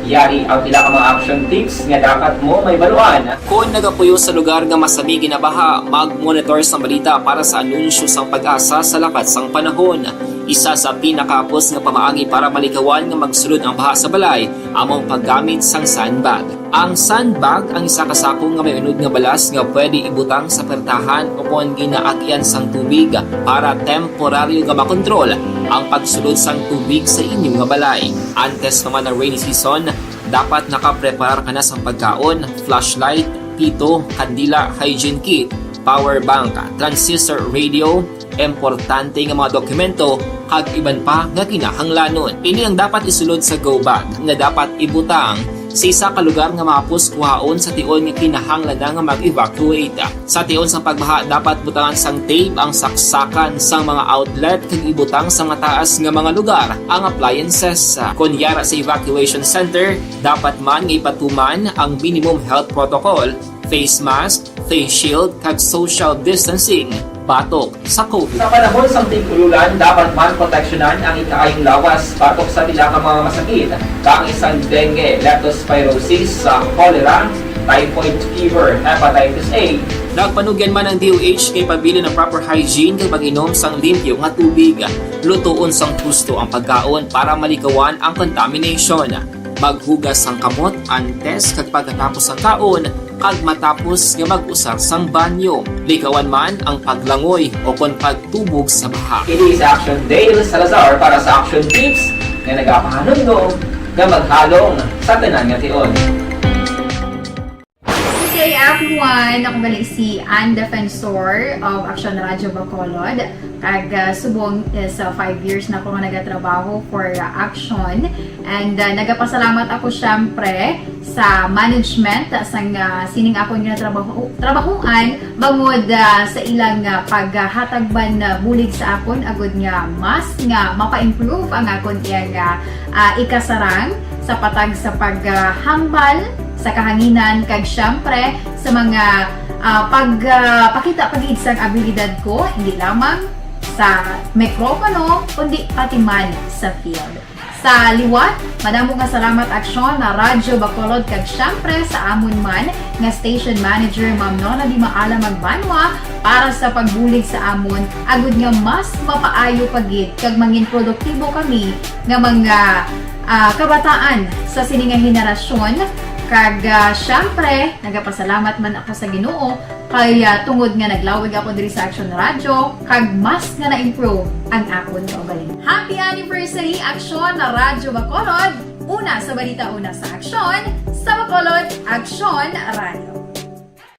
Yari ang pila ka mga action tips nga dapat mo may baluan. Kung nagapuyo sa lugar nga masabi ginabaha, mag-monitor sa balita para sa anunsyo sang pag-asa sa lakas sang panahon. Isa sa pinakapos nga pamaagi para malikawan nga magsulod ang baha sa balay, among paggamit sang sandbag. Ang sandbag ang isa ka sako nga may unod nga balas nga pwede ibutang sa pertahan o kung ginaagyan sang tubig para temporaryo nga makontrol ang pagsulod sang tubig sa inyong nga balay. Antes naman ng rainy season, dapat nakapreparar ka na sang pagkaon, flashlight, pito, kandila, hygiene kit, power bank, transistor radio, importante nga mga dokumento kag iban pa nga kinahanglanon. Ini ang dapat isulod sa go bag nga dapat ibutang sa isa ka lugar nga mapus kuhaon sa tion nga kinahanglan nga mag-evacuate. Sa tion sa pagbaha dapat butangan sang tape ang saksakan sang mga outlet kag ibutang sa mataas nga mga lugar ang appliances. Kunyara sa evacuation center, dapat man nga ipatuman ang minimum health protocol, face mask, face shield kag social distancing batok sa COVID. Sa panahon sa tig-ululan, dapat man proteksyonan ang ikaayong lawas batok sa pila ka mga masakit, kang isang dengue, leptospirosis, cholera, typhoid fever, hepatitis A. Nagpanugyan man ang DOH kay pabili ng proper hygiene kay pag-inom sang limpyo nga tubig. Lutuon sang gusto ang pagkaon para malikawan ang contamination. Maghugas sang kamot antes kag pagkatapos ang kaon kag matapos nga mag-usar sang banyo. Likawan man ang paglangoy o kon pagtubog sa baha. It is Action Dale Salazar para sa Action Tips nga nagapahanundong nga maghalong sa tanan nga tion. everyone! Ako gali si Ann Defensor of Action Radio Bacolod. Kag subong sa 5 years na ako nga nagatrabaho for Action. And nagapasalamat ako syempre sa management sa sining ako nga trabahoan bangod sa ilang paghatagban bulig sa akon agud nga mas nga mapa-improve ang akon iyang ikasarang sa patag sa paghambal sa kahanginan kag syempre sa mga pagpakita pag-iid sang abilidad ko hindi lamang sa mikropono kundi pati man sa field. Sa liwat, madamo nga salamat Aksyon na Radyo Bacolod kag syempre sa amon man nga station manager Ma'am Nona Di Maala Magbanwa para sa pagbulig sa amon agud nga mas mapaayo pagid kag mangin produktibo kami nga mga kabataan sa sininga henerasyon. Kag syempre, nagapasalamat man ako sa Ginoo kay tungod nga naglawig ako diri sa Action Radio kag mas nga na-improve ang akon kaugalingon. Happy anniversary Action na Radyo Bacolod! Una sa balita, una sa aksyon, sa Bacolod, Action Radio.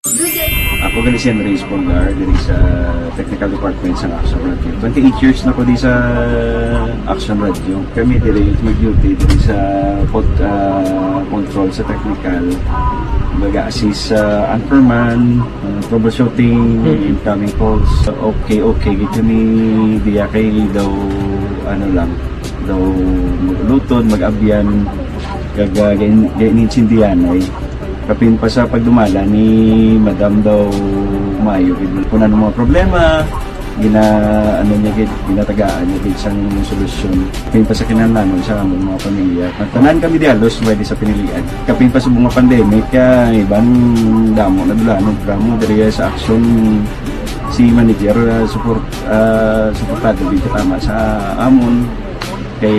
Good day! Ako gali si Henry Espolgar diri sa Technical Department sa Action Radio. 28 years na ko di sa Action Radio. Kami diri mag-duty diri sa control sa technical. Mag-assist sa anchorman, troubleshooting, incoming calls. Okay. Gito ni diya kay daw daw lutod, mag-abyan, kag ganinsindihan ay kapin pa sa pagdumala ni Madam daw Mayo kung ano mga problema ginatagaan niya gid sang solusyon kapin pa sa kinahanglan sa among mga pamilya tanan kami dialos pwede sa pinilian kapin pa sa mga pandemic ibang damo na dulanog drama diri sa Action si manager suportado din tama sa amon kay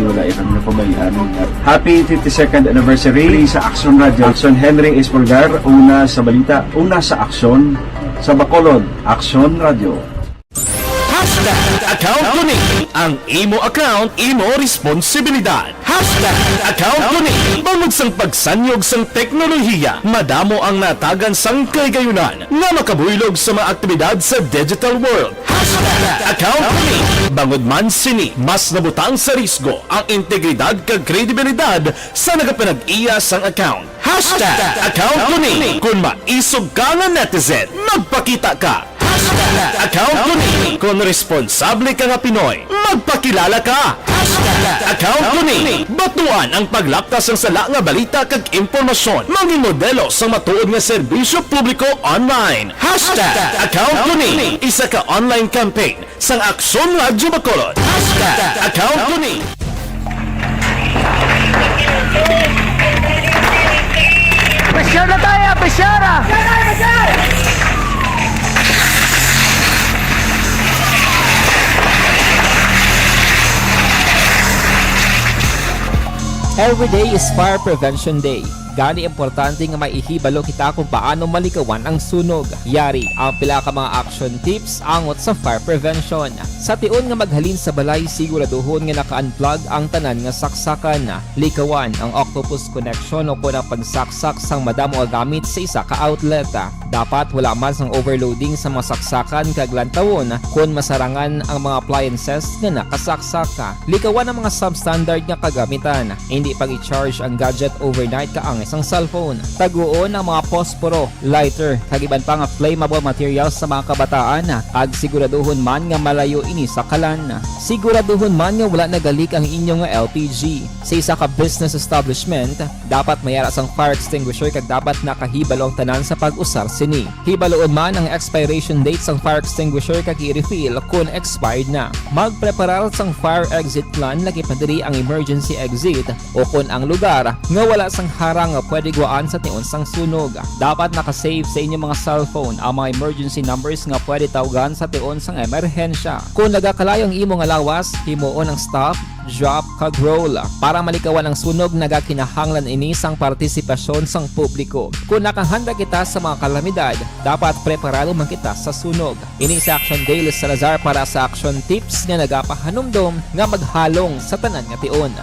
wala ikang napabayaan. Happy 52nd anniversary sa Action Radio. Action Henry Espolgar, una sa balita, una sa aksyon, sa Bacolod, Action Radio. Account ko ni ang imo account, imo responsibilidad. Account ko ni bangod sang pagsanyog sang teknolohiya, madamo ang natagan sang kaygayunan nga makabuylog sa mga aktibidad sa digital world. Account ko ni bangod man sini mas nabutang sa risgo ang integridad kag kredibilidad sa nagapanag-iya sang account. Account ko ni kung maisog ka nga netizen, magpakita ka. Account ko ni kung responsable ka nga Pinoy, magpakilala ka. Account ko ni batuan ang paglaptas ng sala nga balita kag impormasyon, mangin modelo sa matuod nga serbisyo publiko online. Account ko ni isa ka online campaign sang Aksyon Radyo Bacolod. Account ko ni Pressure na tayo! Pressure! Every day is Fire Prevention Day. Gani importante nga maihibalo kita kung paano malikawan ang sunog. Yari ang pila ka mga action tips angot sa fire prevention. Sa tion nga maghalin sa balay, siguraduhon nga naka-unplug ang tanan nga saksakan. Likawan ang octopus connection o kung ang pagsaksak sang madamo nga gamit sa isa ka outlet. Dapat wala man sang overloading sa mga saksakan kag lantawon kung masarangan ang mga appliances nga nakasaksaka. Likawan ang mga substandard nga kagamitan. Hindi pag i-charge ang gadget overnight kaang isang cellphone. Taguon ang mga posporo, lighter, kag iban pa nga flammable materials sa mga kabataan. Ag siguraduhon man nga malayo ini sa kalan. Siguraduhon man nga wala nagalik ang inyong LPG. Sa isa ka business establishment, dapat mayara sang fire extinguisher kag dapat nakahibalo ang tanan sa pag-usar sini. Hibaloon man ang expiration date sang fire extinguisher kag i-refill kung expired na. Magpreparar sang fire exit plan lagi pa diri ang emergency exit o kung ang lugar nga wala sang harang nga pwede guaan sa tion sang sunog. Dapat nakasave sa inyong mga cellphone ang mga emergency numbers nga pwede tawagan sa tion sang emerhensya. Kung nagakalayong imong alawas, himuon ang stop, drop, kag roll. Para malikawan ang sunog, nagakinahanglan ini sang partisipasyon sang publiko. Kung nakahanda kita sa mga kalamidad, dapat preparado man kita sa sunog. Ini sa Action Daily Salazar para sa action tips nga nagapahanumdom nga maghalong sa tanan nga tion.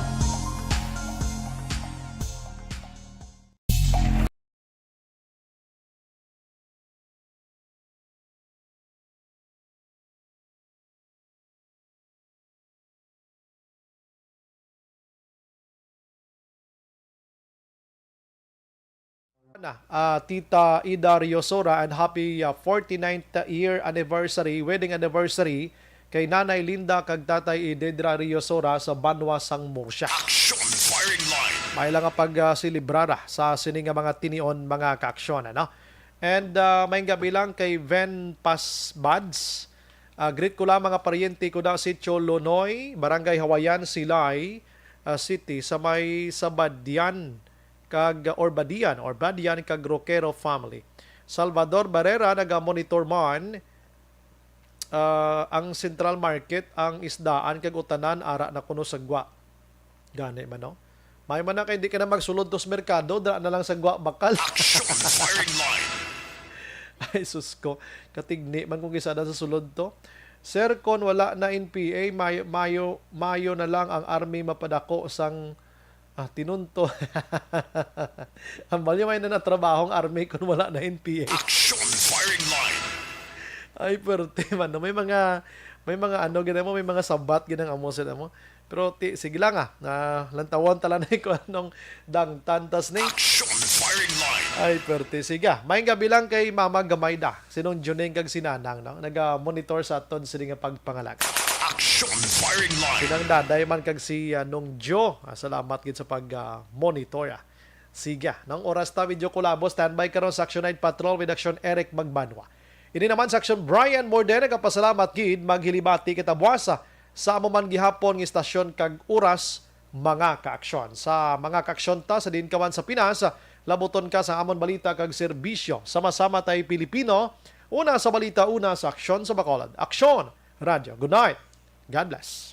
Tita Ida Riosora, and happy 49th year anniversary, wedding anniversary kay Nanay Linda kag Tatay Idedra Riosora sa Banwa Sang Murcia. Action firing line. May lang pag-silibrara sa sining mga tinion mga kaaksyon. Ano? And may gabi lang kay Ven Pasbads. Greet ko lang mga paryente ko na Sitio Lonoy, Barangay Hawayan, Silay City sa may Sabadian kag Badian kag Roquero family. Salvador Barrera naga-monitor man ang Central Market, ang isdaan kag utanan ara na kuno sagwa. Gani man no. May man na kay di ka na magsulod tos merkado, dra na lang sagwa bakal. Action firing line. Ay sus ko, katigni man kung isa na sa sulod to. Sir, kon wala na NPA, Mayo na lang ang army mapadako sang tinunto. Ang balyo may na trabahong army kung wala na NPA. Action firing line. Ay perte man no. May mga ano gina mo, may mga sabat ginang amo sila mo. Pero sige lang lantawon tala na ko anong dang tantas ni. Action firing line. Ay perte siga. May gabi lang kay Mama Gamayda. Sinong Juneng kag sinanang no. Naga-monitor sa aton sila nga pagpangalag. Action firing line. Sinang daday man kag si Nong Jo. Salamat gid sa pag-monitor. Siga. Nang oras ta video kolabo, standby karon sa Action 9 Patrol with Action Eric Magbanwa. Ini naman sa Action Brian Mordena kapasalamat gid maghilibati kita buwasa sa amo man gihapon ng istasyon kag oras mga kaaksyon. Sa mga kaaksyon ta sa dinkawan sa Pinas, labuton ka sa amon balita kag serbisyo. Sama-sama tay Pilipino, una sa balita, una sa aksyon sa Bacolod. Aksyon Radio. Good night. God bless.